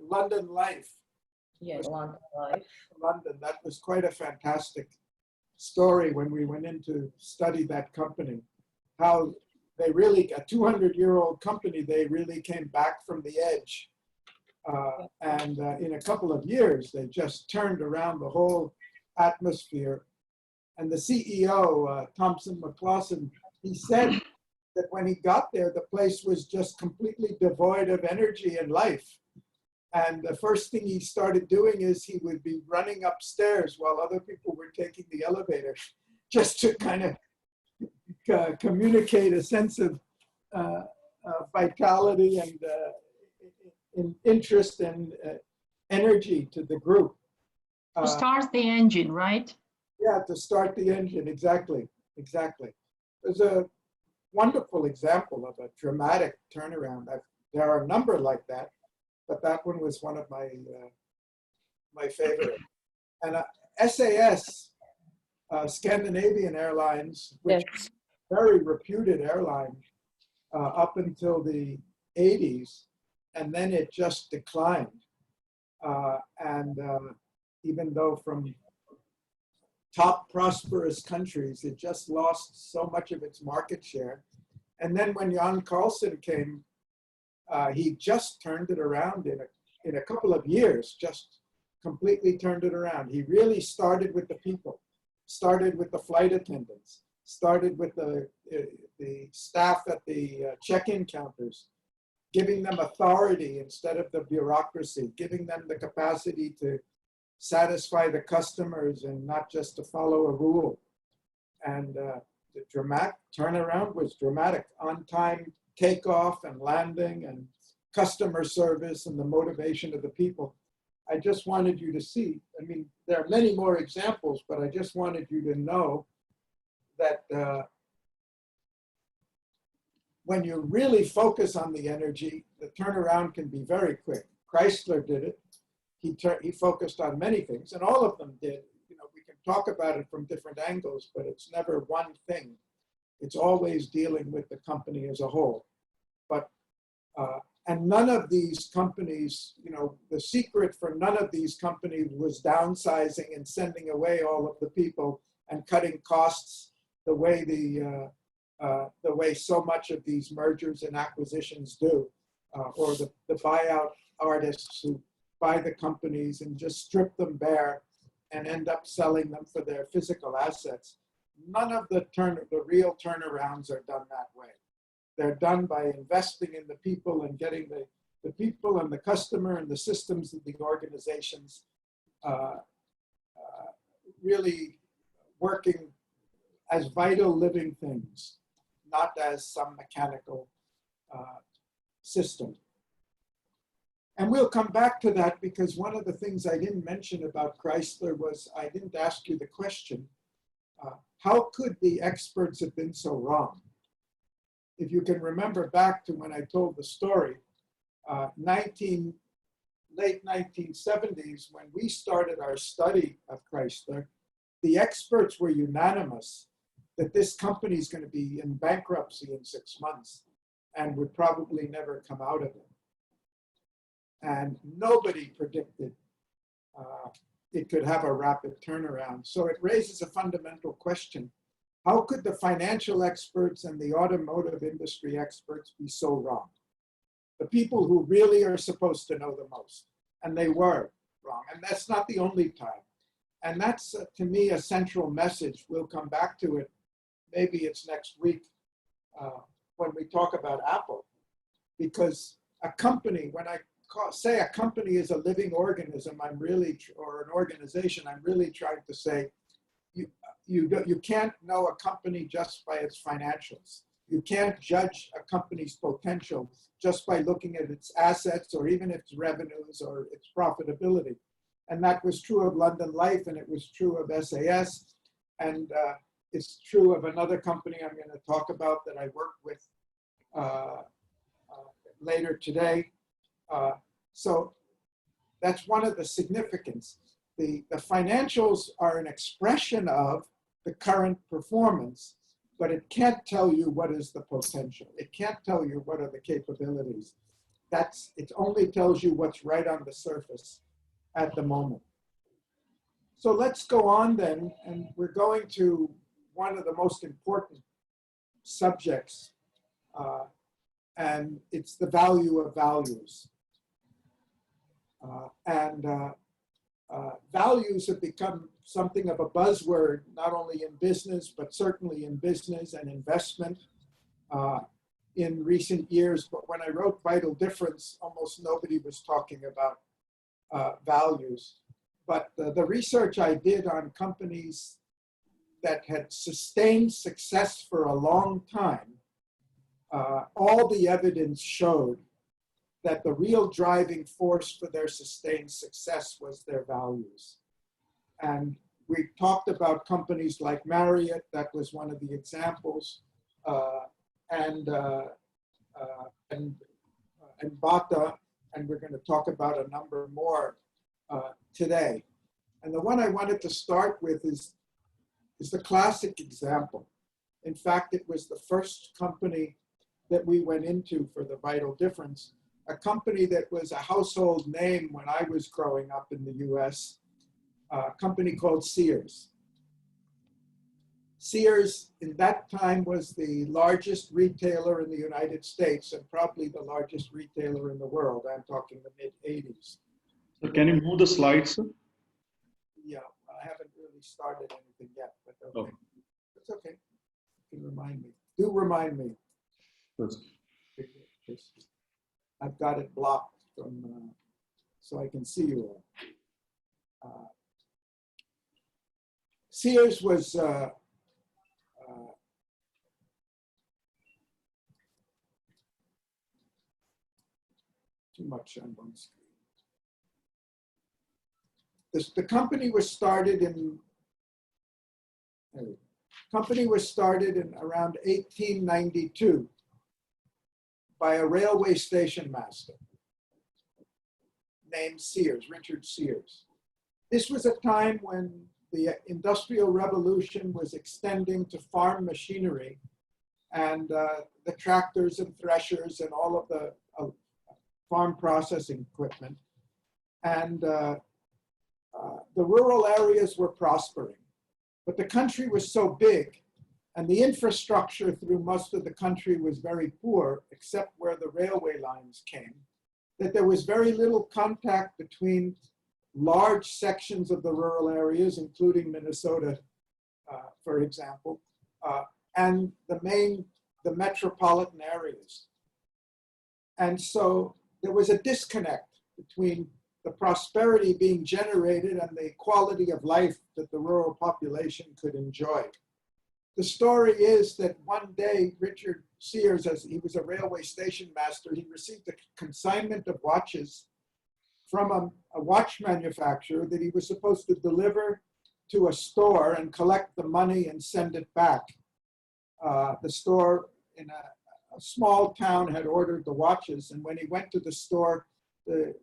London Life. Yes, London Life. London. That was quite a fantastic story when we went in to study that company. How they really, a 200-year-old company, they really came back from the edge. And in a couple of years, they just turned around the whole atmosphere. And the CEO, Thompson McClawson, he said that when he got there, the place was just completely devoid of energy and life. And the first thing he started doing is he would be running upstairs while other people were taking the elevator, just to kind of communicate a sense of vitality and interest and energy to the group. To start the engine, right? Yeah, to start the engine, exactly, exactly. There's a wonderful example of a dramatic turnaround. There are a number like that, but that one was one of my my favorite. And SAS, Scandinavian Airlines, which Yes. very reputed airline up until the 80s, and then it just declined. Even though from top prosperous countries, it just lost so much of its market share. And then when Jan Carlson came, he just turned it around in a couple of years, just completely turned it around. He really started with the people, started with the flight attendants, started with the staff at the check-in counters, giving them authority instead of the bureaucracy, giving them the capacity to satisfy the customers and not just to follow a rule. And the dramatic turnaround was dramatic. On-time takeoff and landing and customer service and the motivation of the people. I just wanted you to see, I mean, there are many more examples, but I just wanted you to know that when you really focus on the energy, the turnaround can be very quick. Chrysler did it. He focused on many things, and all of them did. You know, we can talk about it from different angles, but it's never one thing. It's always dealing with the company as a whole. But and none of these companies, you know, the secret for none of these companies was downsizing and sending away all of the people and cutting costs the way so much of these mergers and acquisitions do, or the buyout artists who buy the companies and just strip them bare and end up selling them for their physical assets. None of the real turnarounds are done that way. They're done by investing in the people and getting the people and the customer and the systems of the organizations really working as vital living things, not as some mechanical system. And we'll come back to that, because one of the things I didn't mention about Chrysler was I didn't ask you the question, how could the experts have been so wrong? If you can remember back to when I told the story, late 1970s, when we started our study of Chrysler, the experts were unanimous that this company is going to be in bankruptcy in 6 months and would probably never come out of it. And nobody predicted it could have a rapid turnaround. So it raises a fundamental question. How could the financial experts and the automotive industry experts be so wrong? The people who really are supposed to know the most. And they were wrong. And that's not the only time. And that's, to me, a central message. We'll come back to it. Maybe it's next week when we talk about Apple. Because a company, when I say a company is a living organism, or an organization, I'm really trying to say you can't know a company just by its financials. You can't judge a company's potential just by looking at its assets or even its revenues or its profitability. And that was true of London Life, and it was true of SAS, and it's true of another company I'm going to talk about that I work with later today. So that's one of the significance. The financials are an expression of the current performance, but it can't tell you what is the potential. It can't tell you what are the capabilities. it only tells you what's right on the surface at the moment. So let's go on then, and we're going to one of the most important subjects, and it's the value of values. Values have become something of a buzzword, not only in business, but certainly in business and investment in recent years. But when I wrote Vital Difference, almost nobody was talking about values. But the research I did on companies that had sustained success for a long time, all the evidence showed that the real driving force for their sustained success was their values. And we talked about companies like Marriott, that was one of the examples, and Bata, and we're going to talk about a number more today. And the one I wanted to start with is the classic example. In fact, it was the first company that we went into for the Vital Difference, a company that was a household name when I was growing up in the US, a company called Sears. Sears, in that time, was the largest retailer in the United States and probably the largest retailer in the world. I'm talking the mid-'80s. So can you move the slides, sir? Yeah, I haven't really started anything yet, but okay. Okay. It's okay. You can remind me. Do remind me. Yes. I've got it blocked from, so I can see you all. Sears was too much on one screen. The company was started in around 1892 by a railway station master named Sears, Richard Sears. This was a time when the Industrial Revolution was extending to farm machinery and the tractors and threshers and all of the farm processing equipment. And the rural areas were prospering. But the country was so big and the infrastructure through most of the country was very poor, except where the railway lines came, that there was very little contact between large sections of the rural areas, including Minnesota, for example, and the metropolitan areas. And so there was a disconnect between the prosperity being generated and the quality of life that the rural population could enjoy. The story is that one day, Richard Sears, as he was a railway station master, he received a consignment of watches from a watch manufacturer that he was supposed to deliver to a store and collect the money and send it back. The store in a small town had ordered the watches, and when he went to the store, the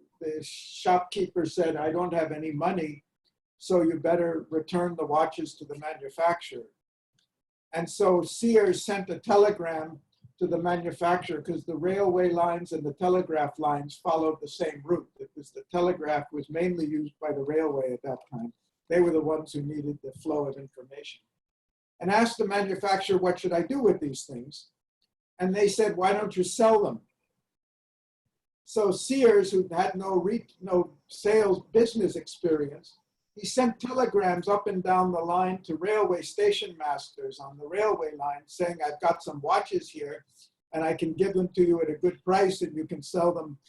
shopkeeper said, "I don't have any money, so you better return the watches to the manufacturer." And so Sears sent a telegram to the manufacturer because the railway lines and the telegraph lines followed the same route. Because the telegraph was mainly used by the railway at that time. They were the ones who needed the flow of information. And asked the manufacturer, "What should I do with these things?" And they said, "Why don't you sell them?" So Sears, who had no sales business experience, he sent telegrams up and down the line to railway station masters on the railway line saying, "I've got some watches here and I can give them to you at a good price and you can sell them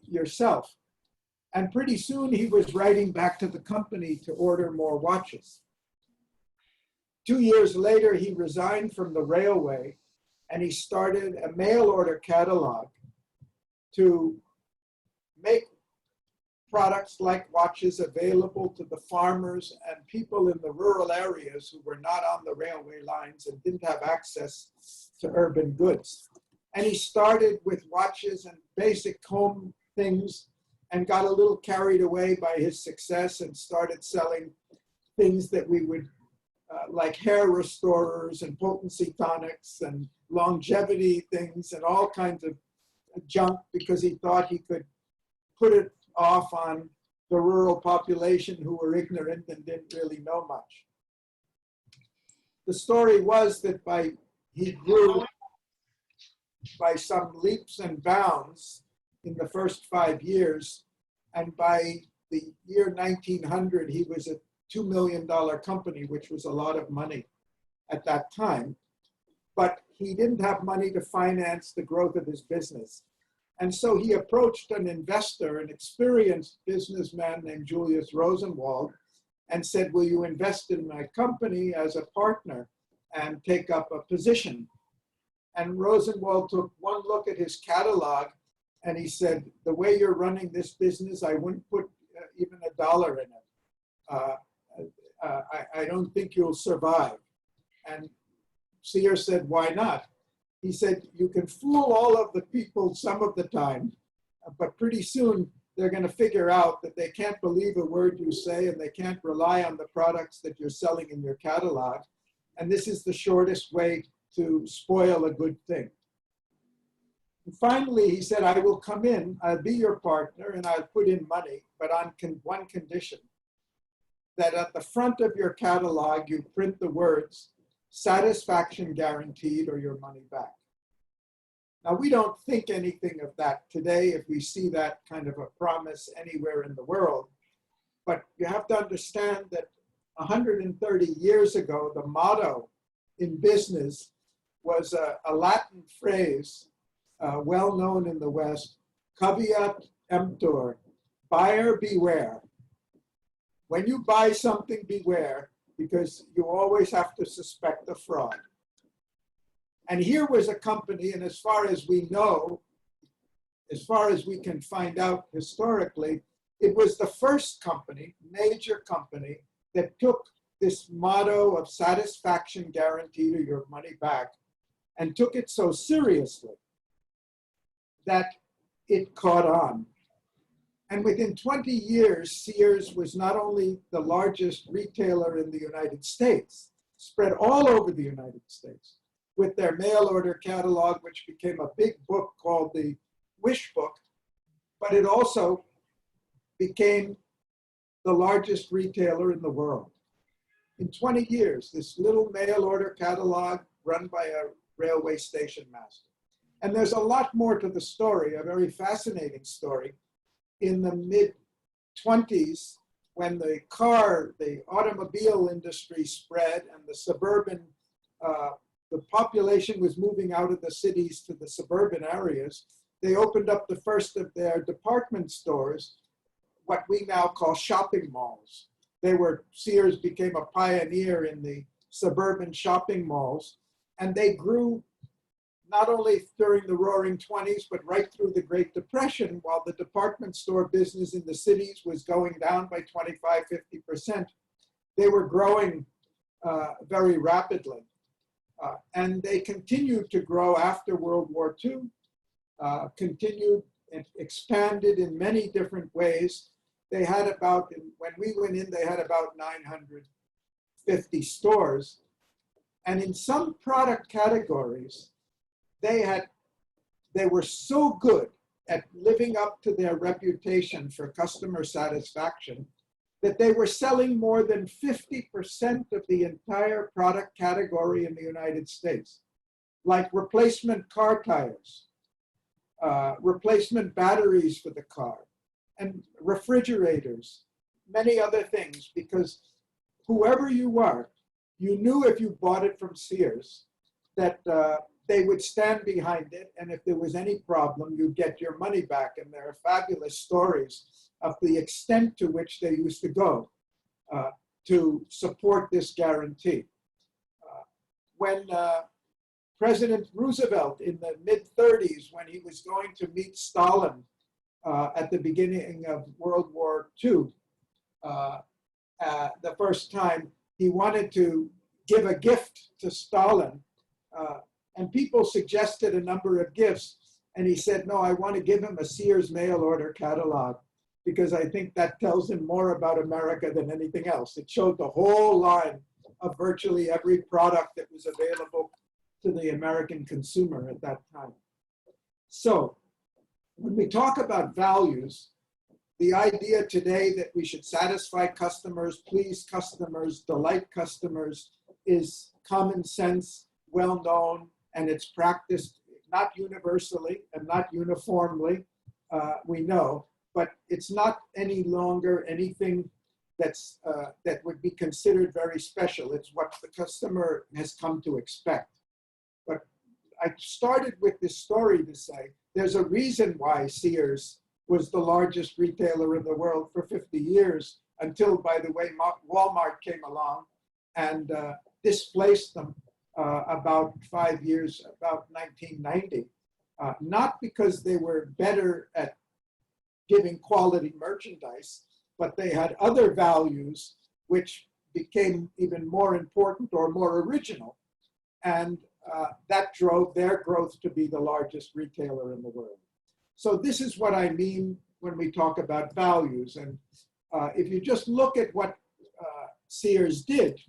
yourself." And pretty soon he was writing back to the company to order more watches. 2 years later, he resigned from the railway and he started a mail order catalog to make products like watches available to the farmers and people in the rural areas who were not on the railway lines and didn't have access to urban goods. And he started with watches and basic home things and got a little carried away by his success and started selling things that we would, like hair restorers and potency tonics and longevity things and all kinds of junk because he thought he could put it off on the rural population who were ignorant and didn't really know much. The story was that he grew by some leaps and bounds in the first 5 years, and by the year 1900, he was a $2 million company, which was a lot of money at that time. But he didn't have money to finance the growth of his business. And so he approached an investor, an experienced businessman named Julius Rosenwald, and said, will you invest in my company as a partner and take up a position? And Rosenwald took one look at his catalog and he said, the way you're running this business, I wouldn't put even $1 in it. I don't think you'll survive. And Sears said, why not? He said, you can fool all of the people some of the time, but pretty soon they're going to figure out that they can't believe a word you say and they can't rely on the products that you're selling in your catalog. And this is the shortest way to spoil a good thing. And finally, he said, I will come in, I'll be your partner, and I'll put in money, but on one condition, that at the front of your catalog, you print the words, satisfaction guaranteed or your money back. Now, we don't think anything of that today if we see that kind of a promise anywhere in the world, but you have to understand that 130 years ago, the motto in business was a Latin phrase, well known in the West, caveat emptor, buyer beware. When you buy something, beware, because you always have to suspect a fraud. And here was a company, and as far as we know, as far as we can find out historically, it was the first company, major company, that took this motto of satisfaction guaranteed or your money back and took it so seriously that it caught on. And within 20 years, Sears was not only the largest retailer in the United States, spread all over the United States, with their mail order catalog, which became a big book called the Wish Book, but it also became the largest retailer in the world. In 20 years, this little mail order catalog run by a railway station master. And there's a lot more to the story, a very fascinating story. In the mid-20s, when the automobile industry spread and the population was moving out of the cities to the suburban areas, they opened up the first of their department stores, what we now call shopping malls. Sears became a pioneer in the suburban shopping malls, and they grew not only during the Roaring 20s, but right through the Great Depression, while the department store business in the cities was going down by 25, 50%. They were growing very rapidly. And they continued to grow after World War II, continued and expanded in many different ways. They had when we went in, they had about 950 stores. And in some product categories, they were so good at living up to their reputation for customer satisfaction that they were selling more than 50% of the entire product category in the United States, like replacement car tires, replacement batteries for the car, and refrigerators, many other things, because whoever you are, you knew if you bought it from Sears that they would stand behind it, and if there was any problem, you'd get your money back. And there are fabulous stories of the extent to which they used to go to support this guarantee. When President Roosevelt in the mid-30s, when he was going to meet Stalin at the beginning of World War II, the first time, he wanted to give a gift to Stalin. And people suggested a number of gifts. And he said, no, I want to give him a Sears mail order catalog because I think that tells him more about America than anything else. It showed the whole line of virtually every product that was available to the American consumer at that time. So When we talk about values, the idea today that we should satisfy customers, please customers, delight customers is common sense, well known, and it's practiced not universally and not uniformly, we know, but it's not any longer anything that would be considered very special. It's what the customer has come to expect. But I started with this story to say there's a reason why Sears was the largest retailer in the world for 50 years until, by the way, Walmart came along and displaced them about 5 years, about 1990. Not because they were better at giving quality merchandise, but they had other values which became even more important or more original. And that drove their growth to be the largest retailer in the world. So this is what I mean when we talk about values. And if you just look at what Sears did,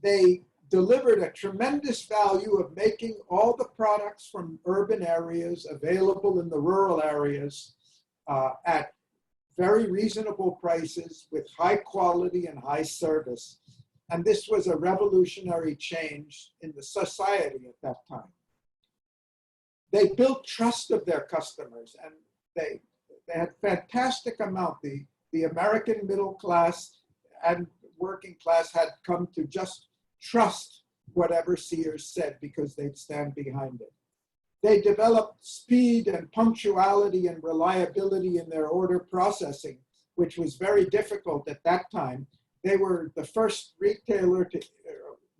they delivered a tremendous value of making all the products from urban areas available in the rural areas at very reasonable prices with high quality and high service. And this was a revolutionary change in the society at that time. They built trust of their customers, and they had fantastic amount. The American middle class and working class had come to just trust whatever Sears said because they'd stand behind it. They developed speed and punctuality and reliability in their order processing, which was very difficult at that time. They were the first retailer to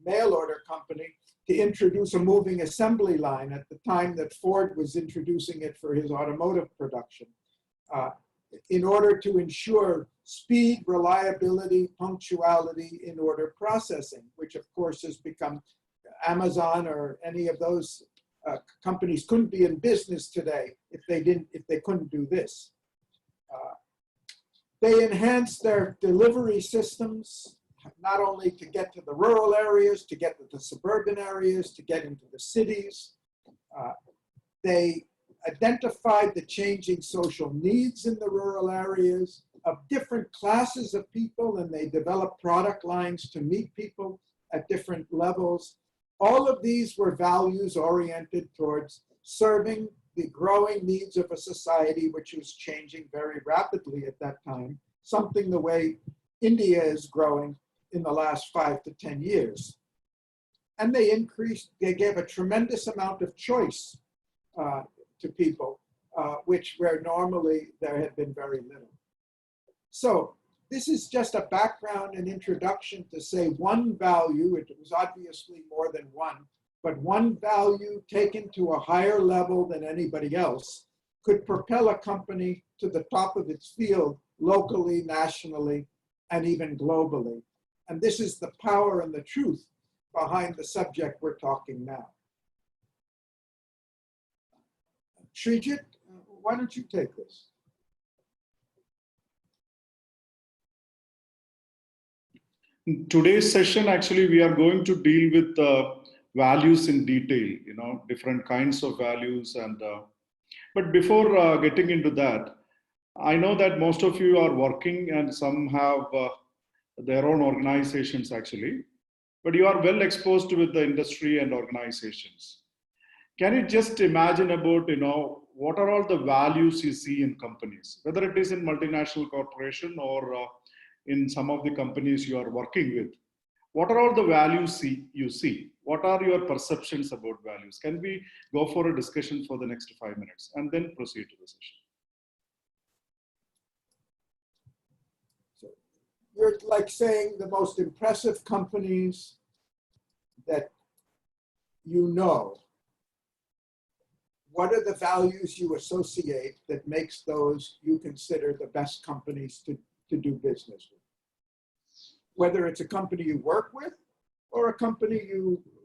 mail order company to introduce a moving assembly line at the time that Ford was introducing it for his automotive production. In order to ensure speed, reliability, punctuality in order processing, which of course has become Amazon or any of those companies couldn't be in business today if they couldn't do this. They enhanced their delivery systems, not only to get to the rural areas, to get to the suburban areas, to get into the cities. They identified the changing social needs in the rural areas of different classes of people, and they developed product lines to meet people at different levels. All of these were values oriented towards serving the growing needs of a society which was changing very rapidly at that time, something the way India is growing in the last 5 to 10 years. And they gave a tremendous amount of choice to people, where normally there had been very little. So this is just a background and introduction to say one value, it was obviously more than one, but one value taken to a higher level than anybody else could propel a company to the top of its field locally, nationally, and even globally. And this is the power and the truth behind the subject we're talking now. Srijit, why don't you take this? In today's session, actually, we are going to deal with values in detail, different kinds of values. But before getting into that, I know that most of you are working and some have their own organizations actually, but you are well exposed with the industry and organizations. Can you just imagine about, what are all the values you see in companies, whether it is in multinational corporation or in some of the companies you are working with? What are all the values you see? What are your perceptions about values? Can we go for a discussion for the next 5 minutes and then proceed to the session? So you're like saying the most impressive companies that what are the values you associate that makes those you consider the best companies to do business with? Whether it's a company you work with or a company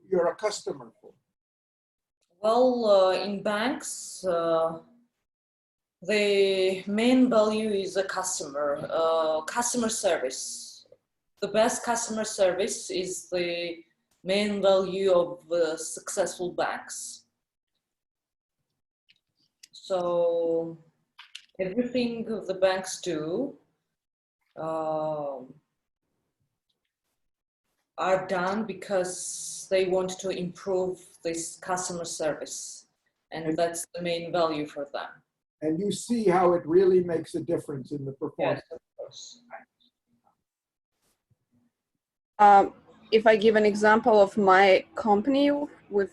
you're a customer for. Well, in banks, the main value is a customer service. The best customer service is the main value of successful banks. So everything the banks do are done because they want to improve this customer service, and that's the main value for them. And you see how it really makes a difference in the performance. Yes, of course. If I give an example of my company with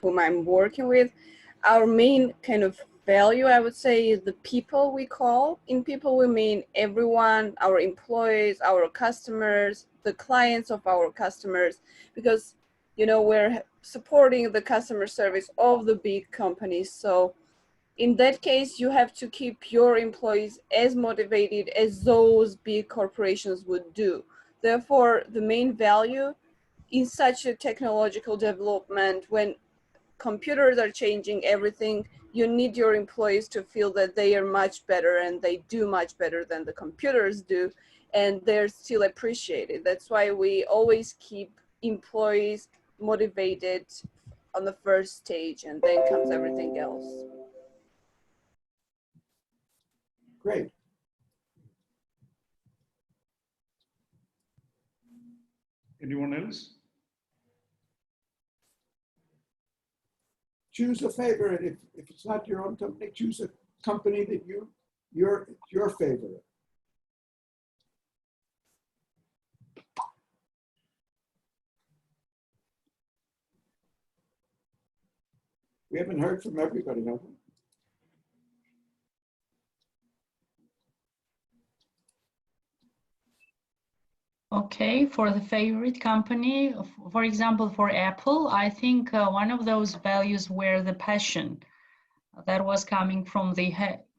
whom I'm working with, our main kind of value, I would say, is the people we call. In people, we mean everyone, our employees, our customers, the clients of our customers, because, you know, we're supporting the customer service of the big companies. So in that case, you have to keep your employees as motivated as those big corporations would do. Therefore, the main value in such a technological development, when computers are changing everything, you need your employees to feel that they are much better and they do much better than the computers do, and they're still appreciated. That's why we always keep employees motivated on the first stage, and then comes everything else. Great. Anyone else? Choose a favorite. If it's not your own company, choose a company that your favorite. We haven't heard from everybody, have we? Okay, for the favorite company, for example, for Apple, I think one of those values were the passion that was coming from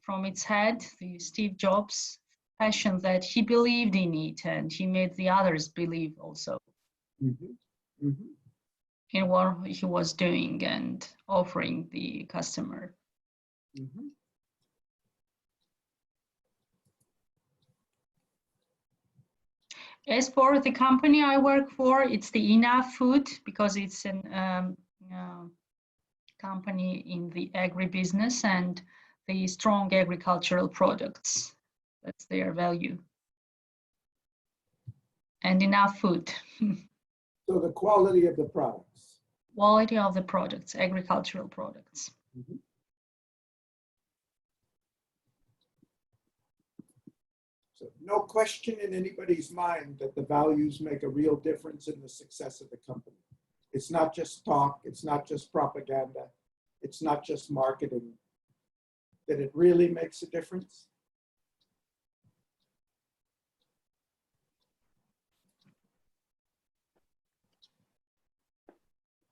from its head, the Steve Jobs passion, that he believed in it and he made the others believe also in what he was doing and offering the customer. As for the company I work for, it's the Enough Food, because it's an company in the agribusiness and the strong agricultural products. That's their value. And enough food. So the quality of the products. Quality of the products, agricultural products. So no question in anybody's mind that the values make a real difference in the success of the company. It's not just talk, it's not just propaganda, it's not just marketing. That it really makes a difference.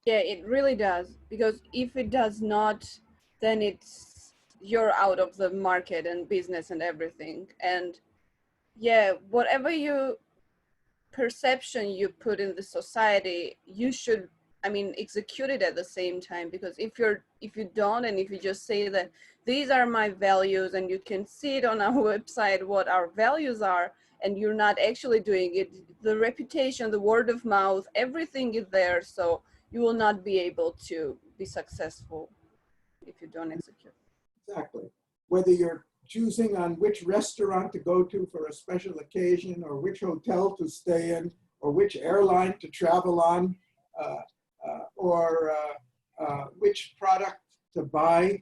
Yeah, it really does, because if it does not, then you're out of the market and business and everything. And yeah, whatever perception you put in the society, you should, I mean, execute it at the same time. Because if you don't, and if you just say that these are my values, and you can see it on our website what our values are, and you're not actually doing it, the reputation, the word of mouth, everything is there. So you will not be able to be successful if you don't execute. Exactly. Whether you're choosing on which restaurant to go to for a special occasion, or which hotel to stay in, or which airline to travel on, or which product to buy.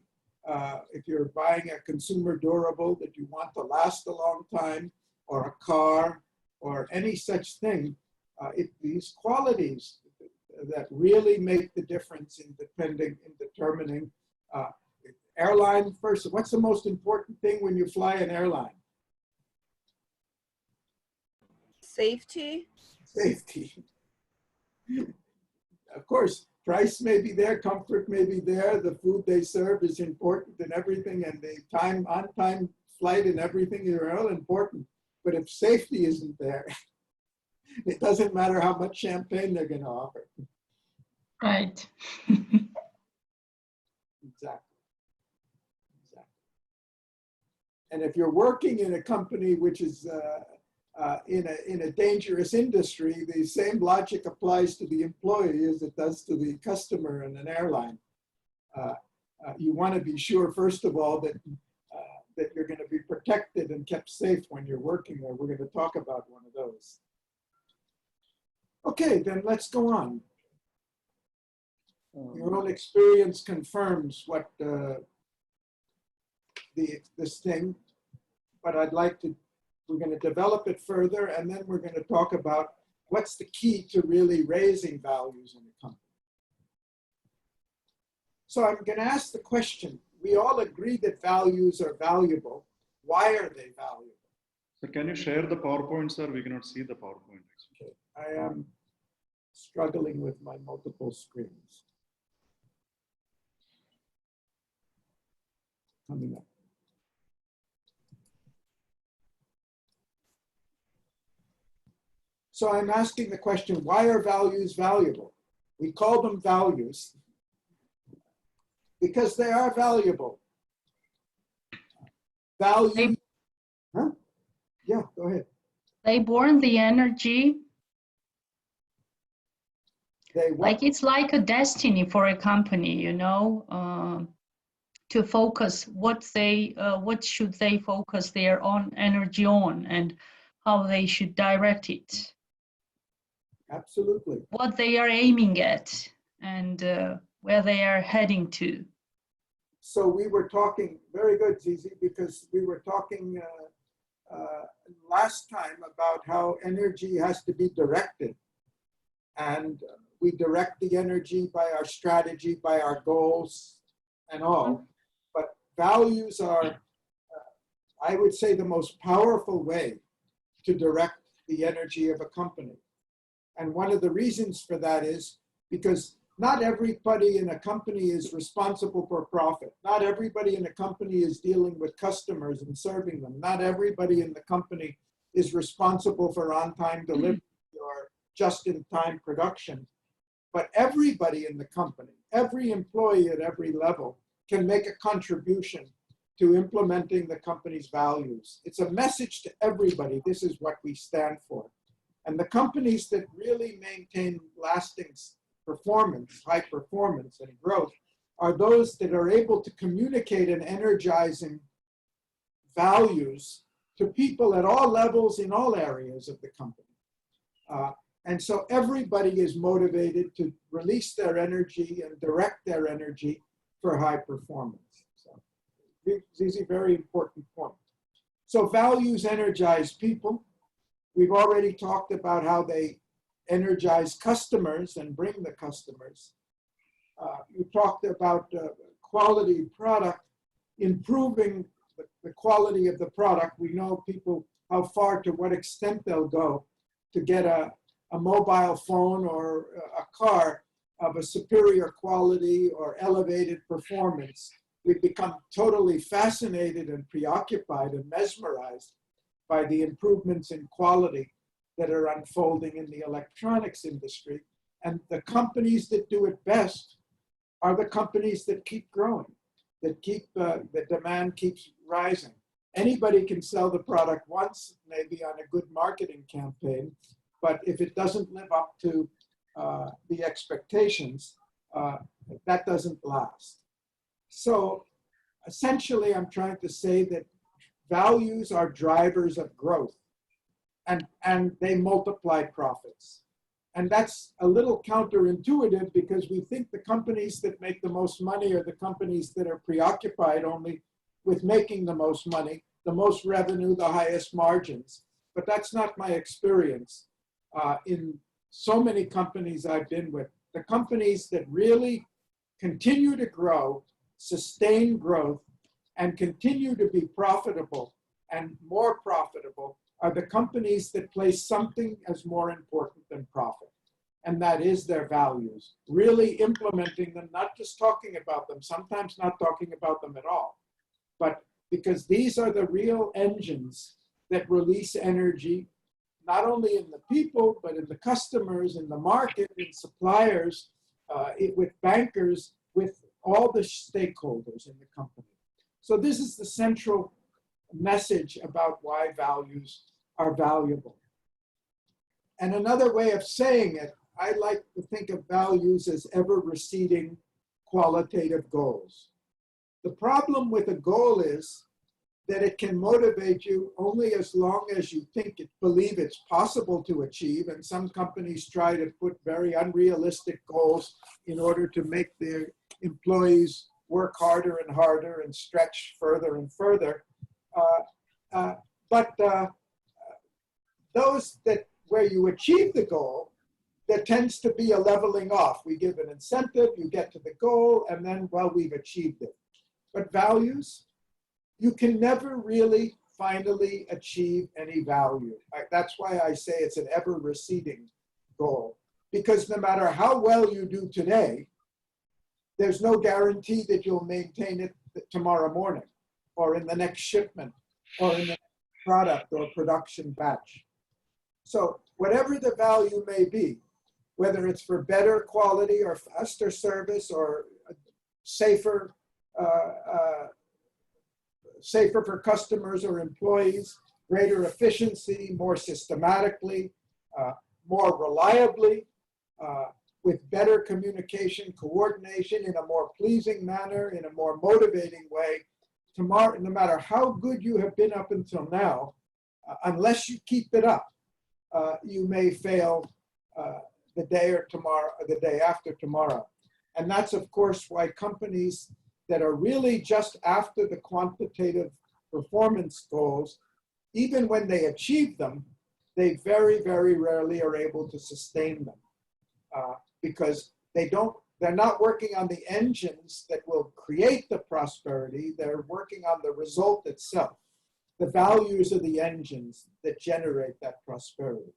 If you're buying a consumer durable that you want to last a long time, or a car, or any such thing, these qualities that really make the difference in determining airline. First, what's the most important thing when you fly an airline? Safety. Safety. Of course, price may be there, comfort may be there, the food they serve is important and everything, and the on-time flight and everything are all important. But if safety isn't there, it doesn't matter how much champagne they're going to offer. Right. Exactly. And if you're working in a company which is in a dangerous industry, the same logic applies to the employee as it does to the customer in an airline. You want to be sure, first of all, that that you're going to be protected and kept safe when you're working there. We're going to talk about one of those. Okay, then let's go on. Your own experience confirms what this thing, but we're going to develop it further, and then we're going to talk about what's the key to really raising values in a company. So I'm going to ask the question, we all agree that values are valuable. Why are they valuable? So can you share the PowerPoint, sir? We cannot see the PowerPoint. Okay. I am struggling with my multiple screens. Coming up. So I'm asking the question, why are values valuable? We call them values because they are valuable. Value, huh? Yeah, go ahead. They burn the energy. They what? Like it's like a destiny for a company, you know, to focus what should they focus their own energy on and how they should direct it. Absolutely. What they are aiming at and where they are heading to. So we were talking, very good, Zizi, because we were talking last time about how energy has to be directed. And we direct the energy by our strategy, by our goals and all. But values are, I would say, the most powerful way to direct the energy of a company. And one of the reasons for that is because not everybody in a company is responsible for profit. Not everybody in a company is dealing with customers and serving them. Not everybody in the company is responsible for on-time delivery or just-in-time production. But everybody in the company, every employee at every level can make a contribution to implementing the company's values. It's a message to everybody. This is what we stand for. And the companies that really maintain lasting performance, high performance and growth are those that are able to communicate and energizing values to people at all levels in all areas of the company. And so everybody is motivated to release their energy and direct their energy for high performance. So these are very important points. So values energize people. We've already talked about how they energize customers and bring the customers. You talked about quality product, improving the quality of the product. We know people, how far, to what extent they'll go to get a mobile phone or a car of a superior quality or elevated performance. We've become totally fascinated and preoccupied and mesmerized by the improvements in quality that are unfolding in the electronics industry. And the companies that do it best are the companies that keep growing, that keep, the demand keeps rising. Anybody can sell the product once, maybe on a good marketing campaign, but if it doesn't live up to the expectations, that doesn't last. So essentially, I'm trying to say that values are drivers of growth, and they multiply profits. And that's a little counterintuitive because we think the companies that make the most money are the companies that are preoccupied only with making the most money, the most revenue, the highest margins. But that's not my experience. In so many companies I've been with, the companies that really continue to grow, sustain growth, and continue to be profitable and more profitable are the companies that place something as more important than profit. And that is their values, really implementing them, not just talking about them, sometimes not talking about them at all, but because these are the real engines that release energy, not only in the people, but in the customers, in the market, in suppliers, with bankers, with all the stakeholders in the company. So this is the central message about why values are valuable. And another way of saying it, I like to think of values as ever receding qualitative goals. The problem with a goal is that it can motivate you only as long as you believe it's possible to achieve. And some companies try to put very unrealistic goals in order to make their employees work harder and harder and stretch further and further. But those where you achieve the goal, there tends to be a leveling off. We give an incentive, you get to the goal, and then, well, we've achieved it. But values, you can never really finally achieve any value. That's why I say it's an ever receding goal. Because no matter how well you do today, there's no guarantee that you'll maintain it tomorrow morning, or in the next shipment, or in the next product or production batch. So whatever the value may be, whether it's for better quality or faster service or safer for customers or employees, greater efficiency, more systematically, more reliably, with better communication, coordination in a more pleasing manner, in a more motivating way. Tomorrow, no matter how good you have been up until now, unless you keep it up, you may fail the day or tomorrow, or the day after tomorrow. And that's, of course, why companies that are really just after the quantitative performance goals, even when they achieve them, they very, very rarely are able to sustain them because they're not working on the engines that will create the prosperity. They're working on the result itself. The values are the engines that generate that prosperity.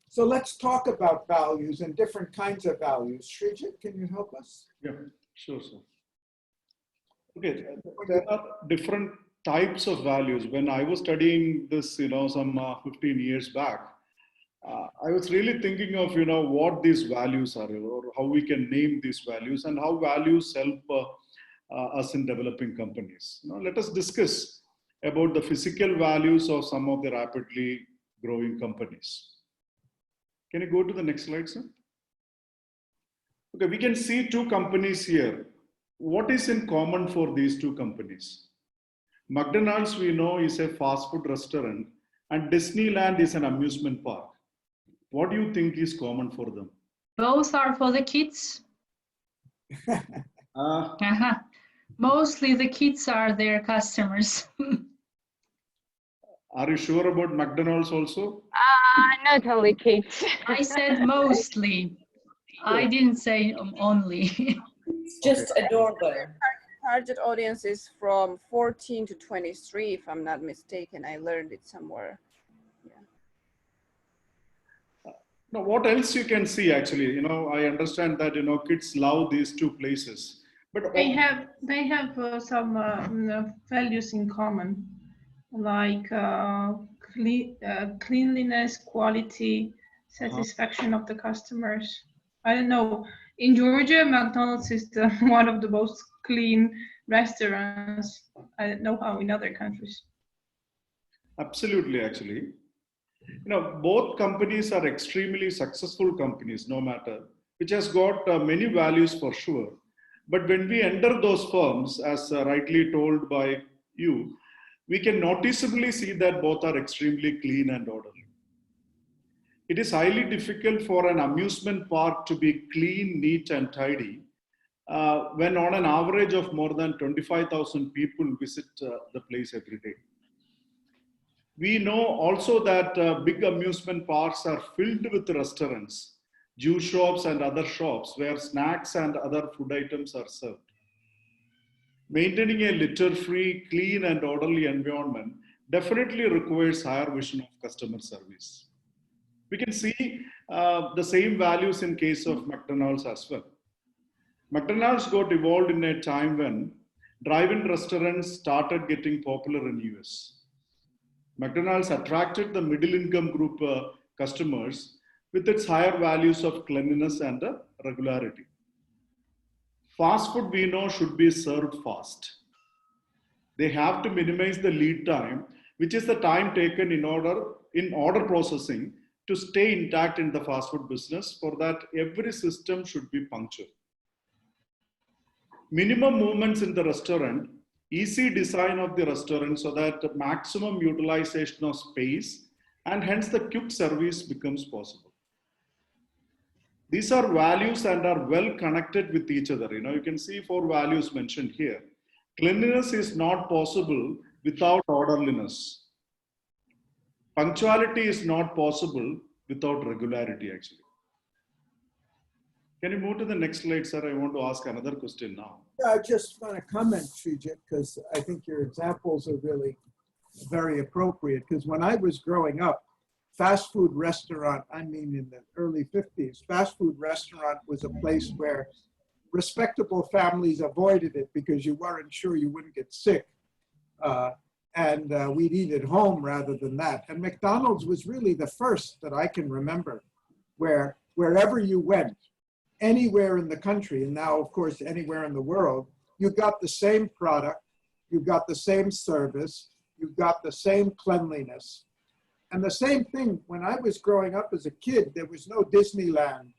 So let's talk about values and different kinds of values. Srijit, can you help us? Yeah, sure, sir. Okay, there are different types of values. When I was studying this, some 15 years back, I was really thinking of, what these values are, or how we can name these values and how values help us in developing companies. Let us discuss about the physical values of some of the rapidly growing companies. Can you go to the next slide, sir? Okay, we can see two companies here. What is in common for these two companies? McDonald's, we know, is a fast food restaurant, and Disneyland is an amusement park. What do you think is common for them? Both are for the kids. Mostly the kids are their customers. Are you sure about McDonald's also? Not only kids. I said mostly. I didn't say only. Just adore them. Target audience is from 14 to 23, if I'm not mistaken. I learned it somewhere. Now, what else you can see actually? I understand that kids love these two places, but they have some values in common, like cleanliness, quality, satisfaction of the customers. I don't know. In Georgia, McDonald's is one of the most clean restaurants. I don't know how in other countries. Absolutely, actually. Both companies are extremely successful companies, no matter, which has got many values for sure. But when we enter those firms, as rightly told by you, we can noticeably see that both are extremely clean and orderly. It is highly difficult for an amusement park to be clean, neat, and tidy when on an average of more than 25,000 people visit the place every day. We know also that big amusement parks are filled with restaurants, juice shops, and other shops where snacks and other food items are served. Maintaining a litter-free, clean, and orderly environment definitely requires higher vision of customer service. We can see the same values in case of McDonald's as well. McDonald's got evolved in a time when drive-in restaurants started getting popular in US. McDonald's attracted the middle-income group customers with its higher values of cleanliness and regularity. Fast food, we know, should be served fast. They have to minimize the lead time which is the time taken in order processing to stay intact in the fast food business. For that, every system should be punctual. Minimum movements in the restaurant, easy design of the restaurant so that maximum utilization of space, and hence the quick service becomes possible. These are values and are well connected with each other. You can see 4 values mentioned here. Cleanliness is not possible without orderliness. Punctuality is not possible without regularity, actually. Can you move to the next slide, sir? I want to ask another question now. Yeah, I just want to comment, Srijit, because I think your examples are really very appropriate. Because when I was growing up, fast food restaurant, I mean in the early 50s, fast food restaurant was a place where respectable families avoided it because you weren't sure you wouldn't get sick. And we'd eat at home rather than that. And McDonald's was really the first that I can remember where wherever you went, anywhere in the country, and now of course anywhere in the world, you got the same product, you got the same service, you got the same cleanliness. And the same thing, when I was growing up as a kid, there was no Disneyland.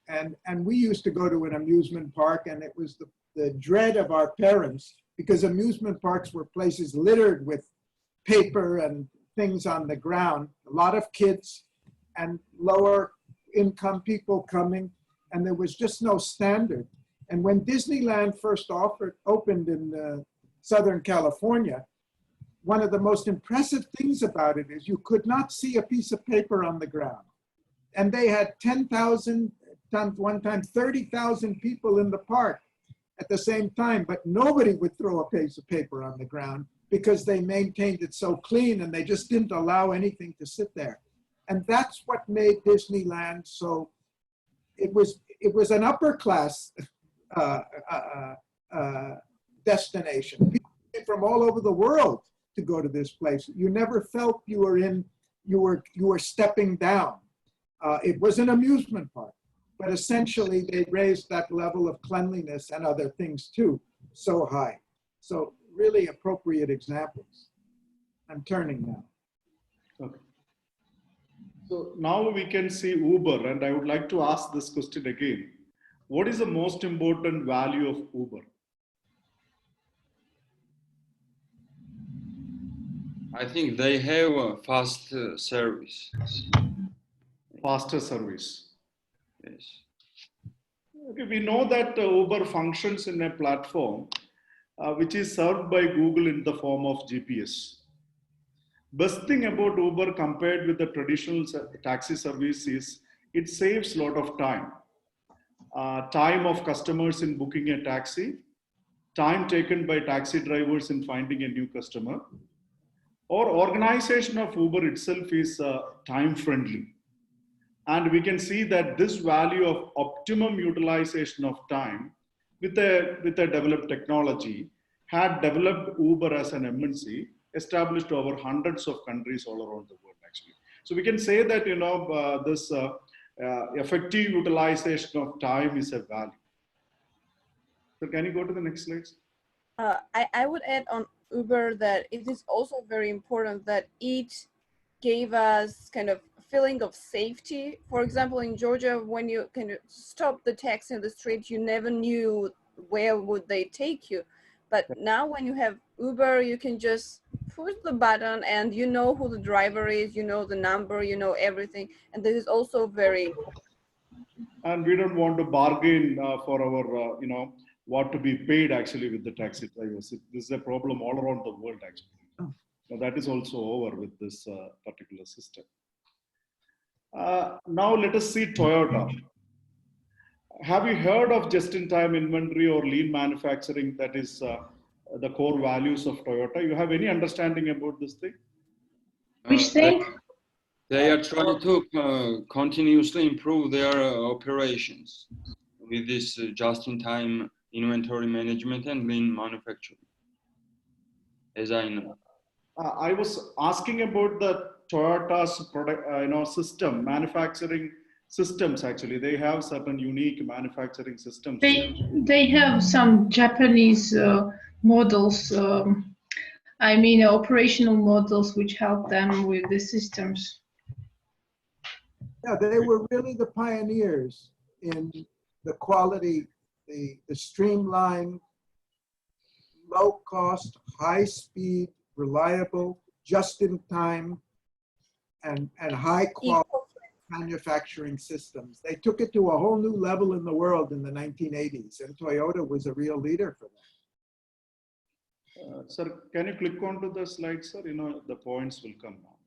And we used to go to an amusement park, and it was the dread of our parents, because amusement parks were places littered with paper and things on the ground, a lot of kids and lower income people coming, and there was just no standard. And when Disneyland first opened in Southern California, one of the most impressive things about it is you could not see a piece of paper on the ground. And they had 10,000, one time 30,000 people in the park at the same time, but nobody would throw a piece of paper on the ground because they maintained it so clean and they just didn't allow anything to sit there. And that's what made Disneyland so, it was an upper class destination. People came from all over the world to go to this place. You never felt you were stepping down. It was an amusement park, but essentially they raised that level of cleanliness and other things too so high. So really appropriate examples. I'm turning now. Okay. So now we can see Uber, and I would like to ask this question again. What is the most important value of Uber? I think they have a fast service. Faster service. Yes. Okay, we know that Uber functions in a platform which is served by Google in the form of GPS. Best thing about Uber compared with the traditional taxi service is it saves a lot of time. Time of customers in booking a taxi, time taken by taxi drivers in finding a new customer, or organization of Uber itself is time friendly. And we can see that this value of optimum utilization of time with a developed technology had developed Uber as an MNC, established over hundreds of countries all around the world actually. So we can say that, this effective utilization of time is a value. So can you go to the next slide? I would add on Uber that it is also very important that it gave us kind of a feeling of safety. For example, in Georgia, when you kind of stop the taxi in the street, you never knew where would they take you. But now when you have Uber, you can just push the button and you know who the driver is, you know the number, you know everything. And this is also very... And we don't want to bargain for our, what to be paid actually with the taxi drivers. This is a problem all around the world actually. So that is also over with this particular system. Now let us see Toyota. Have you heard of just-in-time inventory or lean manufacturing? That is the core values of Toyota. You have any understanding about this thing? Which thing? They are trying to continuously improve their operations with this just-in-time inventory management and lean manufacturing, as I know. I was asking about the Toyota's product, system, manufacturing systems actually. They have certain unique manufacturing systems. They have some Japanese models. I mean, operational models which help them with the systems. Yeah, they were really the pioneers in the quality, the streamlined, low cost, high speed, reliable, just in time, and high quality manufacturing systems. They took it to a whole new level in the world in the 1980s, and Toyota was a real leader for that. Sir, can you click onto the slide, sir? You know, the points will come now.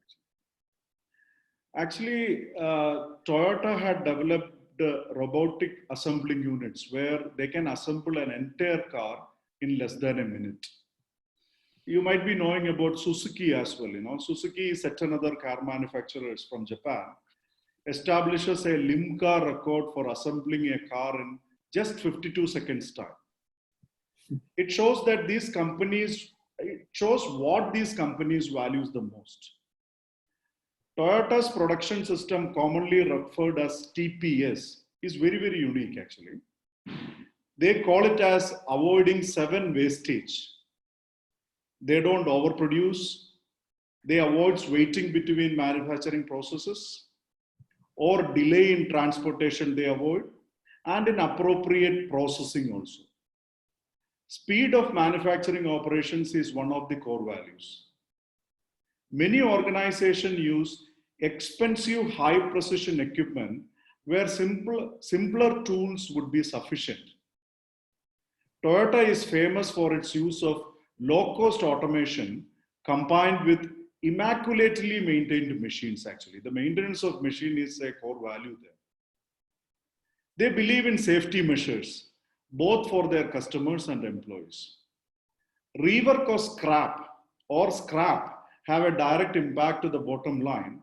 Actually, Toyota had developed robotic assembling units where they can assemble an entire car in less than a minute. You might be knowing about Suzuki as well. You know, Suzuki is yet another car manufacturer from Japan, establishes a Limca record for assembling a car in just 52 seconds time. It shows that these companies, it shows what these companies values the most. Toyota's production system, commonly referred as TPS, is very, very unique actually. They call it as avoiding 7 wastage. They don't overproduce. They avoid waiting between manufacturing processes or delay in transportation they avoid, and inappropriate processing also. Speed of manufacturing operations is one of the core values. Many organizations use expensive high precision equipment where simpler tools would be sufficient. Toyota is famous for its use of low-cost automation combined with immaculately maintained machines actually. The maintenance of machine is a core value there. They believe in safety measures, both for their customers and employees. Rework or scrap have a direct impact to the bottom line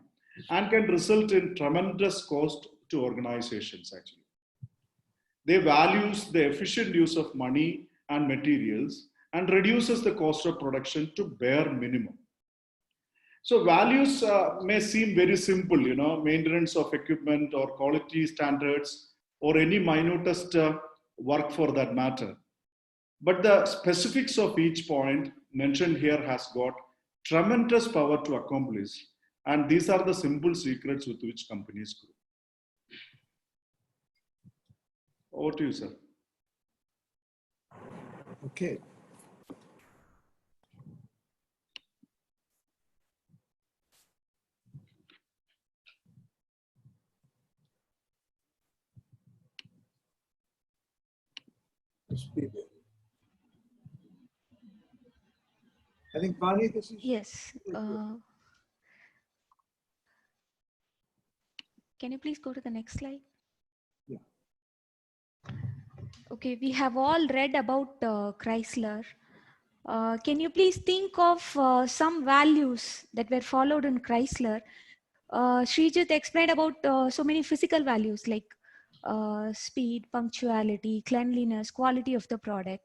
and can result in tremendous cost to organizations actually. They value the efficient use of money and materials and reduces the cost of production to bare minimum. So values may seem very simple, you know, maintenance of equipment or quality standards or any minutest work for that matter. But the specifics of each point mentioned here has got tremendous power to accomplish. And these are the simple secrets with which companies grow. Over to you, sir. Okay. I think, Bonnie, this is... Yes. Can you please go to the next slide? Yeah. Okay, we have all read about Chrysler. Can you please think of some values that were followed in Chrysler? Srijit explained about so many physical values like speed, punctuality, cleanliness, quality of the product.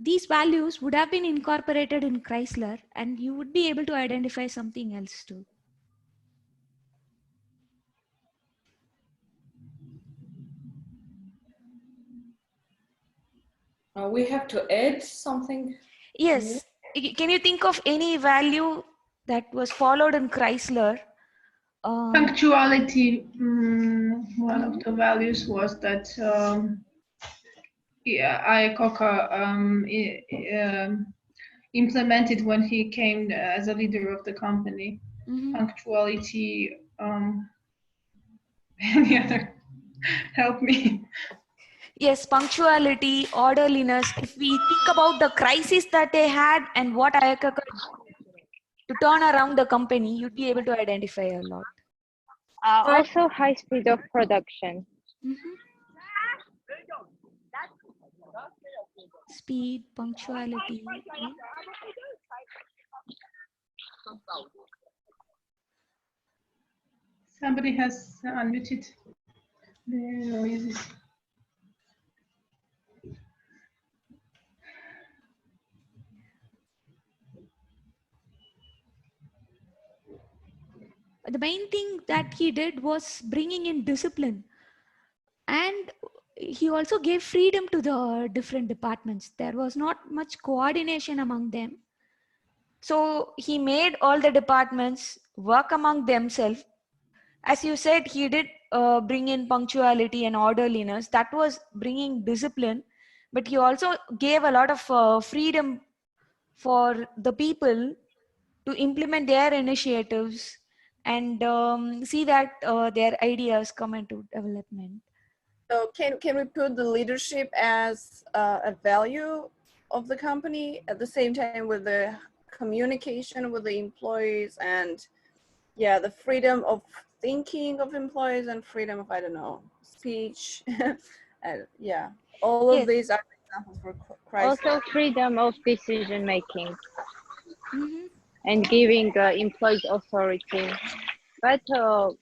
These values would have been incorporated in Chrysler and you would be able to identify something else too. We have to add something. Yes. Can you think of any value that was followed in Chrysler? Punctuality, one of the values was that Iacocca implemented when he came as a leader of the company. Punctuality, any other? Help me. Yes, punctuality, orderliness. If we think about the crisis that they had and what Iacocca to turn around the company, you'd be able to identify a lot. Also high speed of production. Speed, punctuality. Somebody has unmuted the noises. The main thing that he did was bringing in discipline. And he also gave freedom to the different departments. There was not much coordination among them. So he made all the departments work among themselves. As you said, he did bring in punctuality and orderliness. That was bringing discipline, but he also gave a lot of freedom for the people to implement their initiatives and see that their ideas come into development. So can we put the leadership as a value of the company at the same time with the communication with the employees and the freedom of thinking of employees and freedom of, I don't know, speech. And all of Yes. these are examples for Chrysler. Also freedom of decision making Mhm. and giving employees authority. But all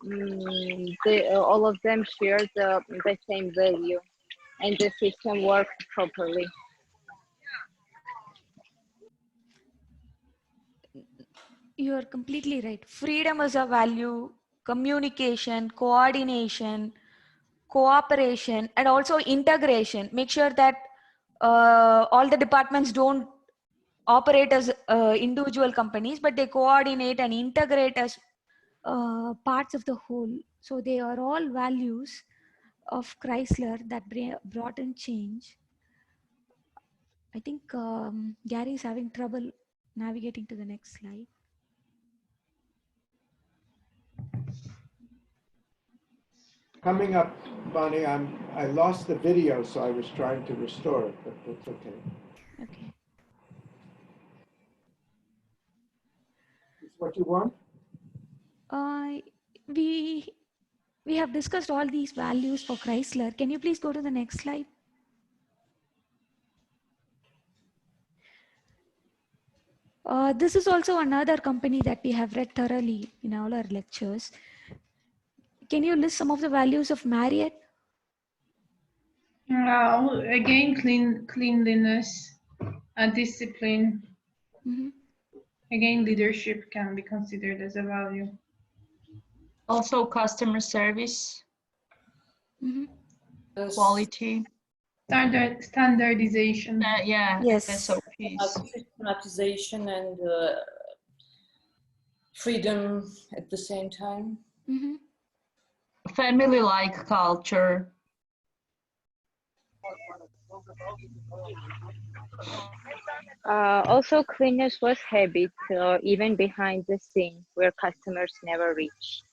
of them share the same value and the system works properly. You are completely right. Freedom is a value, communication, coordination, cooperation, and also integration. Make sure that all the departments don't operate as individual companies, but they coordinate and integrate as parts of the whole. So they are all values of Chrysler that brought in change. I think Gary is having trouble navigating to the next slide. Coming up, Bonnie, I lost the video, so I was trying to restore it, but that's okay. Okay. Is what you want? We have discussed all these values for Chrysler. Can you please go to the next slide? This is also another company that we have read thoroughly in all our lectures. Can you list some of the values of Marriott? Again, cleanliness and discipline. Mhm. Again, leadership can be considered as a value. Also customer service, Mhm. quality. Standardization. Yeah, Yes. SOPs. Systematization and freedom at the same time. Mhm. Family-like culture. Also, cleanliness was habit, even behind the scene, where customers never reach.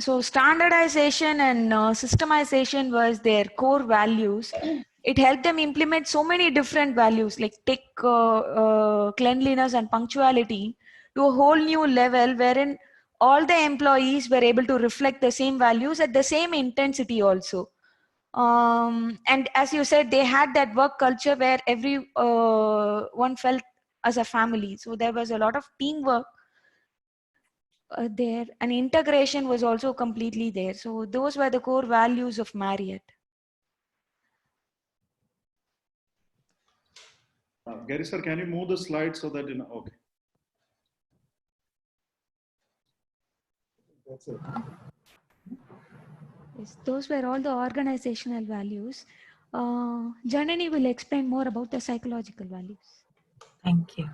So standardization and systemization was their core values. It helped them implement so many different values like take cleanliness and punctuality to a whole new level wherein all the employees were able to reflect the same values at the same intensity also. And as you said, they had that work culture where every one felt as a family. So there was a lot of teamwork there, and integration was also completely there. So those were the core values of Marriott. Gary sir, can you move the slide so that okay. That's it. Yes, those were all the organizational values. Janani will explain more about the psychological values. Thank you.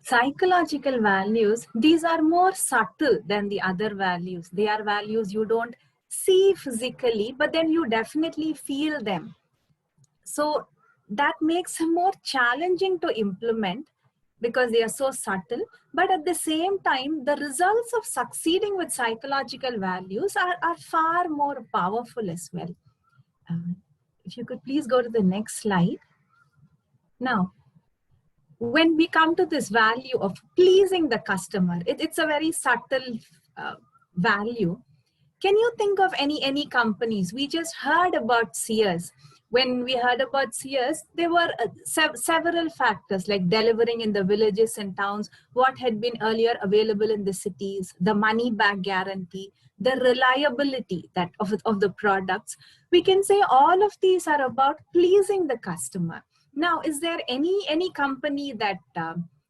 Psychological values, these are more subtle than the other values. They are values you don't see physically, but then you definitely feel them. So that makes them more challenging to implement because they are so subtle. But at the same time, the results of succeeding with psychological values are far more powerful as well. If you could please go to the next slide. Now, when we come to this value of pleasing the customer, it's a very subtle value. Can you think of any companies? We just heard about Sears. When we heard about Sears, there were several factors like delivering in the villages and towns, what had been earlier available in the cities, the money back guarantee, the reliability of the products. We can say all of these are about pleasing the customer. Now, is there any company that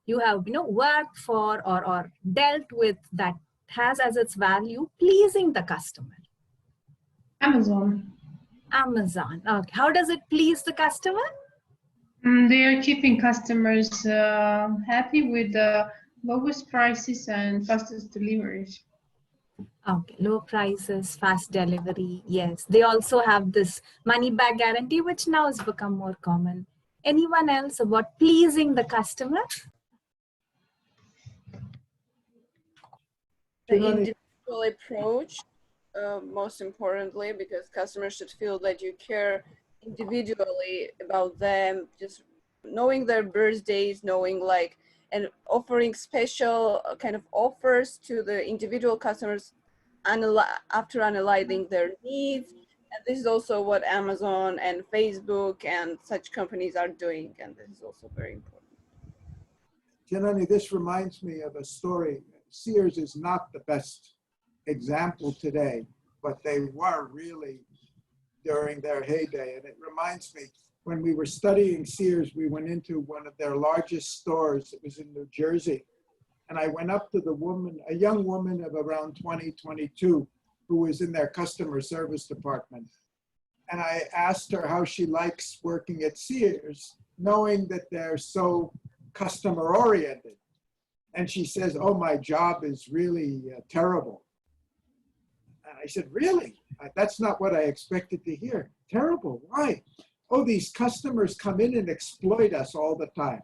you have worked for or dealt with that has as its value pleasing the customer? Amazon. Amazon. Okay. How does it please the customer? They are keeping customers happy with the lowest prices and fastest deliveries. Okay, low prices, fast delivery. Yes, they also have this money back guarantee, which now has become more common. Anyone else about pleasing the customer? The individual approach, most importantly, because customers should feel that you care individually about them, just knowing their birthdays, knowing and offering special kind of offers to the individual customers after analyzing their needs. And this is also what Amazon and Facebook and such companies are doing. And this is also very important. Janani, this reminds me of a story. Sears is not the best example today, but they were really during their heyday. And it reminds me, when we were studying Sears, we went into one of their largest stores. It was in New Jersey. And I went up to the woman, a young woman of around 20, 22, who was in their customer service department. And I asked her how she likes working at Sears, knowing that they're so customer oriented. And she says, oh, my job is really terrible. And I said, really? That's not what I expected to hear. Terrible, why? Oh, these customers come in and exploit us all the time.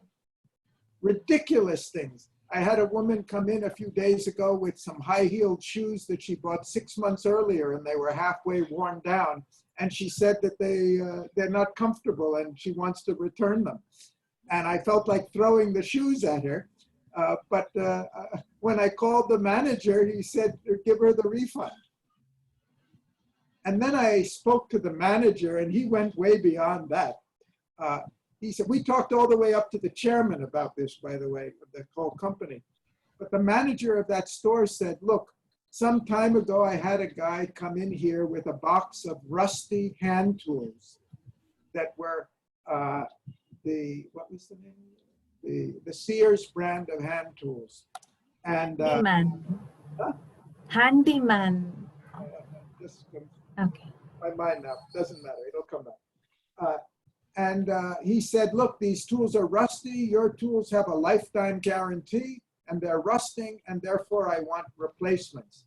Ridiculous things. I had a woman come in a few days ago with some high-heeled shoes that she bought 6 months earlier, and they were halfway worn down. And she said that they're not comfortable and she wants to return them. And I felt like throwing the shoes at her. But when I called the manager, he said, give her the refund. And then I spoke to the manager, and he went way beyond that. He said, we talked all the way up to the chairman about this, by the way, of the whole company. But the manager of that store said, look, some time ago, I had a guy come in here with a box of rusty hand tools that were what was the name? The Sears brand of hand tools. And Handyman. Huh? Handyman. Okay. My mind now, doesn't matter, it'll come back. And he said, look, these tools are rusty. Your tools have a lifetime guarantee, and they're rusting, and therefore I want replacements.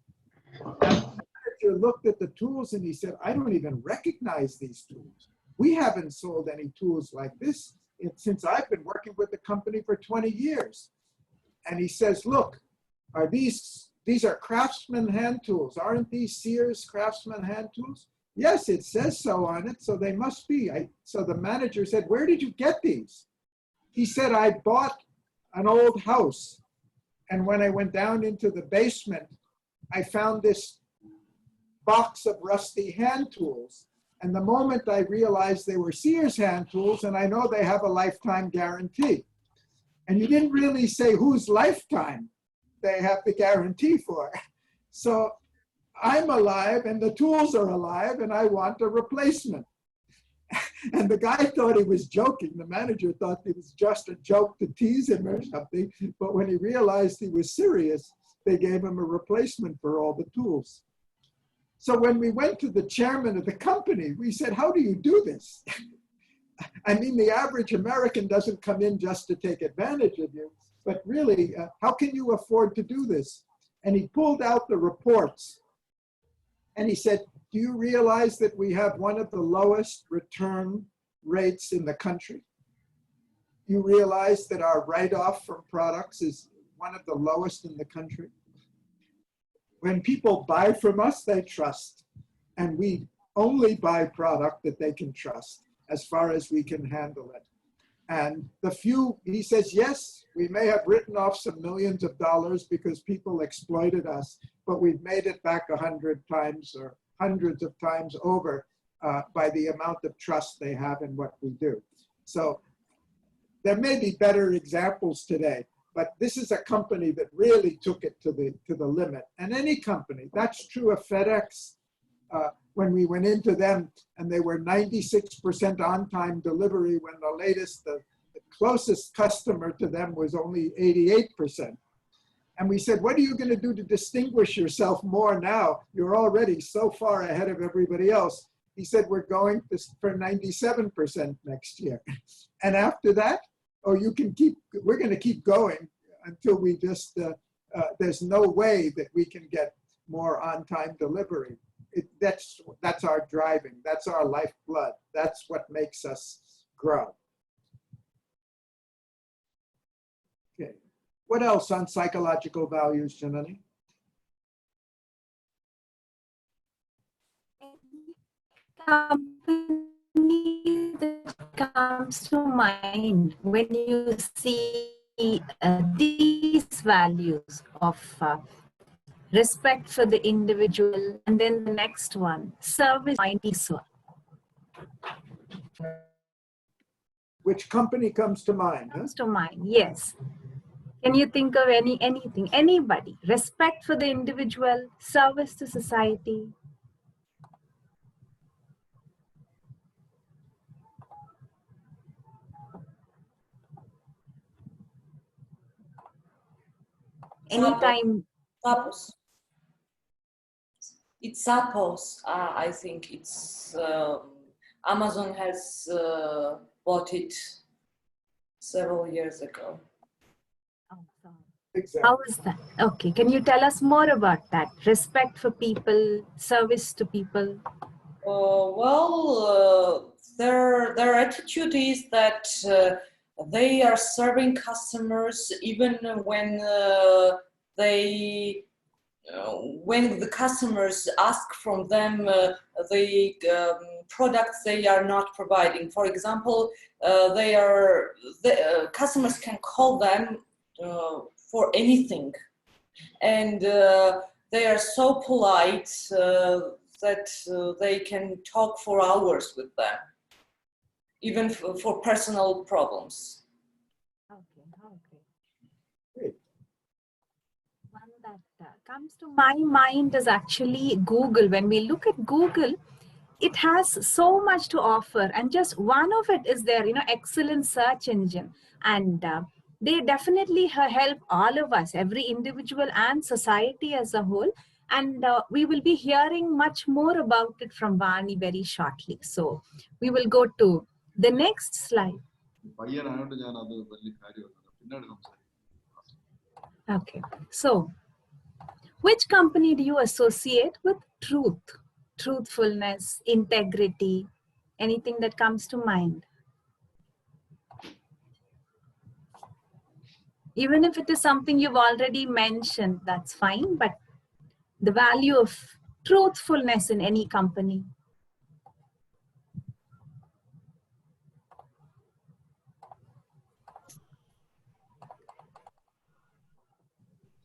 And the manager looked at the tools, and he said, I don't even recognize these tools. We haven't sold any tools like this since I've been working with the company for 20 years. And he says, look, are these are Craftsman hand tools. Aren't these Sears Craftsman hand tools? Yes, it says so on it, so they must be. So the manager said, where did you get these? He said, I bought an old house, and when I went down into the basement, I found this box of rusty hand tools. And the moment I realized they were Sears hand tools, and I know they have a lifetime guarantee. And you didn't really say whose lifetime they have the guarantee for. So I'm alive and the tools are alive and I want a replacement. And the guy thought he was joking. The manager thought it was just a joke to tease him or something. But when he realized he was serious, they gave him a replacement for all the tools. So when we went to the chairman of the company, we said, how do you do this? I mean, the average American doesn't come in just to take advantage of you, but really, how can you afford to do this? And he pulled out the reports and he said, do you realize that we have one of the lowest return rates in the country? You realize that our write-off from products is one of the lowest in the country? When people buy from us, they trust. And we only buy product that they can trust as far as we can handle it. And the few, he says, yes, we may have written off some millions of dollars because people exploited us, but we've made it back 100 times or hundreds of times over by the amount of trust they have in what we do. So there may be better examples today, but this is a company that really took it to the limit. And any company, that's true of FedEx. When we went into them and they were 96% on-time delivery when the latest, the closest customer to them was only 88%. And we said, what are you going to do to distinguish yourself more now? You're already so far ahead of everybody else. He said, we're going for 97% next year. And after that, oh, we're going to keep going until we just, there's no way that we can get more on-time delivery. That's our driving. That's our lifeblood. That's what makes us grow. Okay. What else on psychological values, Janani? Company that comes to mind when you see these values of respect for the individual, and then the next one, service. Which company comes to mind? Comes to mind, yes. Can you think of anything, anybody? Respect for the individual, service to society. Anytime. Zappos. It's Zappos. I think it's Amazon has bought it several years ago. Exactly. How is that? Okay, can you tell us more about that? Respect for people, service to people. Their attitude is that they are serving customers even when when the customers ask from them the products they are not providing. For example, customers can call them for anything, and they are so polite that they can talk for hours with them, even for personal problems. Okay. Great. One that comes to my mind is actually Google. When we look at Google, it has so much to offer, and just one of it is their, excellent search engine, and they definitely help all of us, every individual and society as a whole. And we will be hearing much more about it from Vani very shortly. So we will go to the next slide. Okay. So which company do you associate with truth, truthfulness, integrity, anything that comes to mind? Even if it is something you've already mentioned, that's fine, but the value of truthfulness in any company.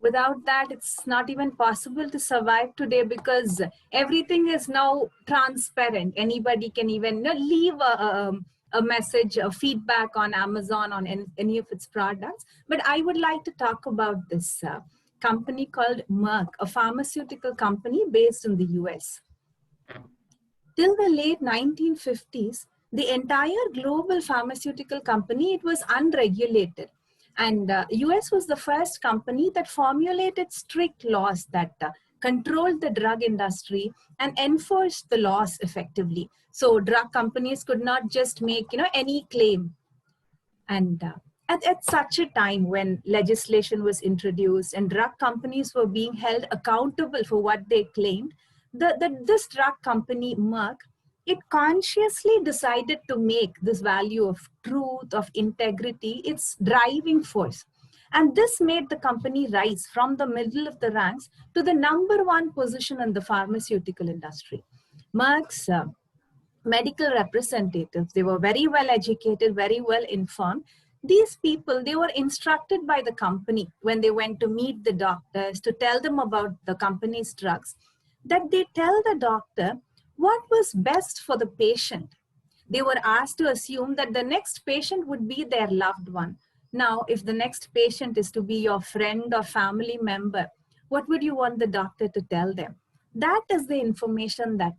Without that, it's not even possible to survive today, because everything is now transparent. Anybody can even leave a message, a feedback on Amazon, on any of its products. But I would like to talk about this company called Merck, a pharmaceutical company based in the US. Till the late 1950s, the entire global pharmaceutical company, it was unregulated. And US was the first company that formulated strict laws that controlled the drug industry and enforced the laws effectively. So drug companies could not just make any claim. And at such a time when legislation was introduced and drug companies were being held accountable for what they claimed, this drug company, Merck, it consciously decided to make this value of truth, of integrity, its driving force. And this made the company rise from the middle of the ranks to the #1 position in the pharmaceutical industry. Merck's medical representatives, they were very well educated, very well informed. These people, they were instructed by the company when they went to meet the doctors to tell them about the company's drugs, that they tell the doctor what was best for the patient. They were asked to assume that the next patient would be their loved one. Now, if the next patient is to be your friend or family member, what would you want the doctor to tell them? That is the information that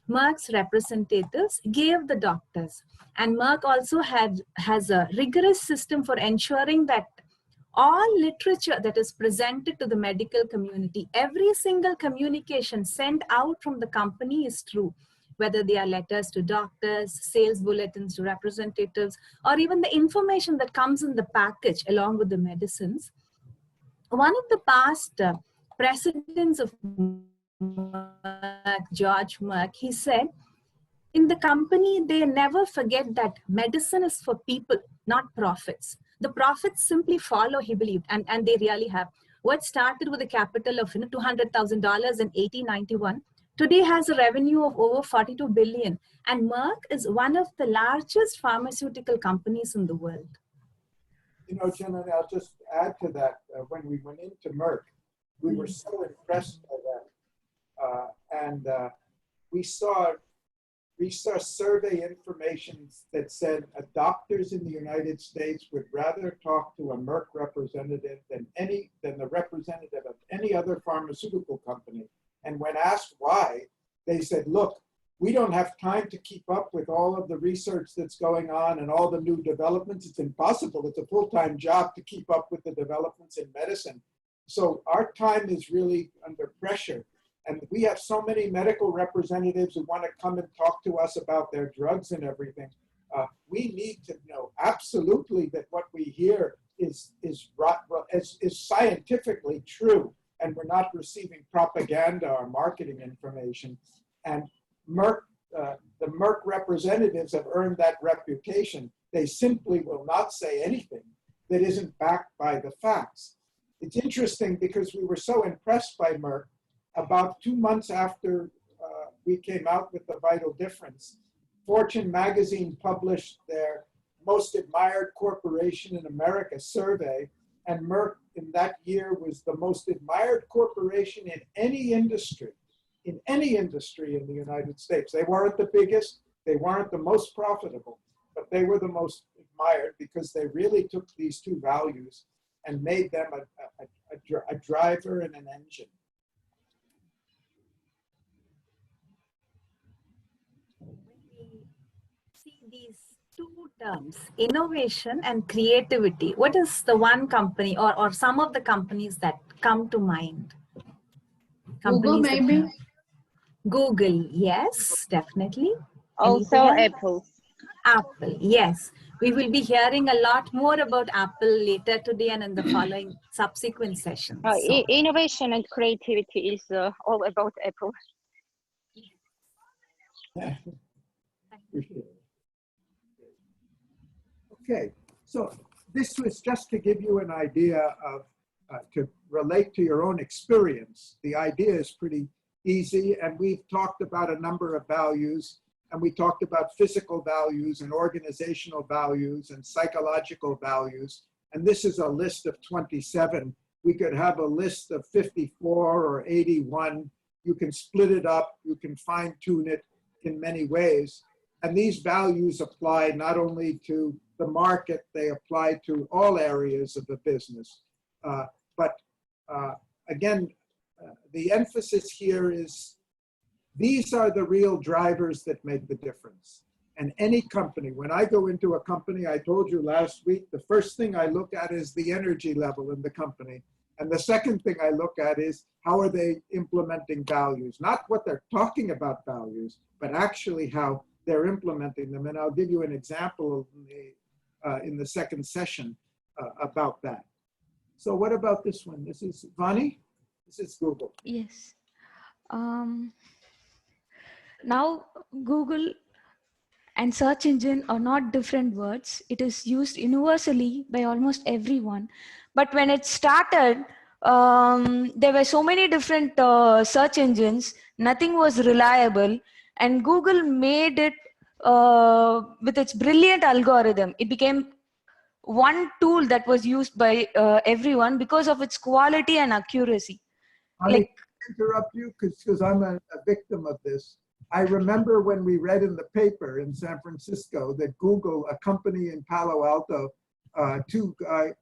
Merck's representatives gave the doctors. And Merck also has a rigorous system for ensuring that all literature that is presented to the medical community, every single communication sent out from the company is true, whether they are letters to doctors, sales bulletins to representatives, or even the information that comes in the package along with the medicines. One of the past presidents of Merck, George Merck, he said, in the company, they never forget that medicine is for people, not profits. The profits simply follow, he believed, and they really have. What started with a capital of $200,000 in 1891, today has a revenue of over 42 billion. And Merck is one of the largest pharmaceutical companies in the world. You know, Jen, and I'll just add to that. When we went into Merck, we were so impressed by that. We saw survey information that said doctors in the United States would rather talk to a Merck representative than the representative of any other pharmaceutical company. And when asked why, they said, look, we don't have time to keep up with all of the research that's going on and all the new developments. It's impossible. It's a full-time job to keep up with the developments in medicine. So our time is really under pressure. And we have so many medical representatives who want to come and talk to us about their drugs and everything. We need to know absolutely that what we hear is scientifically true, and we're not receiving propaganda or marketing information. And Merck, the Merck representatives have earned that reputation. They simply will not say anything that isn't backed by the facts. It's interesting because we were so impressed by Merck. About 2 months after we came out with the Vital Difference, Fortune magazine published their most admired corporation in America survey, and Merck in that year was the most admired corporation in any industry in the United States. They weren't the biggest, they weren't the most profitable, but they were the most admired because they really took these two values and made them a driver and an engine. These two terms, innovation and creativity, what is the one company or some of the companies that come to mind? Google, maybe? Google, yes, definitely. Also Apple. Apple, yes. We will be hearing a lot more about Apple later today and in the following subsequent sessions. Innovation and creativity is all about Apple. Okay, so this was just to give you an idea of, to relate to your own experience. The idea is pretty easy, and we've talked about a number of values, and we talked about physical values and organizational values and psychological values, and this is a list of 27. We could have a list of 54 or 81. You can split it up, you can fine-tune it in many ways, and these values apply not only to the market, they apply to all areas of the business. Again, the emphasis here is these are the real drivers that make the difference. And any company, when I go into a company, I told you last week, the first thing I look at is the energy level in the company. And the second thing I look at is how are they implementing values? Not what they're talking about values, but actually how they're implementing them. And I'll give you an example in the second session about that. So what about this one? This is Vani? This is Google. Yes. Now Google and search engine are not different words. It is used universally by almost everyone. But when it started, there were so many different search engines, nothing was reliable, and Google made it with its brilliant algorithm. It became one tool that was used by everyone because of its quality and accuracy. I interrupt you because I'm a victim of this. I remember when we read in the paper in San Francisco that Google, a company in Palo Alto, two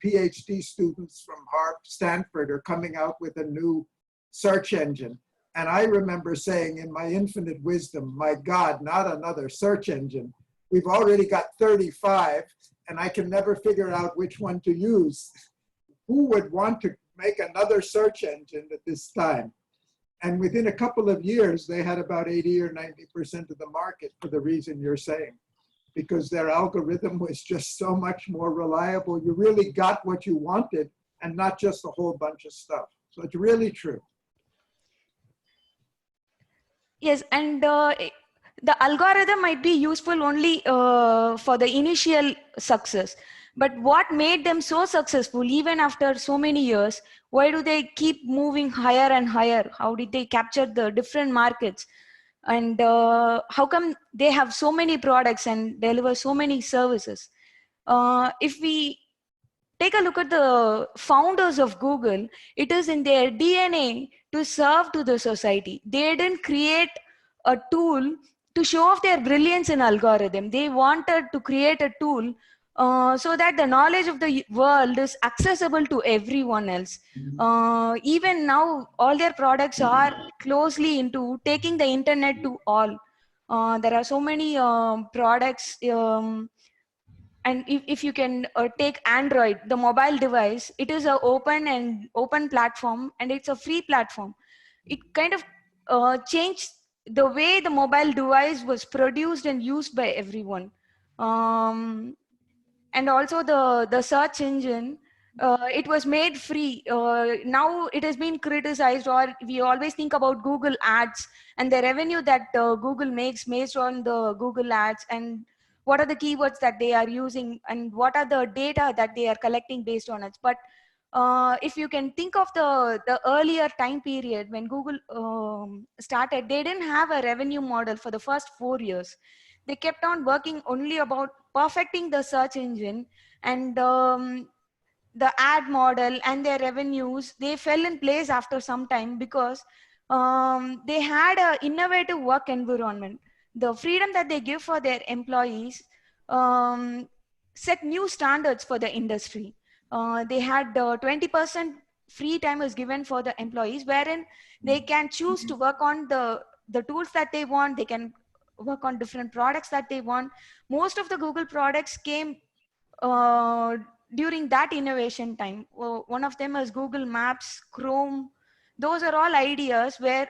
PhD students from Stanford are coming out with a new search engine. And I remember saying in my infinite wisdom, my God, not another search engine. We've already got 35 and I can never figure out which one to use. Who would want to make another search engine at this time? And within a couple of years, they had about 80 or 90% of the market for the reason you're saying, because their algorithm was just so much more reliable. You really got what you wanted and not just a whole bunch of stuff. So it's really true. Yes, and the algorithm might be useful only for the initial success. But what made them so successful, even after so many years, why do they keep moving higher and higher? How did they capture the different markets? And how come they have so many products and deliver so many services? If we take a look at the founders of Google, it is in their DNA to serve to the society. They didn't create a tool to show off their brilliance in algorithm. They wanted to create a tool so that the knowledge of the world is accessible to everyone else. Even now, all their products are closely into taking the internet to all. There are so many products, and if you can take Android, the mobile device, it is an open platform, and it's a free platform. It kind of changed the way the mobile device was produced and used by everyone. And also the search engine, it was made free. Now it has been criticized, or we always think about Google ads and the revenue that Google makes based on the Google ads, and what are the keywords that they are using, and what are the data that they are collecting based on it. But if you can think of the earlier time period when Google started, they didn't have a revenue model for the first 4 years. They kept on working only about perfecting the search engine, and the ad model and their revenues, they fell in place after some time because they had an innovative work environment. The freedom that they give for their employees set new standards for the industry. They had 20% free time was given for the employees, wherein they can choose to work on the tools that they want. They can work on different products that they want. Most of the Google products came during that innovation time. One of them is Google Maps, Chrome. Those are all ideas where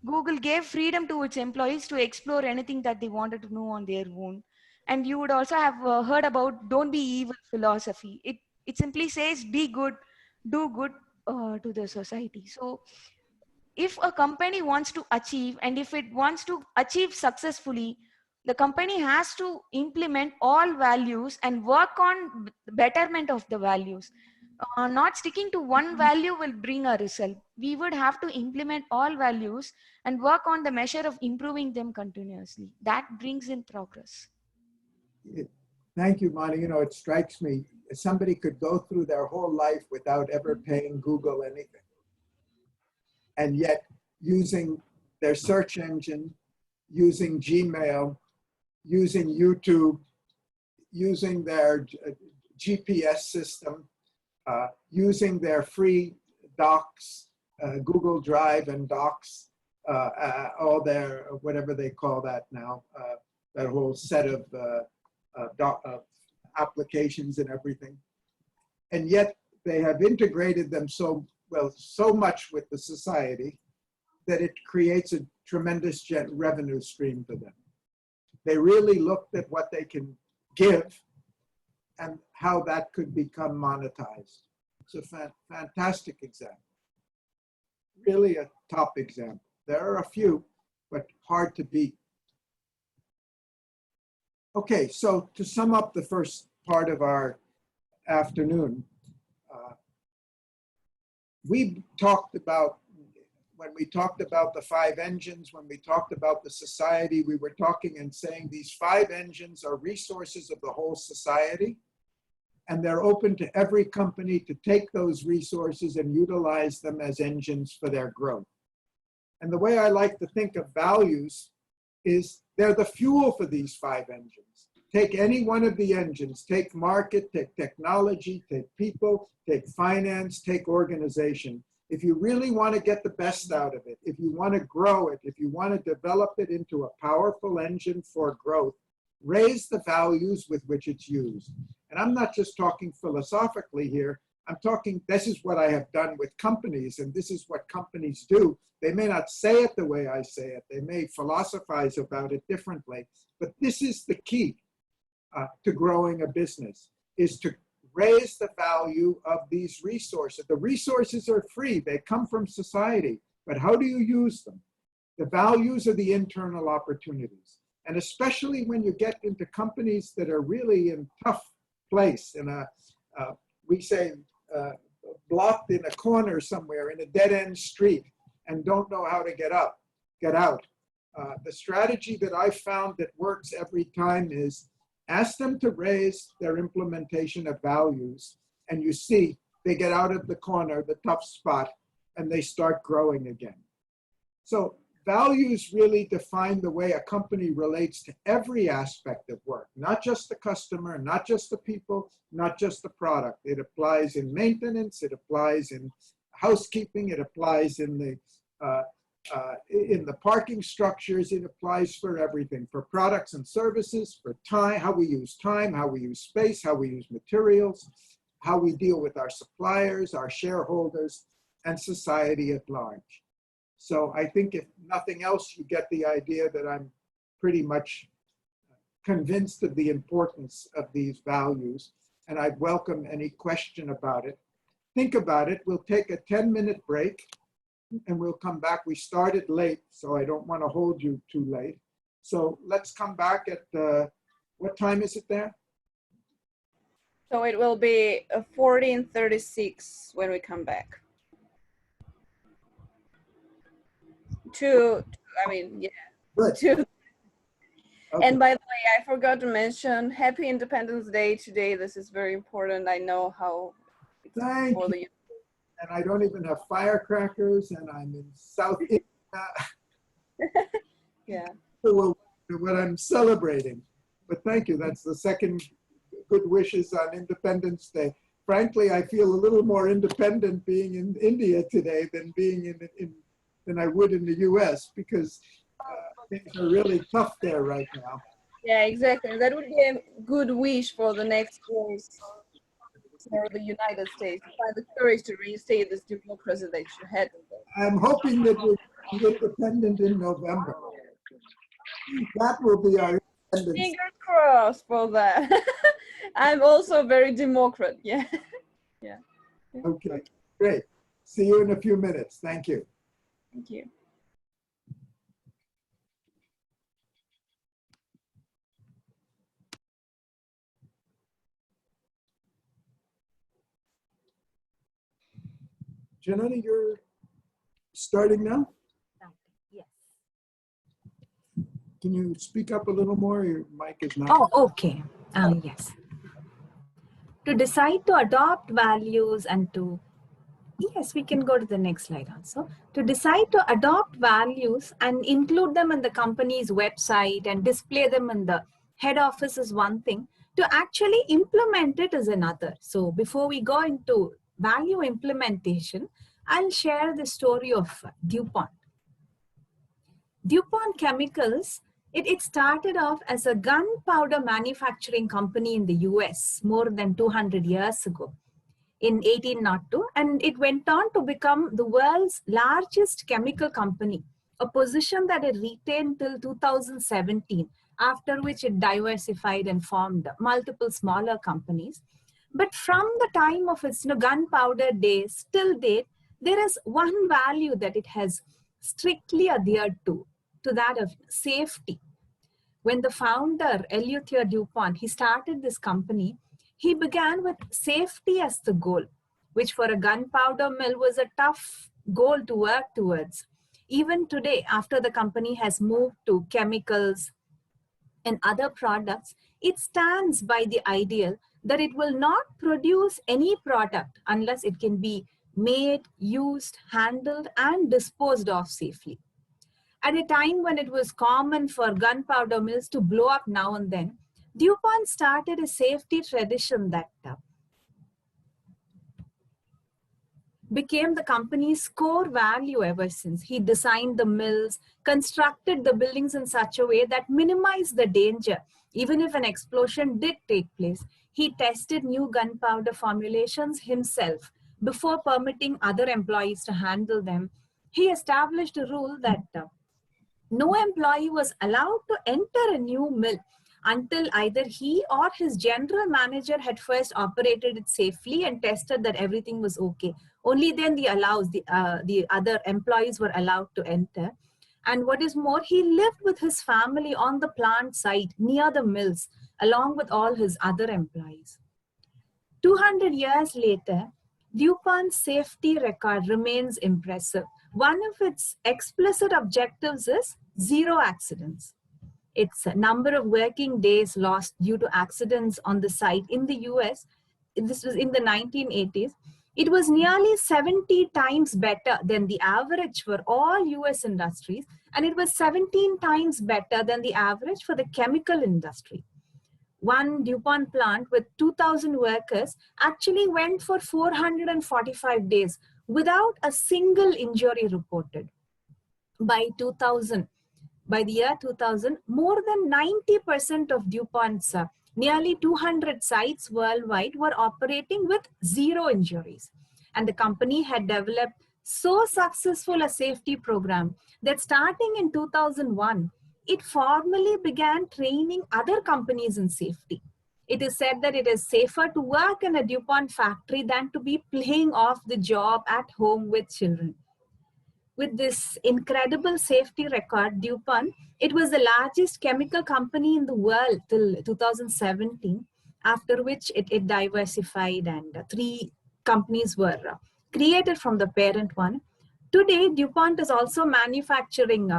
Google gave freedom to its employees to explore anything that they wanted to know on their own. And you would also have heard about "don't be evil" philosophy. It simply says be good, do good to the society. So if a company wants to achieve, and if it wants to achieve successfully, the company has to implement all values and work on betterment of the values. Not sticking to one value will bring a result. We would have to implement all values and work on the measure of improving them continuously. That brings in progress. Thank you, Mani. You know, it strikes me, somebody could go through their whole life without ever paying Google anything, and yet using their search engine, using Gmail, using YouTube, using their GPS system, using their free docs, Google Drive and Docs, all their, whatever they call that now, that whole set of applications and everything. And yet they have integrated them so much with the society that it creates a tremendous revenue stream for them. They really looked at what they can give and how that could become monetized. It's a fantastic example. Really a top example. There are a few, but hard to beat. Okay, so to sum up the first part of our afternoon, we talked about, when we talked about the 5 engines, when we talked about the society, we were talking and saying these 5 engines are resources of the whole society, and they're open to every company to take those resources and utilize them as engines for their growth. And the way I like to think of values is they're the fuel for these 5 engines. Take any one of the engines, take market, take technology, take people, take finance, take organization. if you really want to get the best out of it, if you want to grow it, if you want to develop it into a powerful engine for growth, raise the values with which it's used. And I'm not just talking philosophically here. I'm talking, this is what I have done with companies, and this is what companies do. They may not say it the way I say it. They may philosophize about it differently, but this is the key to growing a business, is to raise the value of these resources. The resources are free. They come from society, but how do you use them? The values are the internal opportunities. And especially when you get into companies that are really in tough place, in a, we say, blocked in a corner somewhere in a dead-end street and don't know how to get out. The strategy that I found that works every time is ask them to raise their implementation of values, and you see they get out of the corner, the tough spot, and they start growing again. So values really define the way a company relates to every aspect of work, not just the customer, not just the people, not just the product. It applies in maintenance, it applies in housekeeping, it applies in the parking structures, it applies for everything, for products and services, for time, how we use space, how we use materials, how we deal with our suppliers, our shareholders, and society at large. So I think if nothing else, you get the idea that I'm pretty much convinced of the importance of these values, and I'd welcome any question about it. Think about it. We'll take a 10-minute break, and we'll come back. We started late, so I don't want to hold you too late. So let's come back at, what time is it there? So it will be 14:36 when we come back. Good. And by the way, I forgot to mention Happy Independence Day today. This is very important. I know how it's Thank for you. the And I don't even have firecrackers, and I'm in South India. yeah. What I'm celebrating. But thank you. That's the second good wishes on Independence Day. Frankly, I feel a little more independent being in India today than being than I would in the US, because things are really tough there right now. Yeah, exactly. That would be a good wish for the next years for the United States, to find the courage to reinstate this democracy that you had. I'm hoping that we'll be independent in November. That will be our independence. Fingers crossed for that. I'm also very Democrat. Yeah. Yeah. Okay, great. See you in a few minutes. Thank you. Thank you. Janani, you're starting now? Yes. Can you speak up a little more? Your mic is not. Oh, okay. Yes. To decide to adopt values and to, yes, we can go to the next slide also. To decide to adopt values and include them in the company's website and display them in the head office is one thing. To actually implement it is another. So before we go into value implementation, I'll share the story of DuPont. DuPont Chemicals, it started off as a gunpowder manufacturing company in the US more than 200 years ago in 1802, and it went on to become the world's largest chemical company, a position that it retained till 2017, after which it diversified and formed multiple smaller companies. But from the time of its gunpowder days till date, there is one value that it has strictly adhered to that of safety. When the founder, Eleuthère DuPont, he started this company, he began with safety as the goal, which for a gunpowder mill was a tough goal to work towards. Even today, after the company has moved to chemicals and other products, it stands by the ideal that it will not produce any product unless it can be made, used, handled, and disposed of safely. At a time when it was common for gunpowder mills to blow up now and then, DuPont started a safety tradition that became the company's core value ever since. He designed the mills, constructed the buildings in such a way that minimized the danger. Even if an explosion did take place, he tested new gunpowder formulations himself before permitting other employees to handle them. He established a rule that no employee was allowed to enter a new mill until either he or his general manager had first operated it safely and tested that everything was okay. Only then the other employees were allowed to enter. And what is more, he lived with his family on the plant site near the mills, along with all his other employees. 200 years later, DuPont's safety record remains impressive. One of its explicit objectives is zero accidents. Its number of working days lost due to accidents on the site in the US, this was in the 1980s, it was nearly 70 times better than the average for all US industries, and it was 17 times better than the average for the chemical industry. One DuPont plant with 2,000 workers actually went for 445 days without a single injury reported. By the year 2000, more than 90% of DuPont's nearly 200 sites worldwide were operating with zero injuries. And the company had developed so successful a safety program that starting in 2001, it formally began training other companies in safety. It is said that it is safer to work in a DuPont factory than to be playing off the job at home with children. With this incredible safety record, DuPont, it was the largest chemical company in the world till 2017, after which it diversified and 3 companies were created from the parent one. Today, DuPont is also manufacturing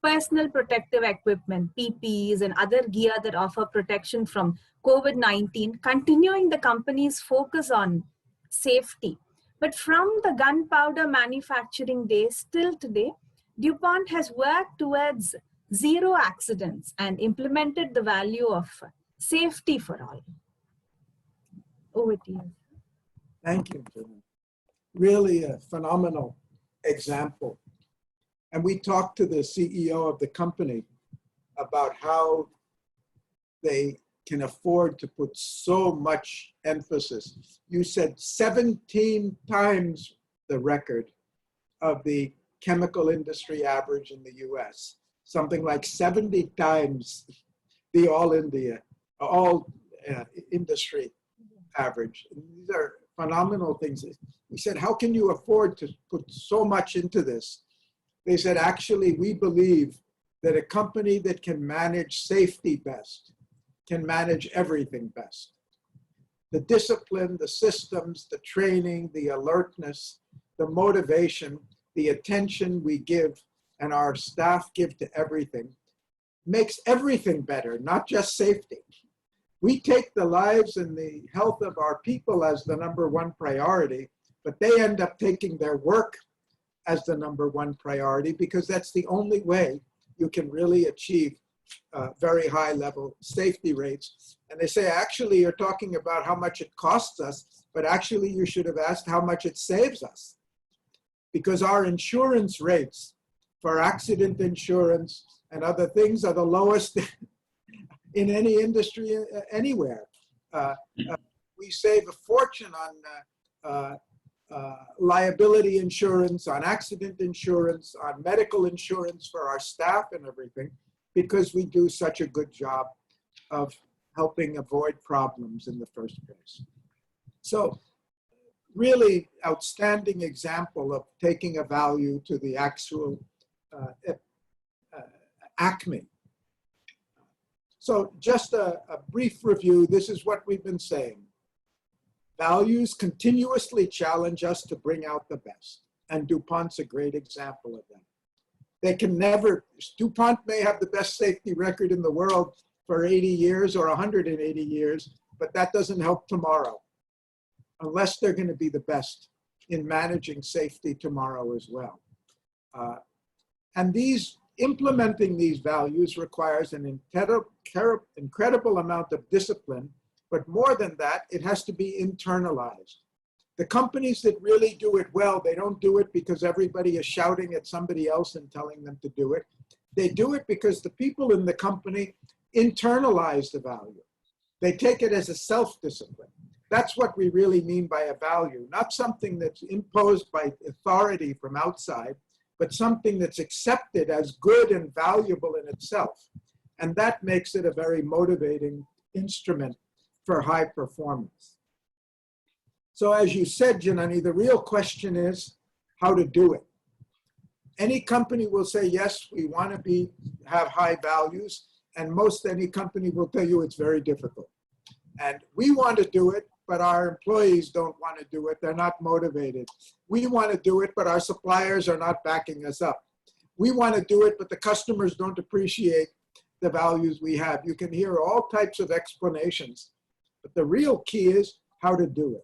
personal protective equipment, PPEs, and other gear that offer protection from COVID-19, continuing the company's focus on safety. But from the gunpowder manufacturing days till today, DuPont has worked towards zero accidents and implemented the value of safety for all. Over to you. Thank you, Jimmy. Really a phenomenal example. And we talked to the CEO of the company about how they can afford to put so much emphasis. You said 17 times the record of the chemical industry average in the US, something like 70 times the all industry average. And these are phenomenal things. We said, how can you afford to put so much into this? They said, actually, we believe that a company that can manage safety best can manage everything best. The discipline, the systems, the training, the alertness, the motivation, the attention we give and our staff give to everything makes everything better, not just safety. We take the lives and the health of our people as the #1 priority, but they end up taking their work as the #1 priority because that's the only way you can really achieve very high level safety rates. And they say, actually, you're talking about how much it costs us, but actually you should have asked how much it saves us. Because our insurance rates for accident insurance and other things are the lowest in any industry anywhere. We save a fortune on liability insurance, on accident insurance, on medical insurance for our staff and everything, because we do such a good job of helping avoid problems in the first place. So really outstanding example of taking a value to the actual acme. So just a brief review, this is what we've been saying. Values continuously challenge us to bring out the best, and DuPont's a great example of that. They can never, DuPont may have the best safety record in the world for 80 years or 180 years, but that doesn't help tomorrow, unless they're going to be the best in managing safety tomorrow as well. And implementing these values requires an incredible amount of discipline, but more than that, it has to be internalized. The companies that really do it well, they don't do it because everybody is shouting at somebody else and telling them to do it. They do it because the people in the company internalize the value. They take it as a self-discipline. That's what we really mean by a value, not something that's imposed by authority from outside, but something that's accepted as good and valuable in itself. And that makes it a very motivating instrument for high performance. So as you said, Janani, the real question is how to do it. Any company will say, yes, we want to have high values, and any company will tell you it's very difficult. And we want to do it, but our employees don't want to do it. They're not motivated. We want to do it, but our suppliers are not backing us up. We want to do it, but the customers don't appreciate the values we have. You can hear all types of explanations, but the real key is how to do it.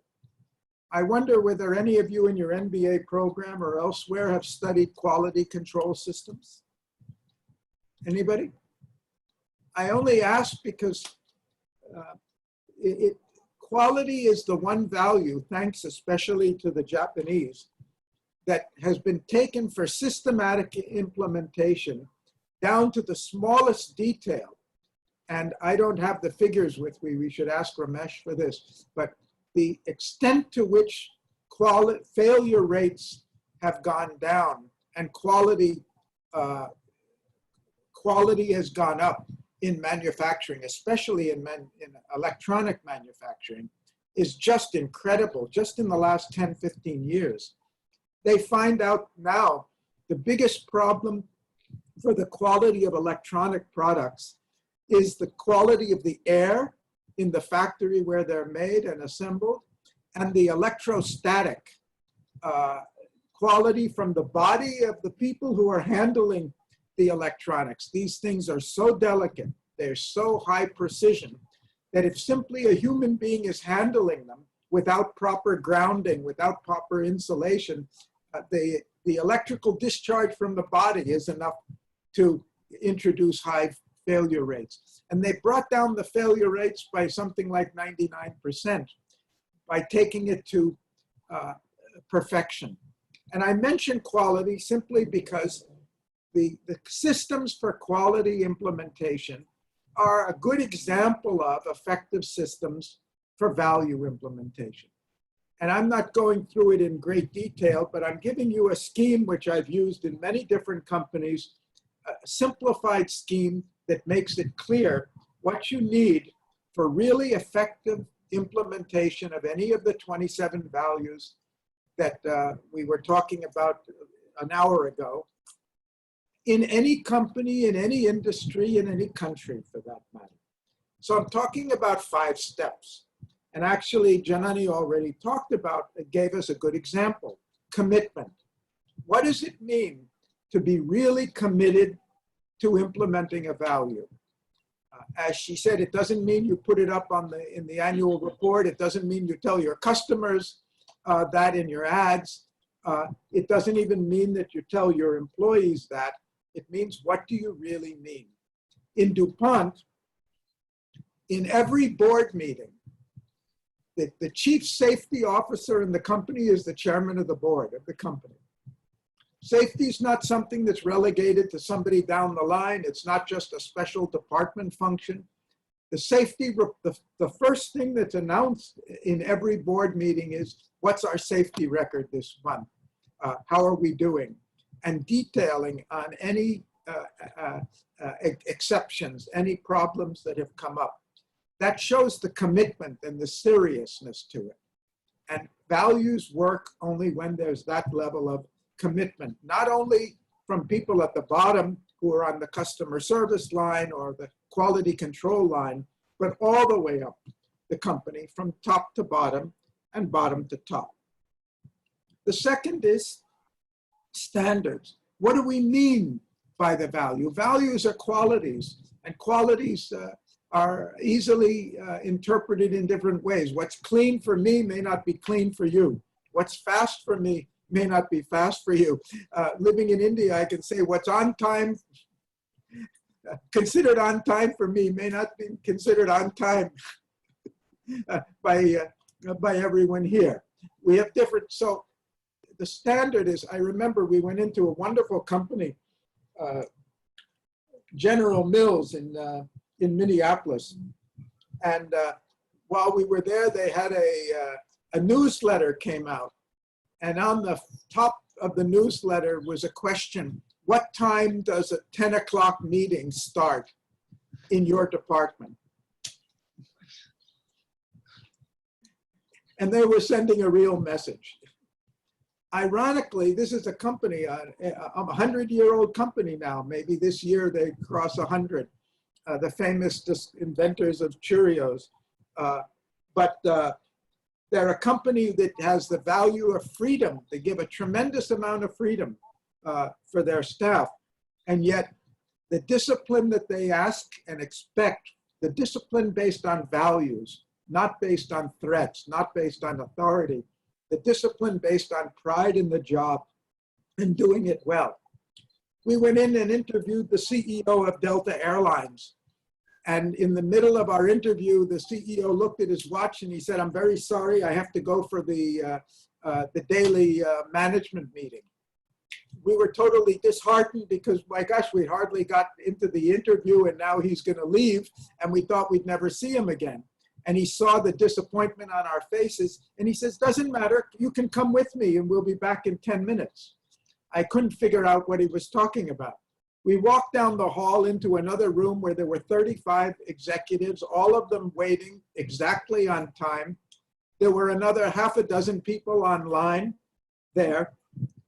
I wonder whether any of you in your MBA program or elsewhere have studied quality control systems. Anybody? I only ask because quality is the one value, thanks especially to the Japanese, that has been taken for systematic implementation down to the smallest detail. And I don't have the figures with me. We should ask Ramesh for this. But the extent to which failure rates have gone down and quality has gone up in manufacturing, especially in electronic manufacturing, is just incredible. Just in the last 10, 15 years, they find out now the biggest problem for the quality of electronic products is the quality of the air in the factory where they're made and assembled, and the electrostatic quality from the body of the people who are handling the electronics. These things are so delicate, they're so high precision, that if simply a human being is handling them without proper grounding, without proper insulation, the electrical discharge from the body is enough to introduce high failure rates. And they brought down the failure rates by something like 99% by taking it to perfection. And I mention quality simply because the systems for quality implementation are a good example of effective systems for value implementation. And I'm not going through it in great detail, but I'm giving you a scheme which I've used in many different companies, a simplified scheme that makes it clear what you need for really effective implementation of any of the 27 values that we were talking about an hour ago, in any company, in any industry, in any country for that matter. So I'm talking about 5 steps. And actually, Janani already talked about, gave us a good example, commitment. What does it mean to be really committed to implementing a value? As she said, it doesn't mean you put it up in the annual report. It doesn't mean you tell your customers that in your ads. It doesn't even mean that you tell your employees that. It means, what do you really mean? In DuPont, in every board meeting, the chief safety officer in the company is the chairman of the board of the company. Safety is not something that's relegated to somebody down the line. It's not just a special department function. The safety, the first thing that's announced in every board meeting is, what's our safety record this month? How are we doing? And detailing on any exceptions, any problems that have come up. That shows the commitment and the seriousness to it. And values work only when there's that level of commitment, not only from people at the bottom who are on the customer service line or the quality control line, but all the way up the company from top to bottom and bottom to top. The second is standards. What do we mean by the value? Values are qualities, and qualities are easily interpreted in different ways. What's clean for me may not be clean for you. What's fast for me may not be fast for you. Living in India, I can say what's on time, considered on time for me may not be considered on time by everyone here. We have different, so the standard is, I remember we went into a wonderful company, General Mills in Minneapolis. And while we were there, they had a newsletter came out. And on the top of the newsletter was a question: what time does a 10 o'clock meeting start in your department? And they were sending a real message. Ironically, this is a company, a 100-year-old company now. Maybe this year they cross 100, the famous inventors of Cheerios. But they're a company that has the value of freedom. They give a tremendous amount of freedom for their staff. And yet the discipline that they ask and expect, the discipline based on values, not based on threats, not based on authority, the discipline based on pride in the job and doing it well. We went in and interviewed the CEO of Delta Airlines. And in the middle of our interview, the CEO looked at his watch and he said, "I'm very sorry, I have to go for the daily management meeting." We were totally disheartened because, my gosh, we hardly got into the interview and now he's going to leave, and we thought we'd never see him again. And he saw the disappointment on our faces and he says, "Doesn't matter, you can come with me and we'll be back in 10 minutes. I couldn't figure out what he was talking about. We walked down the hall into another room where there were 35 executives, all of them waiting exactly on time. There were another half a dozen people online there.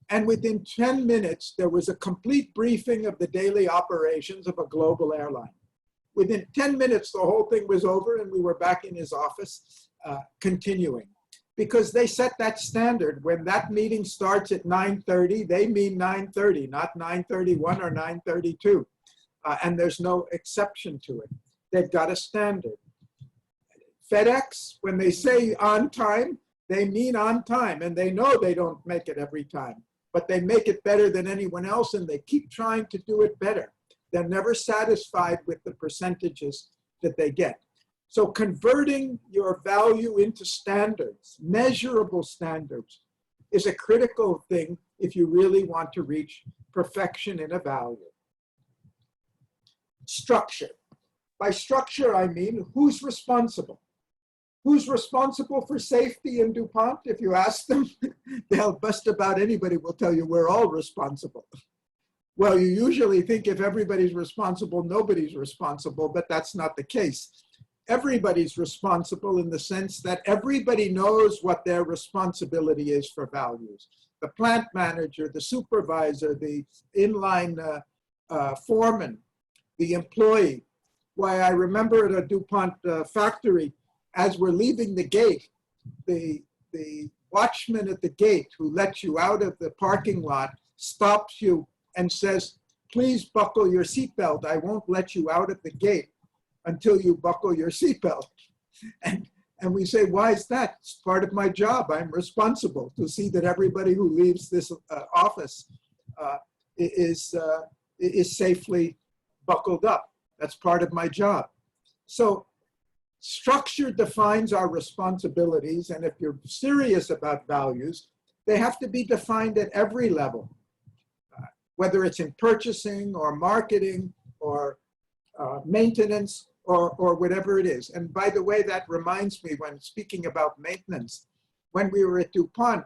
And within 10 minutes, there was a complete briefing of the daily operations of a global airline. Within 10 minutes, the whole thing was over and we were back in his office continuing. Because they set that standard. When that meeting starts at 9:30, they mean 9:30, not 9:31 or 9:32. And there's no exception to it. They've got a standard. FedEx, when they say on time, they mean on time. And they know they don't make it every time. But they make it better than anyone else and they keep trying to do it better. They're never satisfied with the percentages that they get. So converting your value into standards, measurable standards, is a critical thing if you really want to reach perfection in a value. Structure. By structure, I mean who's responsible. Who's responsible for safety in DuPont? If you ask them, they'll bust about anybody will tell you we're all responsible. Well, you usually think if everybody's responsible, nobody's responsible, but that's not the case. Everybody's responsible in the sense that everybody knows what their responsibility is for values. The plant manager, the supervisor, the inline foreman, the employee. Why, I remember at a DuPont factory, as we're leaving the gate, the watchman at the gate who lets you out of the parking lot stops you and says, "Please buckle your seatbelt. I won't let you out at the gate until you buckle your seatbelt." And we say, "Why is that? It's part of my job. I'm responsible to see that everybody who leaves this office is safely buckled up. That's part of my job." So structure defines our responsibilities. And if you're serious about values, they have to be defined at every level, whether it's in purchasing or marketing or maintenance or whatever it is. And by the way, that reminds me, when speaking about maintenance, when we were at DuPont,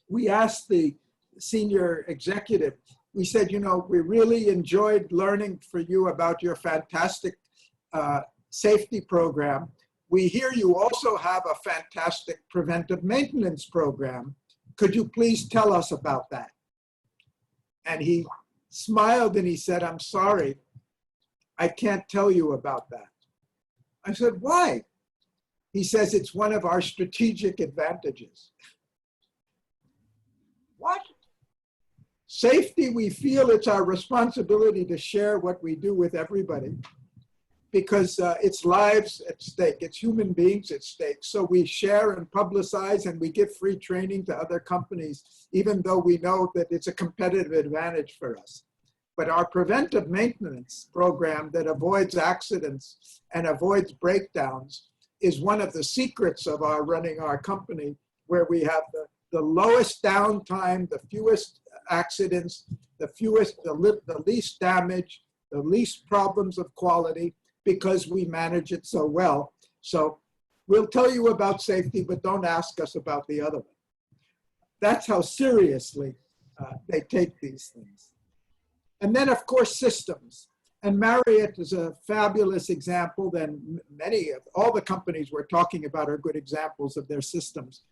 we asked the senior executive, we said, "You know, we really enjoyed learning for you about your fantastic safety program. We hear you also have a fantastic preventive maintenance program. Could you please tell us about that?" And he smiled and he said, "I'm sorry, I can't tell you about that." I said, "Why?" He says, "It's one of our strategic advantages." What? Safety, we feel it's our responsibility to share what we do with everybody because it's lives at stake, it's human beings at stake. So we share and publicize and we give free training to other companies, even though we know that it's a competitive advantage for us. But our preventive maintenance program that avoids accidents and avoids breakdowns is one of the secrets of our running our company where we have the lowest downtime, the fewest accidents, the least damage, the least problems of quality, because we manage it so well. So we'll tell you about safety, but don't ask us about the other one. That's how seriously they take these things. And then, of course, systems. And Marriott is a fabulous example. Then all the companies we're talking about are good examples of their systems.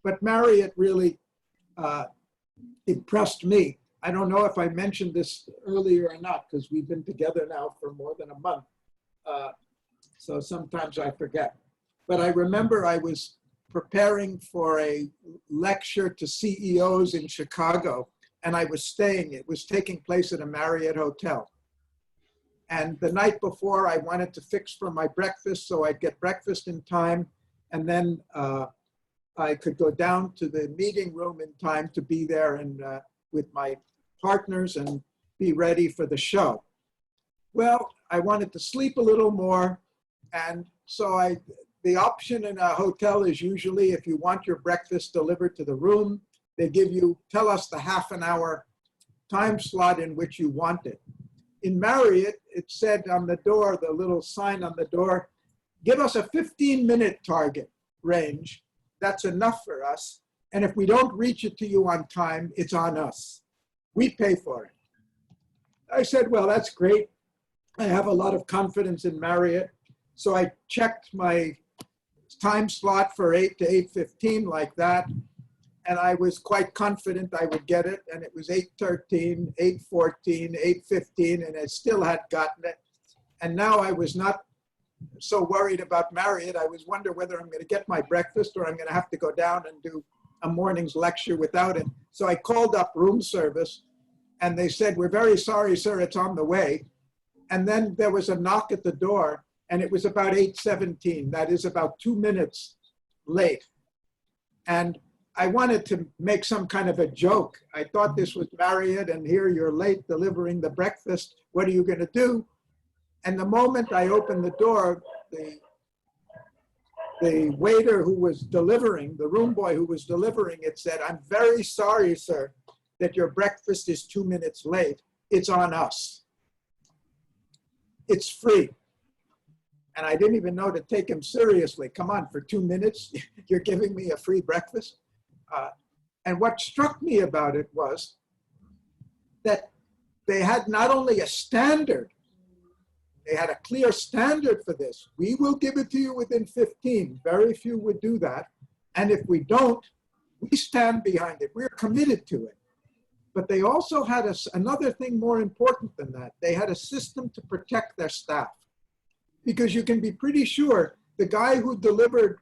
But Marriott really impressed me. I don't know if I mentioned this earlier or not, because we've been together now for more than a month. So sometimes I forget. But I remember I was preparing for a lecture to CEOs in Chicago, and I was staying. It was taking place at a Marriott hotel. And the night before, I wanted to fix for my breakfast so I'd get breakfast in time, and then I could go down to the meeting room in time to be there and with my partners and be ready for the show. Well, I wanted to sleep a little more, and so the option in a hotel is usually, if you want your breakfast delivered to the room, they tell us the half-an-hour time slot in which you want it. In Marriott, it said on the door, the little sign on the door, give us a 15-minute target range. That's enough for us. And if we don't reach it to you on time, it's on us. We pay for it. I said, well, that's great. I have a lot of confidence in Marriott. So I checked my time slot for 8 to 8:15 like that. And I was quite confident I would get it. And it was 8:13, 8:14, 8:15, and I still had gotten it. And now I was not so worried about Marriott. I was wondering whether I'm going to get my breakfast or I'm going to have to go down and do a morning's lecture without it. So I called up room service, and they said, we're very sorry, sir, it's on the way. And then there was a knock at the door, and it was about 8:17. That is about 2 minutes late. And I wanted to make some kind of a joke. I thought this was Marriott, and here you're late delivering the breakfast. What are you going to do? And the moment I opened the door, the waiter who was delivering, the room boy who was delivering it said, I'm very sorry, sir, that your breakfast is 2 minutes late. It's on us. It's free. And I didn't even know to take him seriously. Come on, for 2 minutes, you're giving me a free breakfast? And what struck me about it was that they had not only a standard, they had a clear standard for this. We will give it to you within 15. Very few would do that. And if we don't, we stand behind it. We're committed to it. But they also had another thing more important than that. They had a system to protect their staff. Because you can be pretty sure the guy who delivered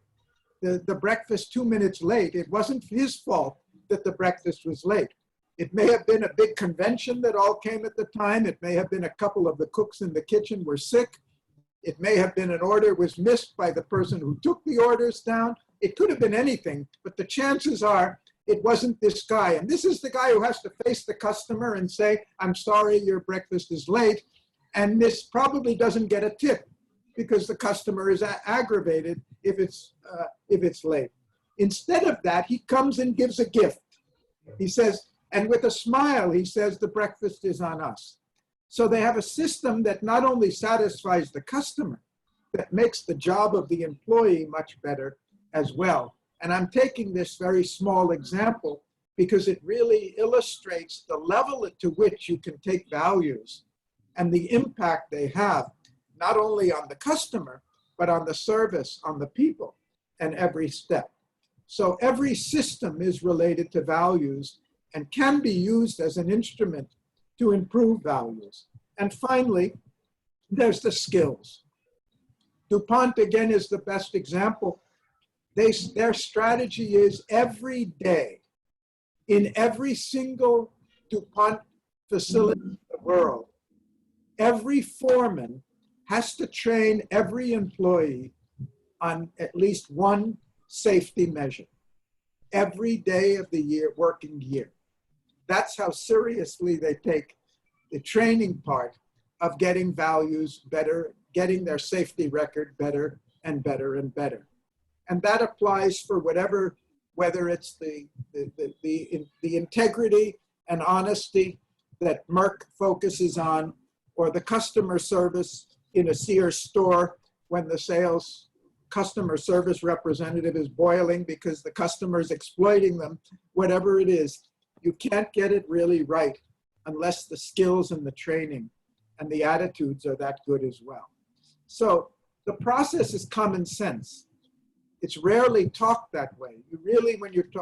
the breakfast 2 minutes late, it wasn't his fault that the breakfast was late. It may have been a big convention that all came at the time. It may have been a couple of the cooks in the kitchen were sick. It may have been an order was missed by the person who took the orders down. It could have been anything, but the chances are it wasn't this guy. And this is the guy who has to face the customer and say, I'm sorry, your breakfast is late. And this probably doesn't get a tip because the customer is aggravated if it's late. Instead of that, he comes and gives a gift. He says, and with a smile, he says, the breakfast is on us. So they have a system that not only satisfies the customer, that makes the job of the employee much better as well. And I'm taking this very small example because it really illustrates the level to which you can take values and the impact they have, not only on the customer, but on the service, on the people, and every step. So every system is related to values and can be used as an instrument to improve values. And finally, there's the skills. DuPont, again, is the best example. Their strategy is every day, in every single DuPont facility in the world, every foreman has to train every employee on at least one safety measure every day of the year, working year. That's how seriously they take the training part of getting values better, getting their safety record better and better and better. And that applies for whatever whether it's the integrity and honesty that Merck focuses on, or the customer service in a Sears store when the customer service representative is boiling because the customer is exploiting them, whatever it is, you can't get it really right unless the skills and the training and the attitudes are that good as well. So the process is common sense. It's rarely talked that way. You really,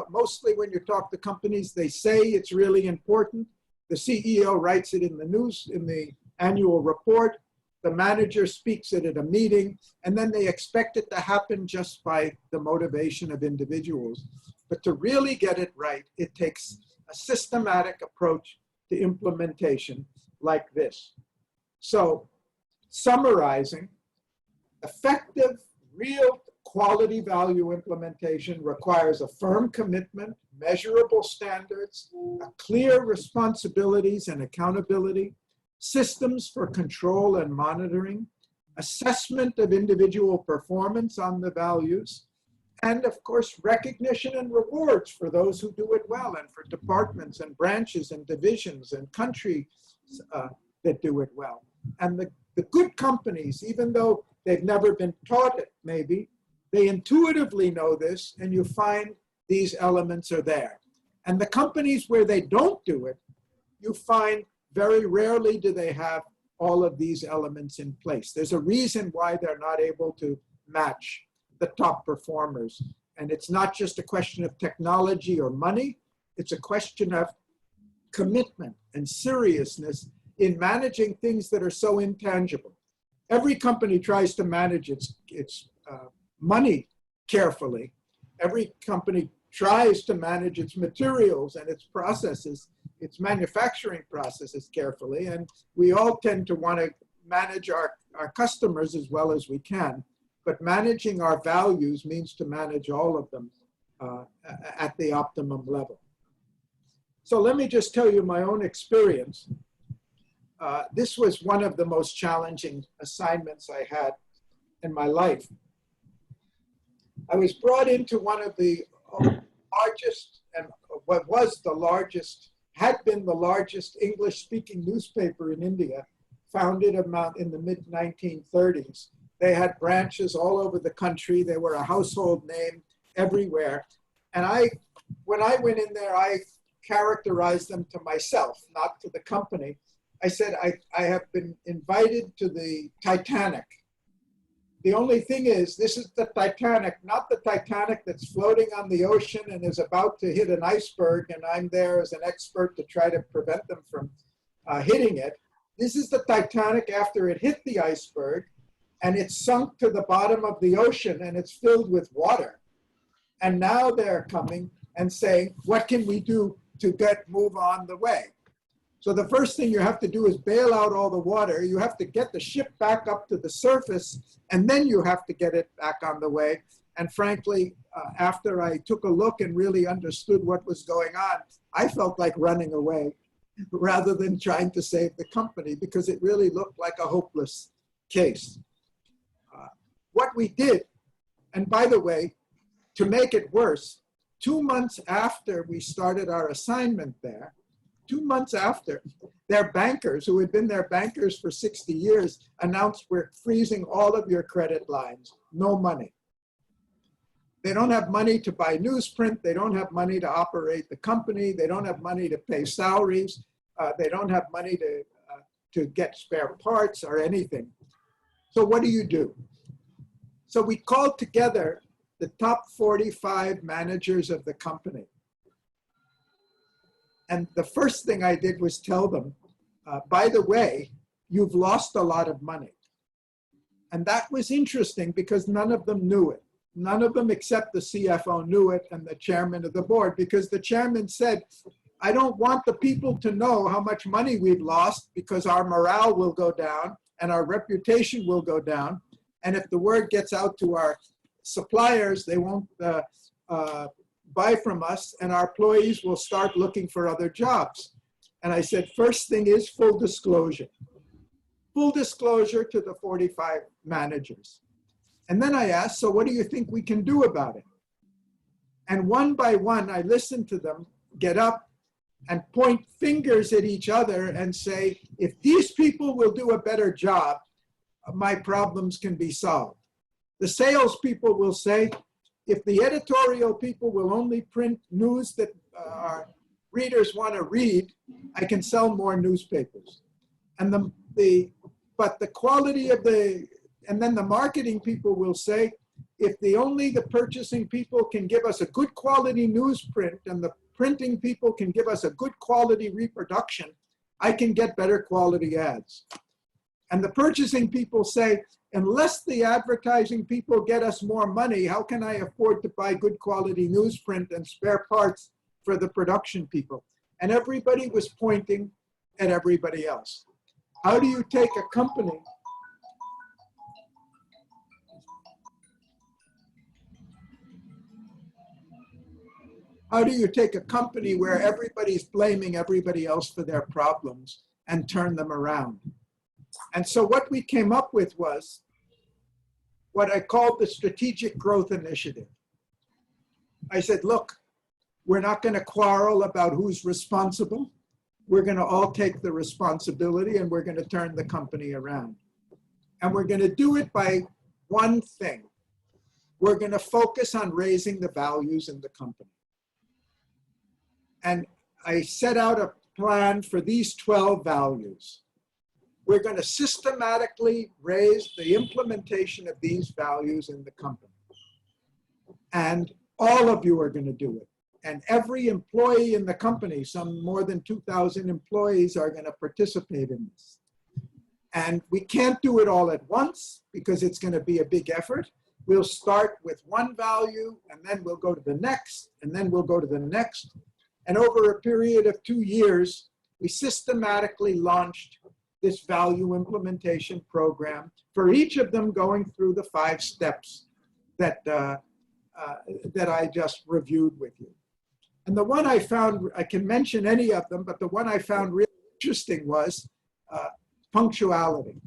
mostly when you talk to companies, they say it's really important. The CEO writes it in the news, in the annual report. The manager speaks it at a meeting, and then they expect it to happen just by the motivation of individuals. But to really get it right, it takes a systematic approach to implementation like this. So, summarizing, effective, real quality value implementation requires a firm commitment, measurable standards, clear responsibilities and accountability, systems for control and monitoring, assessment of individual performance on the values, and of course, recognition and rewards for those who do it well, and for departments and branches and divisions and countries that do it well. And the good companies, even though they've never been taught it maybe, they intuitively know this, and you find these elements are there. And the companies where they don't do it, you find very rarely do they have all of these elements in place. There's a reason why they're not able to match the top performers. And it's not just a question of technology or money, it's a question of commitment and seriousness in managing things that are so intangible. Every company tries to manage its money carefully. Every company tries to manage its materials and its processes, its manufacturing processes carefully. And we all tend to want to manage our customers as well as we can. But managing our values means to manage all of them at the optimum level. So let me just tell you my own experience. This was one of the most challenging assignments I had in my life. I was brought into one of the largest, and what was the largest, had been the largest English-speaking newspaper in India, founded in the mid-1930s. They had branches all over the country. They were a household name everywhere. And when I went in there, I characterized them to myself, not to the company. I said, I have been invited to the Titanic. The only thing is, this is the Titanic, not the Titanic that's floating on the ocean and is about to hit an iceberg, and I'm there as an expert to try to prevent them from hitting it. This is the Titanic after it hit the iceberg, and it's sunk to the bottom of the ocean, and it's filled with water. And now they're coming and saying, what can we do to move on the way? So the first thing you have to do is bail out all the water. You have to get the ship back up to the surface, and then you have to get it back on the way. And frankly, after I took a look and really understood what was going on, I felt like running away rather than trying to save the company, because it really looked like a hopeless case. What we did, and by the way, to make it worse, 2 months after we started our assignment there, 2 months after, their bankers, who had been their bankers for 60 years, announced, we're freezing all of your credit lines, no money. They don't have money to buy newsprint. They don't have money to operate the company. They don't have money to pay salaries. They don't have money to get spare parts or anything. So what do? So we called together the top 45 managers of the company. And the first thing I did was tell them, by the way, you've lost a lot of money. And that was interesting because none of them knew it. None of them except the CFO knew it, and the chairman of the board, because the chairman said, I don't want the people to know how much money we've lost, because our morale will go down and our reputation will go down. And if the word gets out to our suppliers, they won't buy from us, and our employees will start looking for other jobs. And I said, first thing is full disclosure. Full disclosure to the 45 managers. And then I asked, so what do you think we can do about it? And one by one, I listened to them get up and point fingers at each other and say, if these people will do a better job, my problems can be solved. The salespeople will say, if the editorial people will only print news that our readers want to read, I can sell more newspapers. And but the quality of and then the marketing people will say, if only the purchasing people can give us a good quality newsprint and the printing people can give us a good quality reproduction, I can get better quality ads. And the purchasing people say, unless the advertising people get us more money, how can I afford to buy good quality newsprint and spare parts for the production people? And everybody was pointing at everybody else. How do you take a company where everybody's blaming everybody else for their problems and turn them around? And so what we came up with was what I called the Strategic Growth Initiative. I said, look, we're not going to quarrel about who's responsible. We're going to all take the responsibility and we're going to turn the company around. And we're going to do it by one thing. We're going to focus on raising the values in the company. And I set out a plan for these 12 values. We're going to systematically raise the implementation of these values in the company. And all of you are going to do it. And every employee in the company, some more than 2,000 employees, are going to participate in this. And we can't do it all at once because it's going to be a big effort. We'll start with one value, and then we'll go to the next, and then we'll go to the next. And over a period of 2 years, we systematically launched this value implementation program, for each of them going through the 5 steps that I just reviewed with you. And the one I found, I can mention any of them, but the one I found really interesting was punctuality.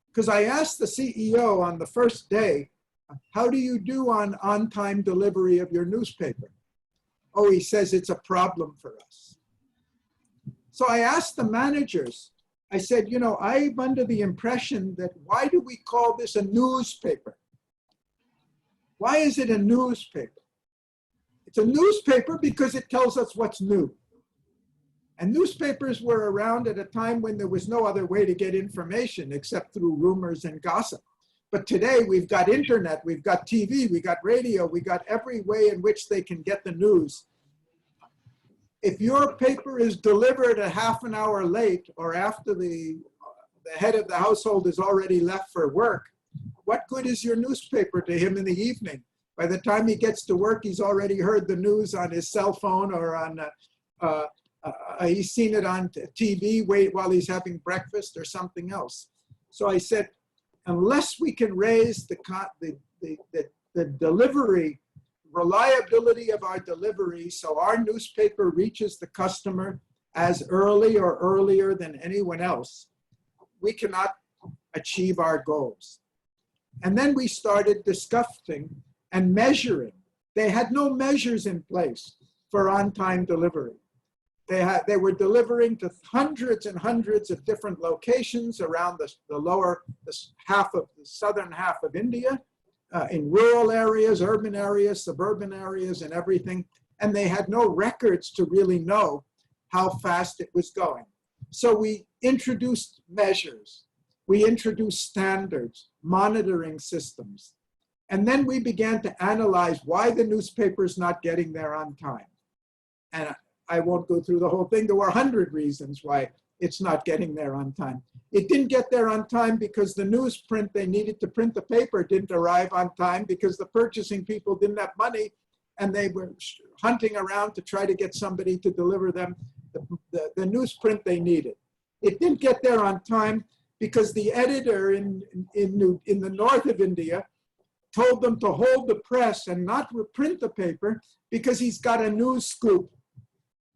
Because I asked the CEO on the first day, how do you do on on-time delivery of your newspaper? Oh, he says it's a problem for us. So I asked the managers, I said, you know, I'm under the impression that why do we call this a newspaper? Why is it a newspaper? It's a newspaper because it tells us what's new. And newspapers were around at a time when there was no other way to get information except through rumors and gossip. But today we've got internet, we've got TV, we got radio, we got every way in which they can get the news. If your paper is delivered a half an hour late or after the head of the household is already left for work, what good is your newspaper to him in the evening? By the time he gets to work, he's already heard the news on his cell phone or on, he's seen it on TV while he's having breakfast or something else. So I said, unless we can raise the delivery, reliability of our delivery so our newspaper reaches the customer as early or earlier than anyone else, we cannot achieve our goals. And then we started discussing and measuring. They had no measures in place for on-time delivery. They were delivering to hundreds and hundreds of different locations around the southern half of India, in rural areas, urban areas, suburban areas, and everything. And they had no records to really know how fast it was going. So we introduced measures. We introduced standards, monitoring systems. And then we began to analyze why the newspaper's not getting there on time. And I won't go through the whole thing. There were 100 reasons why it's not getting there on time. It didn't get there on time because the newsprint they needed to print the paper didn't arrive on time because the purchasing people didn't have money and they were hunting around to try to get somebody to deliver them the newsprint they needed. It didn't get there on time because the editor in the north of India told them to hold the press and not reprint the paper because he's got a news scoop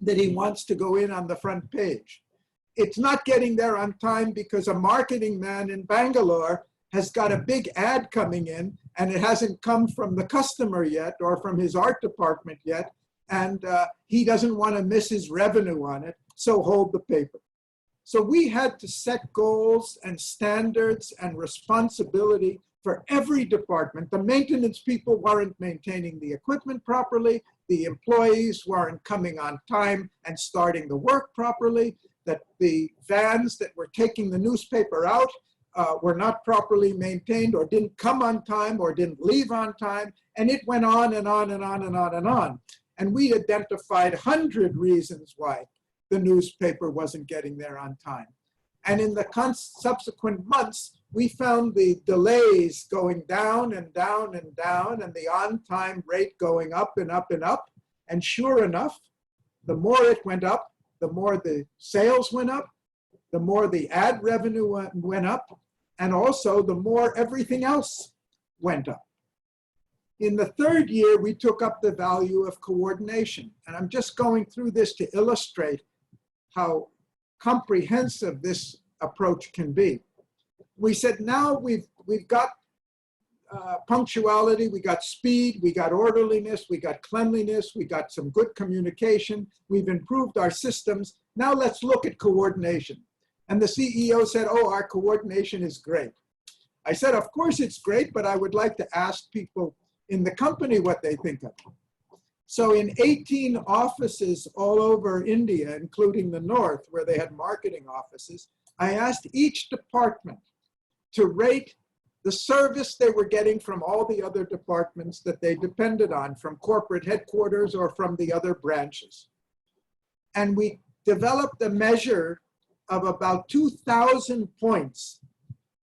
that he wants to go in on the front page. It's not getting there on time because a marketing man in Bangalore has got a big ad coming in and it hasn't come from the customer yet or from his art department yet, and he doesn't want to miss his revenue on it, so hold the paper. So we had to set goals and standards and responsibility for every department. The maintenance people weren't maintaining the equipment properly. The employees weren't coming on time and starting the work properly. That the vans that were taking the newspaper out were not properly maintained or didn't come on time or didn't leave on time. And it went on and on and on and on and on. And we identified 100 reasons why the newspaper wasn't getting there on time. And in the subsequent months, we found the delays going down and down and down, and the on-time rate going up and up and up. And sure enough, the more it went up, the more the sales went up, the more the ad revenue went up, and also the more everything else went up. In the third year, we took up the value of coordination. And I'm just going through this to illustrate how comprehensive this approach can be. We said, now we've got punctuality, we got speed, we got orderliness, we got cleanliness, we got some good communication, we've improved our systems. Now let's look at coordination. And the CEO said, oh, our coordination is great. I said, of course it's great, but I would like to ask people in the company what they think of it. So in 18 offices all over India, including the north, where they had marketing offices, I asked each department to rate the service they were getting from all the other departments that they depended on, from corporate headquarters or from the other branches. And we developed a measure of about 2,000 points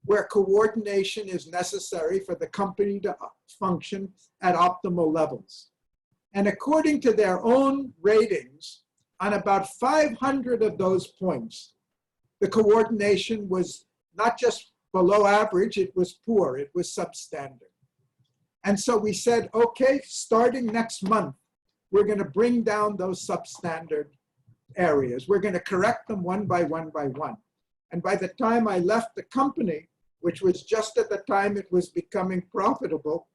where coordination is necessary for the company to function at optimal levels. And according to their own ratings, on about 500 of those points, the coordination was not just below average, it was poor, it was substandard. And so we said, okay, starting next month, we're going to bring down those substandard areas. We're going to correct them one by one by one. And by the time I left the company, which was just at the time it was becoming profitable,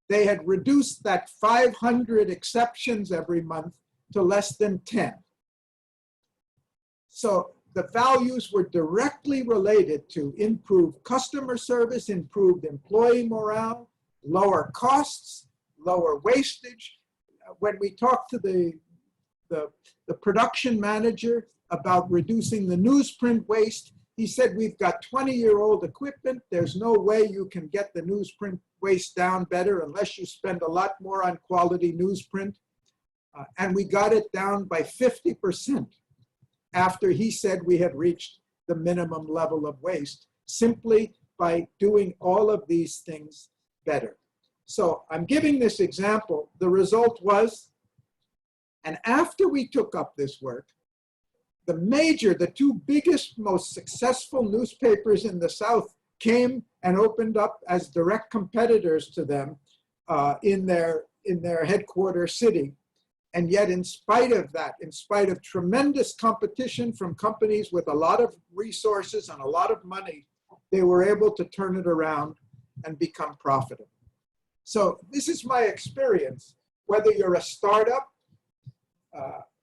they had reduced that 500 exceptions every month to less than 10. So the values were directly related to improved customer service, improved employee morale, lower costs, lower wastage. When we talked to the production manager about reducing the newsprint waste, he said, we've got 20-year-old equipment. There's no way you can get the newsprint waste down better unless you spend a lot more on quality newsprint. And we got it down by 50% after he said we had reached the minimum level of waste, simply by doing all of these things better. So I'm giving this example. The result was, and after we took up this work, the two biggest, most successful newspapers in the South came and opened up as direct competitors to them in their headquarter city. And yet, in spite of that, in spite of tremendous competition from companies with a lot of resources and a lot of money, they were able to turn it around and become profitable. So this is my experience, whether you're a startup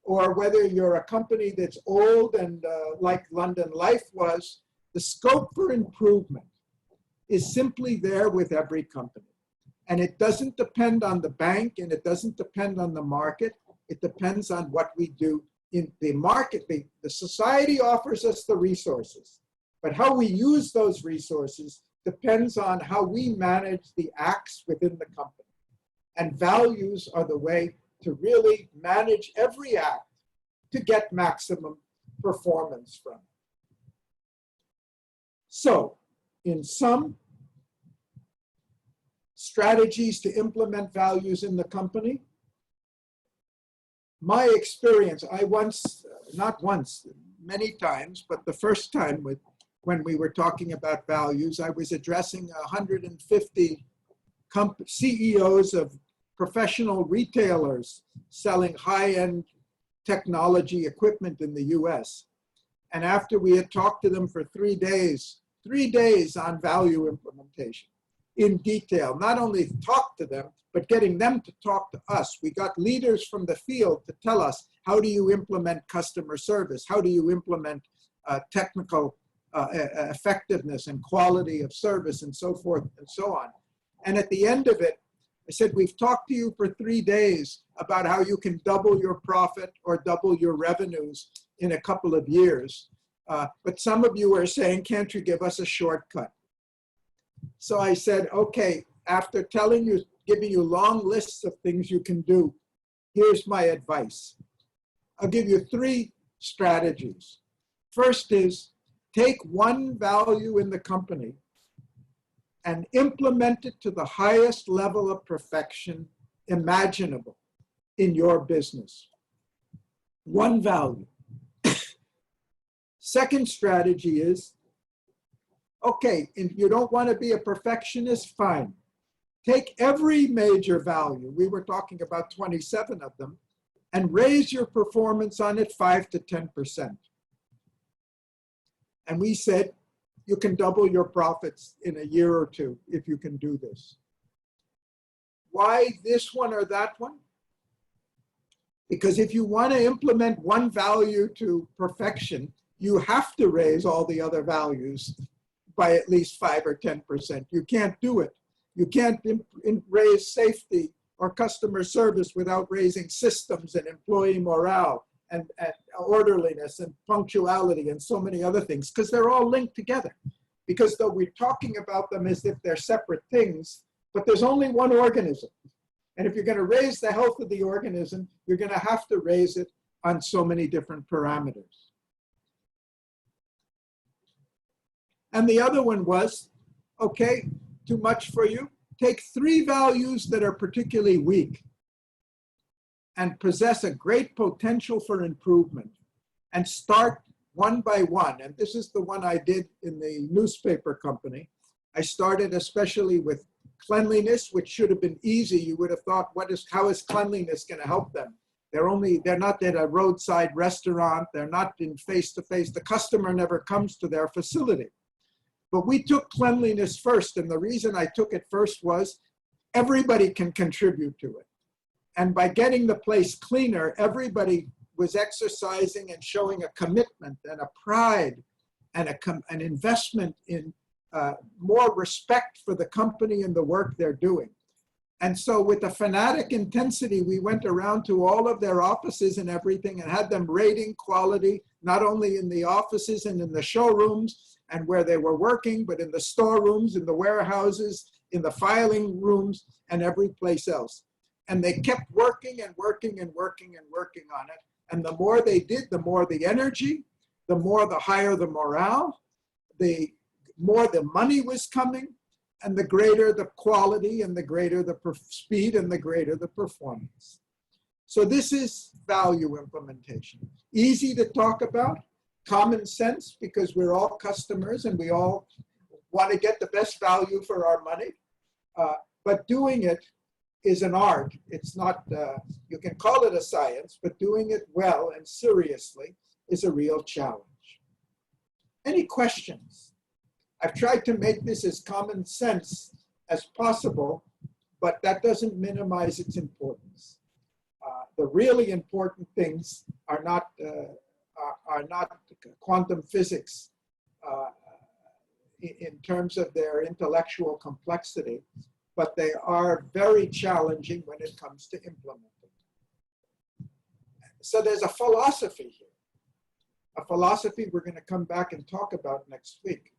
or whether you're a company that's old and like London Life was, the scope for improvement is simply there with every company. And it doesn't depend on the bank and it doesn't depend on the market. It depends on what we do in the market. The society offers us the resources, but how we use those resources depends on how we manage the acts within the company. And values are the way to really manage every act to get maximum performance from it. So, in sum, strategies to implement values in the company. My experience, I once, not once, many times, but the first time when we were talking about values, I was addressing 150 CEOs of professional retailers selling high-end technology equipment in the US. And after we had talked to them for 3 days, 3 days on value implementation in detail, not only talk to them, but getting them to talk to us. We got leaders from the field to tell us, how do you implement customer service? How do you implement technical effectiveness and quality of service and so forth and so on. And at the end of it, I said, we've talked to you for 3 days about how you can double your profit or double your revenues in a couple of years. But some of you are saying, can't you give us a shortcut? So I said, okay, after telling you, giving you long lists of things you can do, here's my advice. I'll give you 3 strategies. First is, take one value in the company and implement it to the highest level of perfection imaginable in your business. One value. Second strategy is, okay, if you don't want to be a perfectionist, fine. Take every major value, we were talking about 27 of them, and raise your performance on it 5 to 10%. And we said, you can double your profits in a year or 2 if you can do this. Why this one or that one? Because if you want to implement one value to perfection, you have to raise all the other values by at least 5 or 10%. You can't do it. You can't raise safety or customer service without raising systems and employee morale and orderliness and punctuality and so many other things, because they're all linked together. Because though we're talking about them as if they're separate things, but there's only one organism. And if you're going to raise the health of the organism, you're going to have to raise it on so many different parameters. And the other one was, okay, too much for you? Take 3 values that are particularly weak and possess a great potential for improvement, and start one by one. And this is the one I did in the newspaper company. I started especially with cleanliness, which should have been easy. You would have thought, how is cleanliness going to help them? They're not at a roadside restaurant. They're not in face-to-face. The customer never comes to their facility. But we took cleanliness first. And the reason I took it first was everybody can contribute to it. And by getting the place cleaner, everybody was exercising and showing a commitment and a pride and an investment in more respect for the company and the work they're doing. And so with a fanatic intensity, we went around to all of their offices and everything and had them rating quality, not only in the offices and in the showrooms and where they were working, but in the storerooms, in the warehouses, in the filing rooms, and every place else. And they kept working and working and working and working on it. And the more they did, the more the energy, the higher the morale, the more the money was coming, and the greater the quality, and the greater the speed, and the greater the performance. So this is value implementation. Easy to talk about, common sense, because we're all customers and we all want to get the best value for our money. But doing it is an art. It's not, you can call it a science, but doing it well and seriously is a real challenge. Any questions? I've tried to make this as common sense as possible, but that doesn't minimize its importance. The really important things are not quantum physics in terms of their intellectual complexity, but they are very challenging when it comes to implementing. So there's a philosophy here, a philosophy we're going to come back and talk about next week.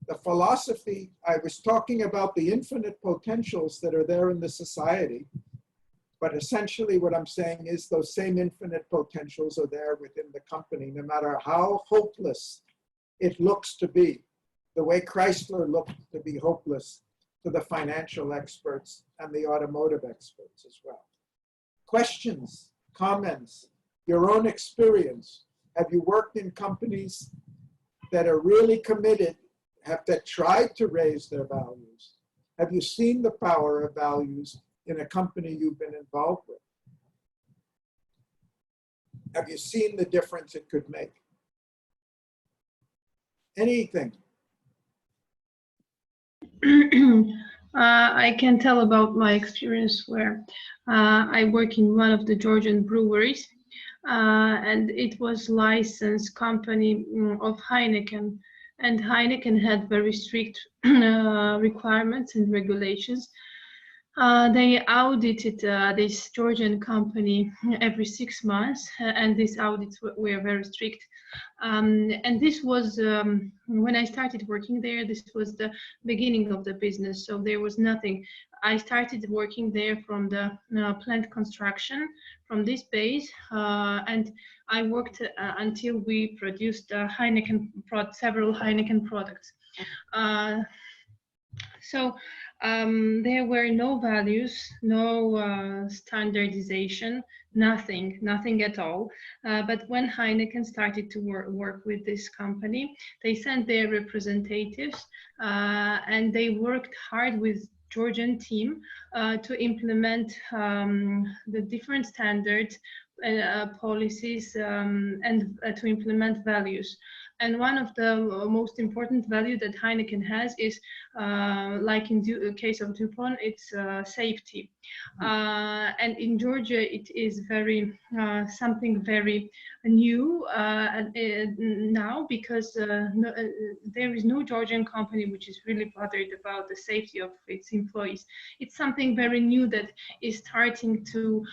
The philosophy, I was talking about the infinite potentials that are there in the society, but essentially what I'm saying is those same infinite potentials are there within the company, no matter how hopeless it looks to be, the way Chrysler looked to be hopeless to the financial experts and the automotive experts as well. Questions, comments, your own experience. Have you worked in companies that are really committed, that tried to raise their values? Have you seen the power of values in a company you've been involved with? Have you seen the difference it could make? Anything? I can tell about my experience where I work in one of the Georgian breweries, and it was licensed company of Heineken, and Heineken had very strict requirements and regulations. They audited this Georgian company every 6 months, and these audits were very strict. And this was, when I started working there, this was the beginning of the business, so there was nothing. I started working there from the plant construction, from this base, and I worked until we produced several Heineken products. So there were no values, no standardization, nothing at all. But when Heineken started to work with this company, they sent their representatives and they worked hard with Georgian team to implement the different standards, policies, and to implement values. And one of the most important value that Heineken has is, like in the case of DuPont, it's safety. And in Georgia, it is very something very new now, because there is no Georgian company which is really bothered about the safety of its employees. It's something very new that is starting to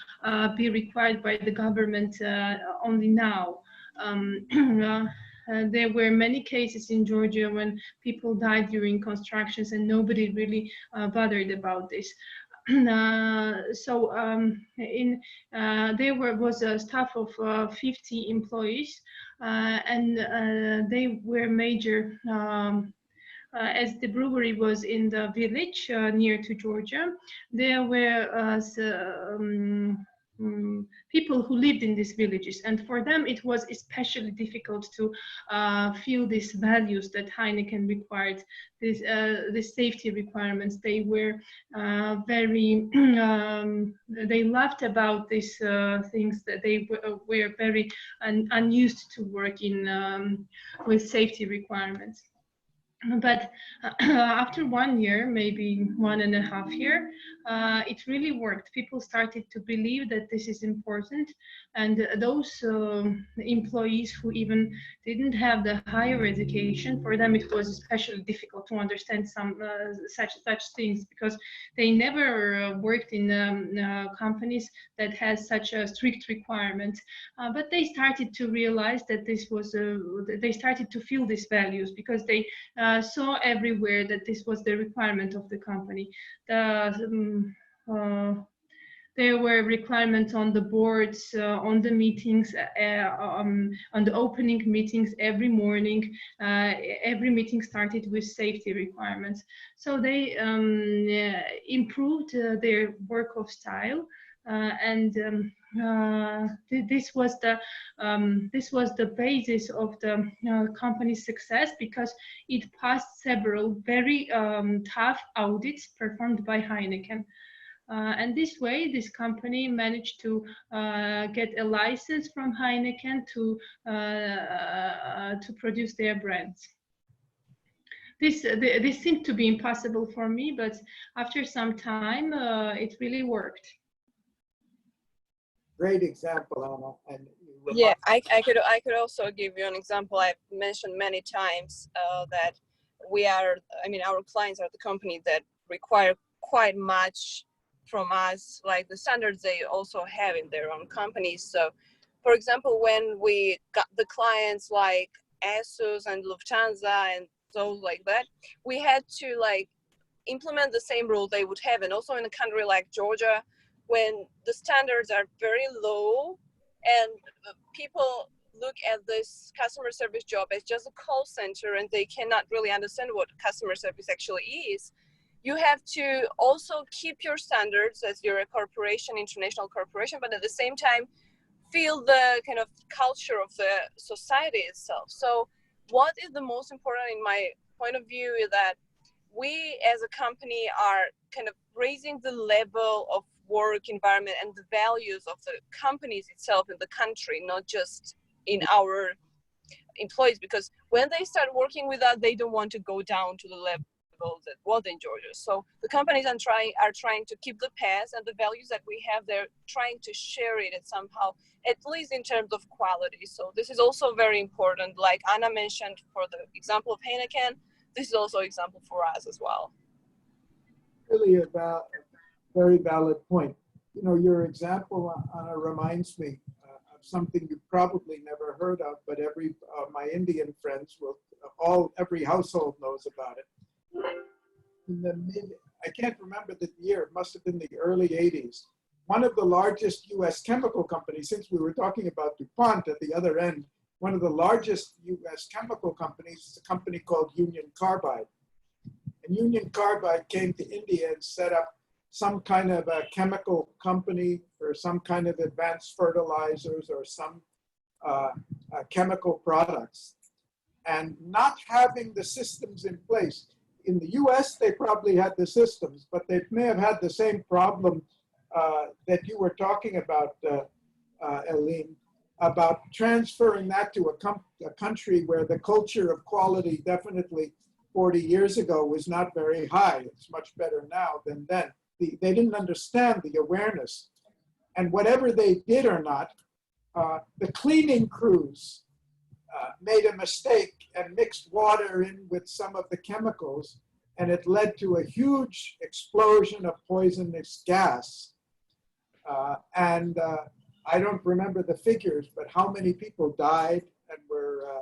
be required by the government only now. There were many cases in Georgia when people died during constructions and nobody really bothered about this. There was a staff of 50 employees, and they were major, as the brewery was in the village near to Georgia. There were people who lived in these villages, and for them it was especially difficult to feel these values that Heineken required, these safety requirements. They were very they laughed about these things, that they were very unused to work in with safety requirements. But after 1 year, maybe 1.5 years, it really worked. People started to believe that this is important, and those employees who even didn't have the higher education, for them it was especially difficult to understand some such things, because they never worked in companies that has such a strict requirement. But they started to realize that this was they started to feel these values, because they saw everywhere that this was the requirement of the company. There were requirements on the boards, on the meetings, on the opening meetings every morning. Every meeting started with safety requirements. So they improved their work of style, and this was the basis of the company's success, because it passed several very tough audits performed by Heineken. And this way, this company managed to get a license from Heineken to produce their brands. This seemed to be impossible for me, but after some time, it really worked. Great example, Anna. And yeah, I could also give you an example. I've mentioned many times that our clients are the company that require quite much from us, like the standards they also have in their own companies. So, for example, when we got the clients like ASUS and Lufthansa and those like that, we had to implement the same rule they would have. And also in a country like Georgia, when the standards are very low and people look at this customer service job as just a call center and they cannot really understand what customer service actually is, you have to also keep your standards as you're a corporation, international corporation, but at the same time feel the kind of culture of the society itself. So what is the most important in my point of view is that we as a company are kind of raising the level of work environment and the values of the companies itself in the country, not just in our employees, because when they start working with us, they don't want to go down to the level people that was in Georgia. So the companies are trying to keep the past and the values that we have. They're trying to share it somehow, at least in terms of quality. So this is also very important. Like Anna mentioned for the example of Heineken, this is also an example for us as well. Really a very valid point. You know, your example, Anna, reminds me of something you've probably never heard of, but my Indian friends every household knows about it. I can't remember the year, it must have been the early 80s. One of the largest US chemical companies, since we were talking about DuPont at the other end, one of the largest US chemical companies is a company called Union Carbide. And Union Carbide came to India and set up some kind of a chemical company for some kind of advanced fertilizers or some chemical products. And not having the systems in place. In the US, they probably had the systems, but they may have had the same problem that you were talking about, Eileen, about transferring that to a country where the culture of quality definitely 40 years ago was not very high. It's much better now than then. They didn't understand the awareness. And whatever they did or not, the cleaning crews made a mistake and mixed water in with some of the chemicals, and it led to a huge explosion of poisonous gas. I don't remember the figures, but how many people died and were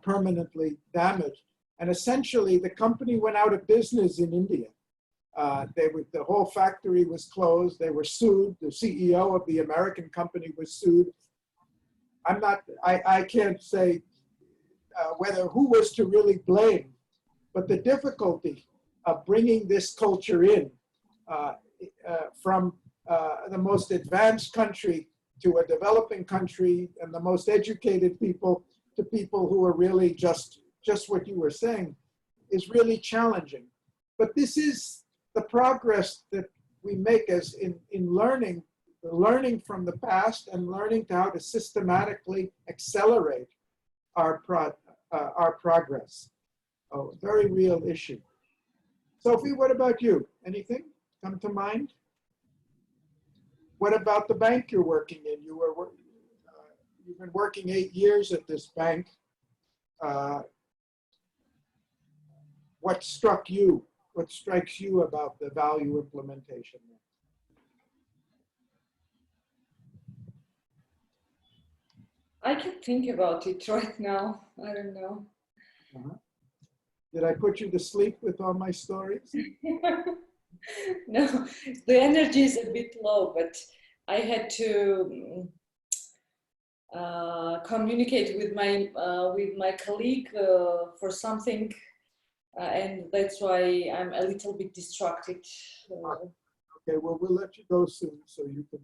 permanently damaged. And essentially, the company went out of business in India. The whole factory was closed. They were sued. The CEO of the American company was sued. I can't say who was to really blame, but the difficulty of bringing this culture in from the most advanced country to a developing country and the most educated people to people who are really just what you were saying is really challenging. But this is the progress that we make as in learning from the past and learning how to systematically accelerate our progress. Oh, very real issue. Sophie, what about you? Anything come to mind? What about the bank you're working in? You've been working 8 years at this bank. What struck you? What strikes you about the value implementation? I can think about it right now. I don't know. Did I put you to sleep with all my stories? No, the energy is a bit low, but I had to communicate with my colleague for something, and that's why I'm a little bit distracted. Okay, well, we'll let you go soon so you can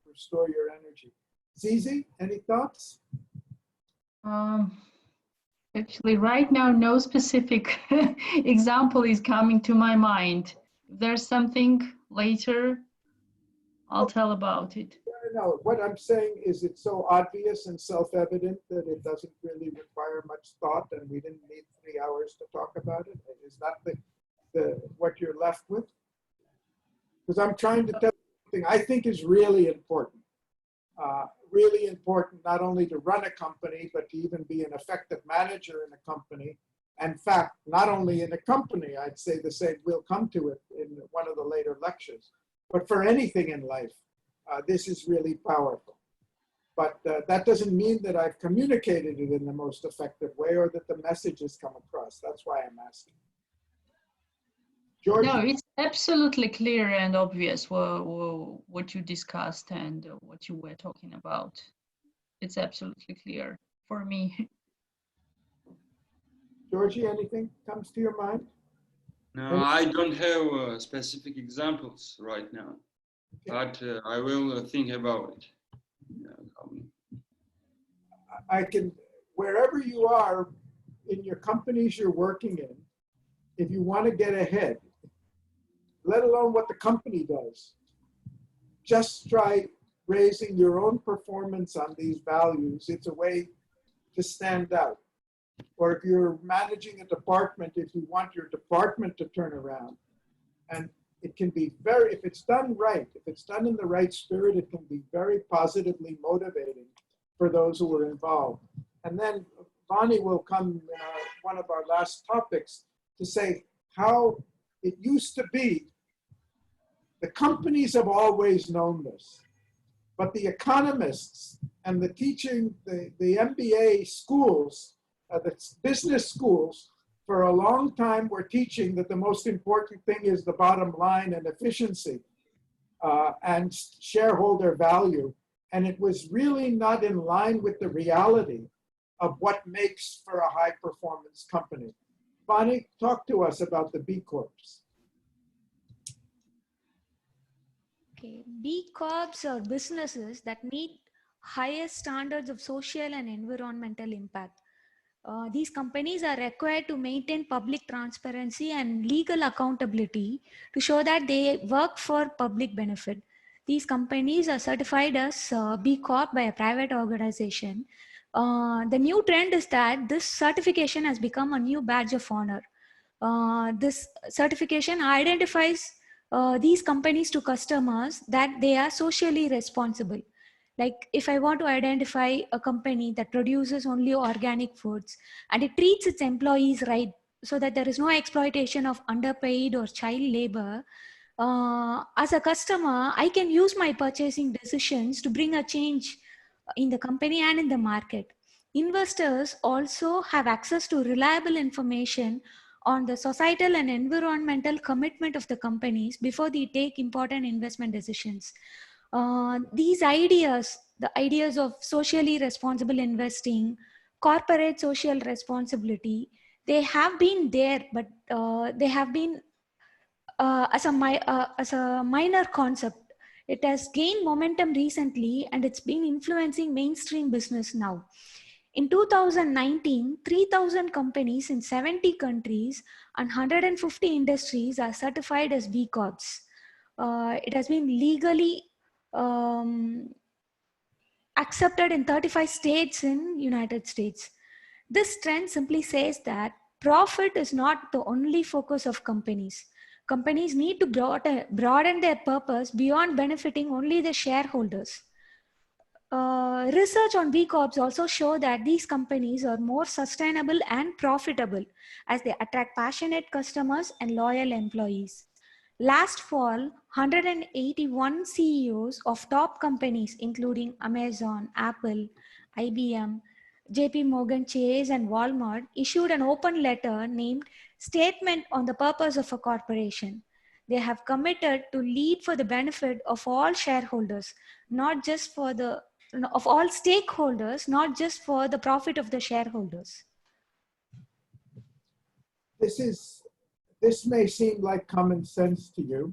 restore your energy. Zizi, any thoughts? Actually, right now, no specific example is coming to my mind. If there's something later, I'll tell about it. No, what I'm saying is it's so obvious and self-evident that it doesn't really require much thought, and we didn't need 3 hours to talk about it. Is that what you're left with? Because I'm trying to tell you something I think is really important. Really important not only to run a company, but to even be an effective manager in a company. In fact, not only in a company, I'd say the same, we'll come to it in one of the later lectures, but for anything in life, this is really powerful. But that doesn't mean that I've communicated it in the most effective way or that the message has come across. That's why I'm asking. George? No, it's absolutely clear and obvious what you discussed and what you were talking about. It's absolutely clear for me. Georgie, anything comes to your mind? No, I don't have specific examples right now, but I will think about it. I can, wherever you are in your companies you're working in, if you want to get ahead, let alone what the company does, just try raising your own performance on these values. It's a way to stand out. or if you're managing a department, if you want your department to turn around. And it can be very, if it's done right, if it's done in the right spirit, it can be very positively motivating for those who are involved. And then Vani will come, one of our last topics, to say how it used to be. The companies have always known this, but the economists and the teaching, the MBA schools, the business schools, for a long time were teaching that the most important thing is the bottom line and efficiency and shareholder value. And it was really not in line with the reality of what makes for a high performance company. Bonnie, talk to us about the B Corps. Okay, B Corps are businesses that meet highest standards of social and environmental impact. These companies are required to maintain public transparency and legal accountability to show that they work for public benefit. These companies are certified as B Corp by a private organization. The new trend is that this certification has become a new badge of honor. This certification identifies these companies to customers that they are socially responsible. Like if I want to identify a company that produces only organic foods and it treats its employees right so that there is no exploitation of underpaid or child labor, as a customer, I can use my purchasing decisions to bring a change in the company and in the market. Investors also have access to reliable information on the societal and environmental commitment of the companies before they take important investment decisions. These ideas, the ideas of socially responsible investing, corporate social responsibility, they have been there, but they have been as a minor concept. It has gained momentum recently and it's been influencing mainstream business now. In 2019, 3,000 companies in 70 countries and 150 industries are certified as B Corps. It has been legally accepted in 35 states in United States. This trend simply says that profit is not the only focus of companies. Companies need to broaden their purpose beyond benefiting only the shareholders. Research on B Corps also show that these companies are more sustainable and profitable as they attract passionate customers and loyal employees. Last fall, 181 CEOs of top companies including Amazon, Apple, IBM, JP Morgan Chase and Walmart issued an open letter named Statement on the Purpose of a Corporation. They have committed to lead for the benefit of all shareholders, not just for the of all stakeholders, not just for the profit of the shareholders. This may seem like common sense to you,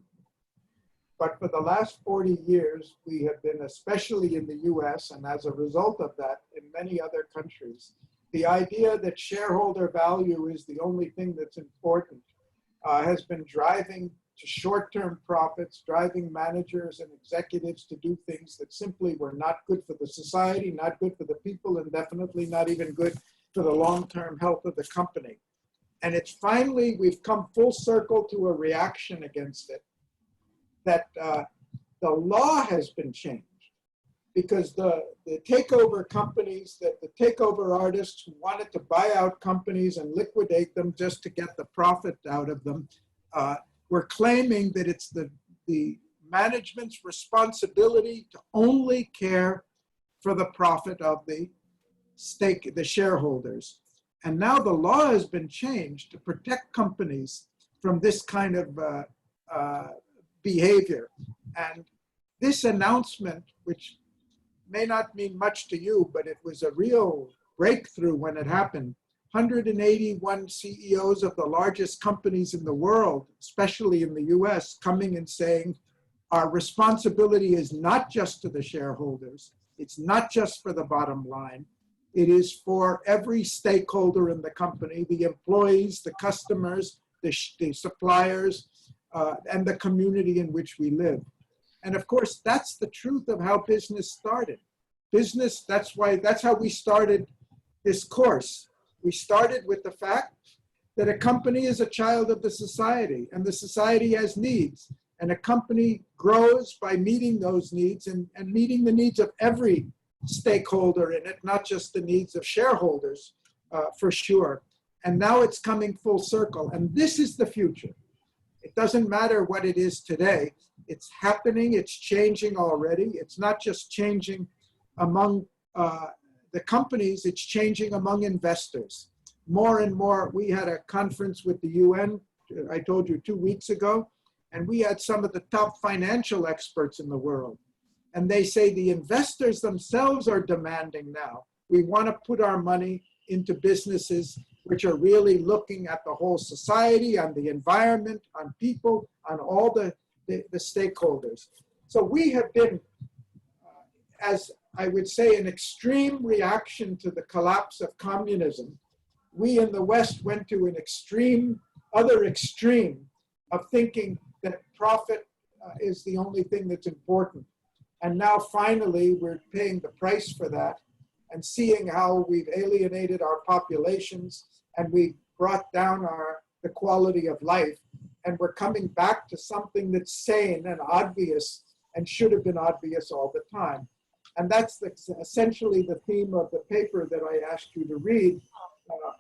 but for the last 40 years, we have been, especially in the US, and as a result of that, in many other countries, the idea that shareholder value is the only thing that's important has been driving to short-term profits, driving managers and executives to do things that simply were not good for the society, not good for the people, and definitely not even good for the long-term health of the company. And it's finally, we've come full circle to a reaction against it, that the law has been changed because the takeover companies, that the takeover artists who wanted to buy out companies and liquidate them just to get the profit out of them, were claiming that it's the management's responsibility to only care for the profit of the shareholders. And now the law has been changed to protect companies from this kind of behavior. And this announcement, which may not mean much to you, but it was a real breakthrough when it happened. 181 CEOs of the largest companies in the world, especially in the US, coming and saying, our responsibility is not just to the shareholders. It's not just for the bottom line. It is for every stakeholder in the company, the employees, the customers, the suppliers, and the community in which we live. And of course, that's the truth of how business started. Business, that's how we started this course. We started with the fact that a company is a child of the society, and the society has needs. And a company grows by meeting those needs and meeting the needs of every stakeholder in it, not just the needs of shareholders, for sure. And now it's coming full circle. And this is the future. It doesn't matter what it is today. It's happening. It's changing already. It's not just changing among the companies. It's changing among investors. More and more, we had a conference with the UN, I told you 2 weeks ago, and we had some of the top financial experts in the world. And they say the investors themselves are demanding now. We want to put our money into businesses which are really looking at the whole society, on the environment, on people, on all the stakeholders. So we have been, as I would say, an extreme reaction to the collapse of communism. We in the West went to an extreme, other extreme of thinking that profit is the only thing that's important. And now finally we're paying the price for that and seeing how we've alienated our populations and we brought down the quality of life. And we're coming back to something that's sane and obvious and should have been obvious all the time. And that's essentially the theme of the paper that I asked you to read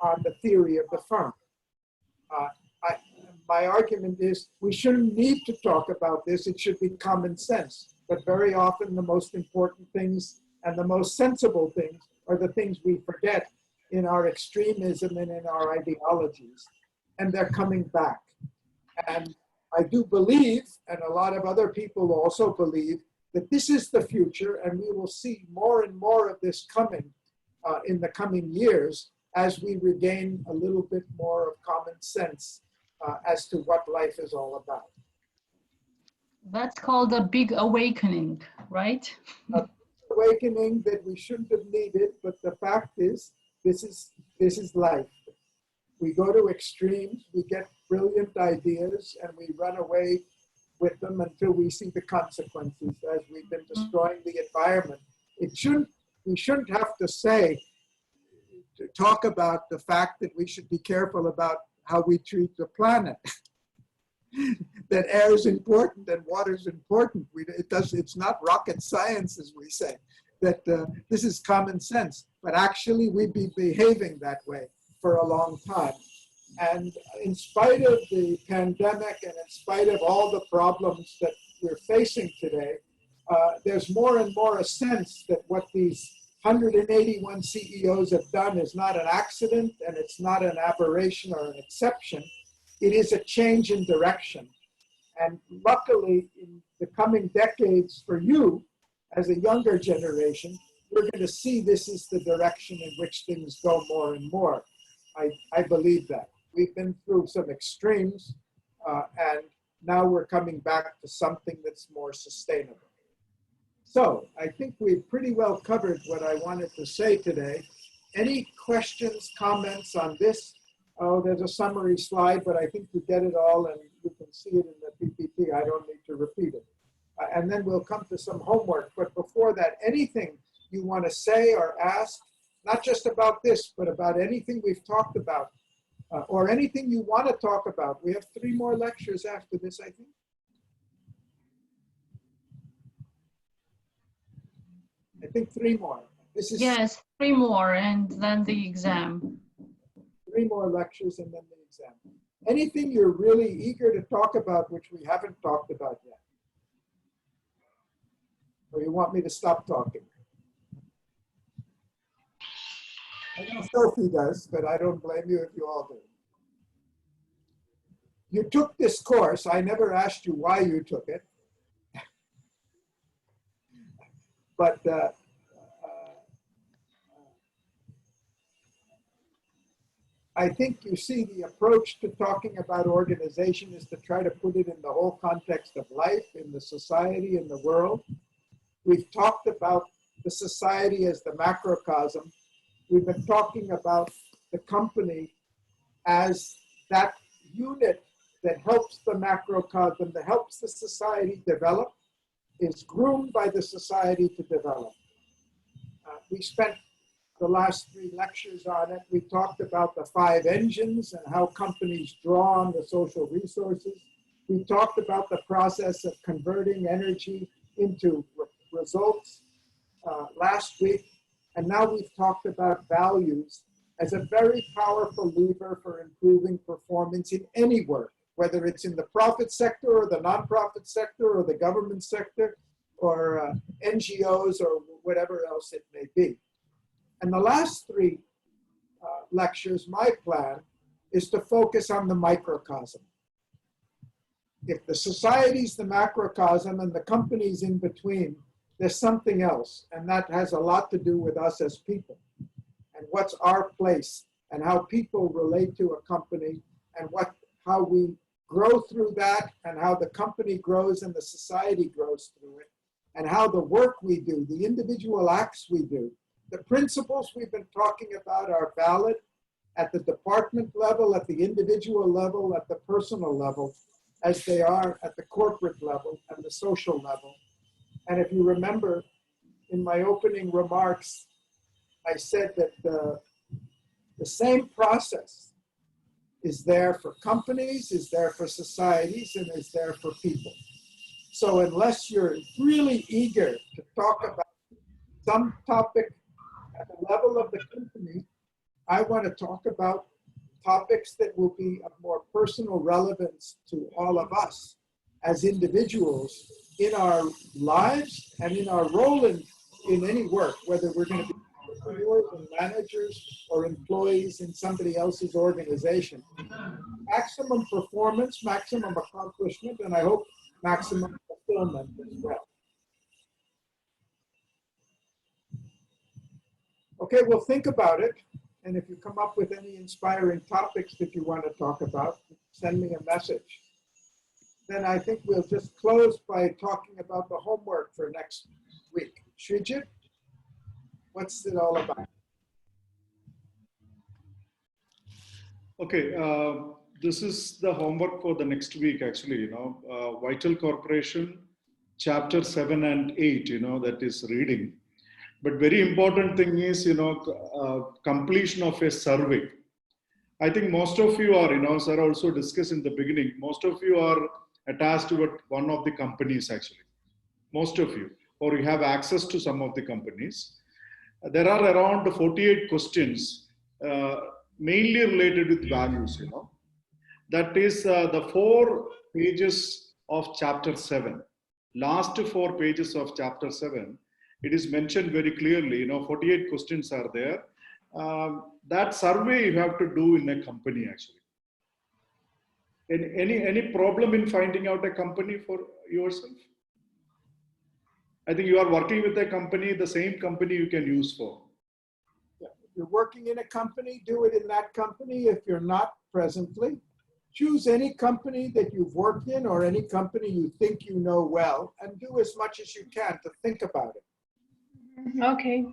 on the theory of the firm. My argument is we shouldn't need to talk about this. It should be common sense. But very often the most important things and the most sensible things are the things we forget in our extremism and in our ideologies. And they're coming back. And I do believe, and a lot of other people also believe, that this is the future, and we will see more and more of this coming in the coming years as we regain a little bit more of common sense as to what life is all about. That's called a big awakening, right? A awakening that we shouldn't have needed, but the fact is, this is life. We go to extremes, we get brilliant ideas, and we run away with them until we see the consequences as we've been destroying the environment. We shouldn't have to talk about the fact that we should be careful about how we treat the planet. That air is important and water is important. It's not rocket science, as we say, that this is common sense, but actually we've been behaving that way for a long time. And in spite of the pandemic and in spite of all the problems that we're facing today, there's more and more a sense that what these 181 CEOs have done is not an accident and it's not an aberration or an exception. It is a change in direction. And luckily, in the coming decades for you, as a younger generation, we're going to see this is the direction in which things go more and more. I believe that. We've been through some extremes, and now we're coming back to something that's more sustainable. So I think we've pretty well covered what I wanted to say today. Any questions, comments on this? Oh, there's a summary slide, but I think you get it all and you can see it in the PPT. I don't need to repeat it. And then we'll come to some homework. But before that, anything you want to say or ask, not just about this, but about anything we've talked about, or anything you want to talk about. We have 3 more lectures after this, I think. I think 3 more. This is yes, 3 more, and then the exam. 3 more lectures and then the exam. Anything you're really eager to talk about which we haven't talked about yet? Or you want me to stop talking? I know Sophie does, but I don't blame you if you all do. You took this course. I never asked you why you took it. But I think you see the approach to talking about organization is to try to put it in the whole context of life, in the society, in the world. We've talked about the society as the macrocosm. We've been talking about the company as that unit that helps the macrocosm, that helps the society develop, is groomed by the society to develop. We spent the last 3 lectures on it. We talked about the 5 engines and how companies draw on the social resources. We talked about the process of converting energy into results last week. And now we've talked about values as a very powerful lever for improving performance in any work, whether it's in the profit sector or the nonprofit sector or the government sector or NGOs or whatever else it may be. And the last 3 lectures, my plan is to focus on the microcosm. If the society's the macrocosm and the companies in between, there's something else. And that has a lot to do with us as people and what's our place and how people relate to a company and how we grow through that and how the company grows and the society grows through it and how the work we do, the individual acts we do, the principles we've been talking about are valid at the department level, at the individual level, at the personal level, as they are at the corporate level and the social level. And if you remember, in my opening remarks, I said that the same process is there for companies, is there for societies, and is there for people. So unless you're really eager to talk about some topic at the level of the company, I want to talk about topics that will be of more personal relevance to all of us as individuals in our lives and in our role in any work, whether we're going to be entrepreneurs and managers or employees in somebody else's organization. Maximum performance, maximum accomplishment, and I hope maximum fulfillment as well. Okay, well, think about it. And if you come up with any inspiring topics that you want to talk about, send me a message. Then I think we'll just close by talking about the homework for next week. Srijit, what's it all about? Okay, this is the homework for the next week, actually, Vital Corporation, chapter 7 and 8, that is reading. But very important thing is, completion of a survey. I think most of you are, sir also discussed in the beginning, most of you are attached to one of the companies, actually. Most of you, or you have access to some of the companies. There are around 48 questions, mainly related with values, That is the 4 pages of chapter 7. Last 4 pages of chapter 7. It is mentioned very clearly, 48 questions are there. That survey you have to do in a company, actually. Any problem in finding out a company for yourself? I think you are working with a company, the same company you can use for. Yeah. If you're working in a company, do it in that company. If you're not presently, choose any company that you've worked in or any company you think you know well and do as much as you can to think about it. Okay.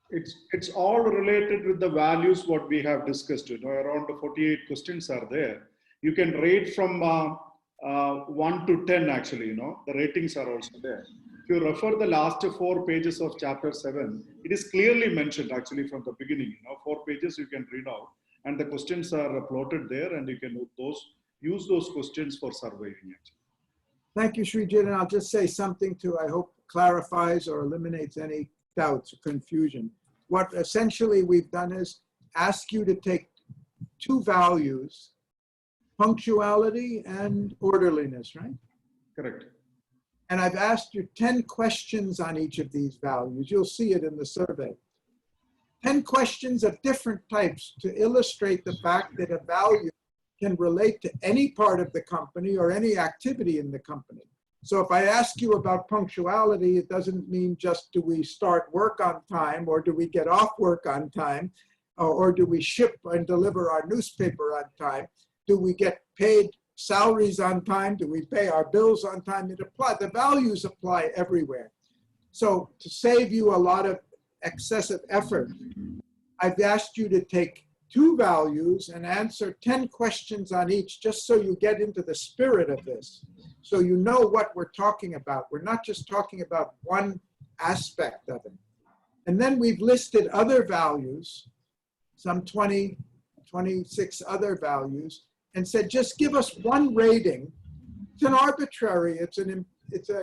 It's all related with the values what we have discussed. Around 48 questions are there. You can rate from 1 to 10 actually. The ratings are also there. If you refer the last 4 pages of chapter 7, it is clearly mentioned actually from the beginning. 4 pages you can read out, and the questions are plotted there, and you can use those questions for surveying it. Thank you, Srijit. And I'll just say something to, I hope, clarifies or eliminates any doubts or confusion. What essentially we've done is ask you to take 2 values, punctuality and orderliness, right? Correct. And I've asked you 10 questions on each of these values. You'll see it in the survey. 10 questions of different types to illustrate the fact that a value can relate to any part of the company or any activity in the company. So if I ask you about punctuality, it doesn't mean just do we start work on time or do we get off work on time or do we ship and deliver our newspaper on time? Do we get paid salaries on time? Do we pay our bills on time? The values apply everywhere. So to save you a lot of excessive effort, I've asked you to take 2 values and answer 10 questions on each, just so you get into the spirit of this. So you know what we're talking about. We're not just talking about one aspect of it. And then we've listed other values, some 20, 26 other values, and said, just give us one rating. It's an arbitrary, it's an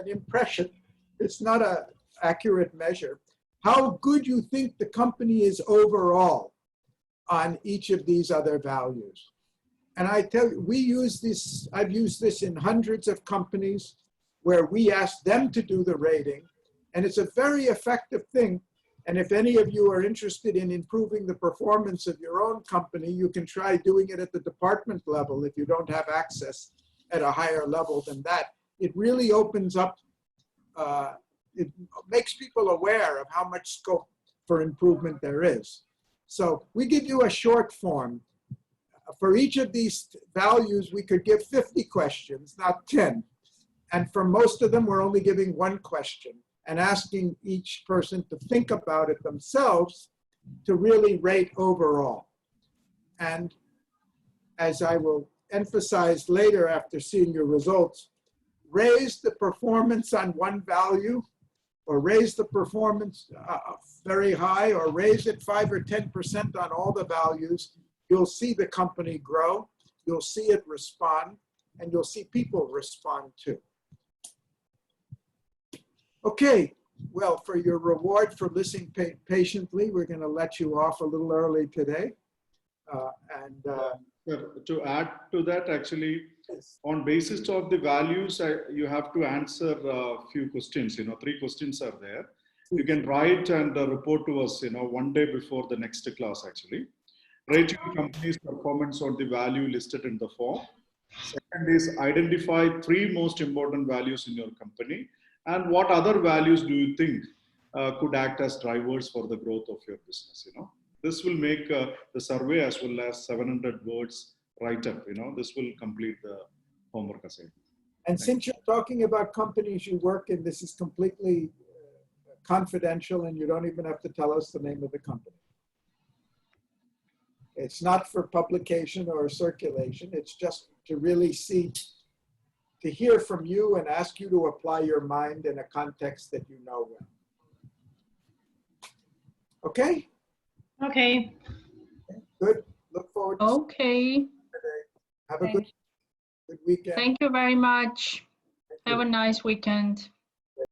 impression. It's not an accurate measure. How good you think the company is overall on each of these other values. And I tell you, we use this, I've used this in hundreds of companies where we ask them to do the rating, and it's a very effective thing. And if any of you are interested in improving the performance of your own company, you can try doing it at the department level if you don't have access at a higher level than that. It really opens up, it makes people aware of how much scope for improvement there is. So we give you a short form. For each of these values, we could give 50 questions, not 10. And for most of them, we're only giving one question and asking each person to think about it themselves to really rate overall. And as I will emphasize later after seeing your results, raise the performance on one value, or raise the performance very high, or raise it 5 or 10% on all the values. You'll see the company grow, you'll see it respond, and you'll see people respond too. Okay, well, for your reward for listening patiently, we're going to let you off a little early today. To add to that, actually, on basis of the values, you have to answer a few questions. 3 questions are there. You can write and report to us, one day before the next class, actually. Rate your company's performance on the value listed in the form. Second is identify 3 most important values in your company. And what other values do you think could act as drivers for the growth of your business? This will make the survey as well as 700 words write-up. This will complete the homework assignment. And since you're talking about companies you work in, this is completely confidential, and you don't even have to tell us the name of the company. It's not for publication or circulation. It's just to really see, to hear from you and ask you to apply your mind in a context that you know well. Okay? Okay. Good. Look forward to Okay. today. Have a good weekend. Thank you very much. Have a nice weekend.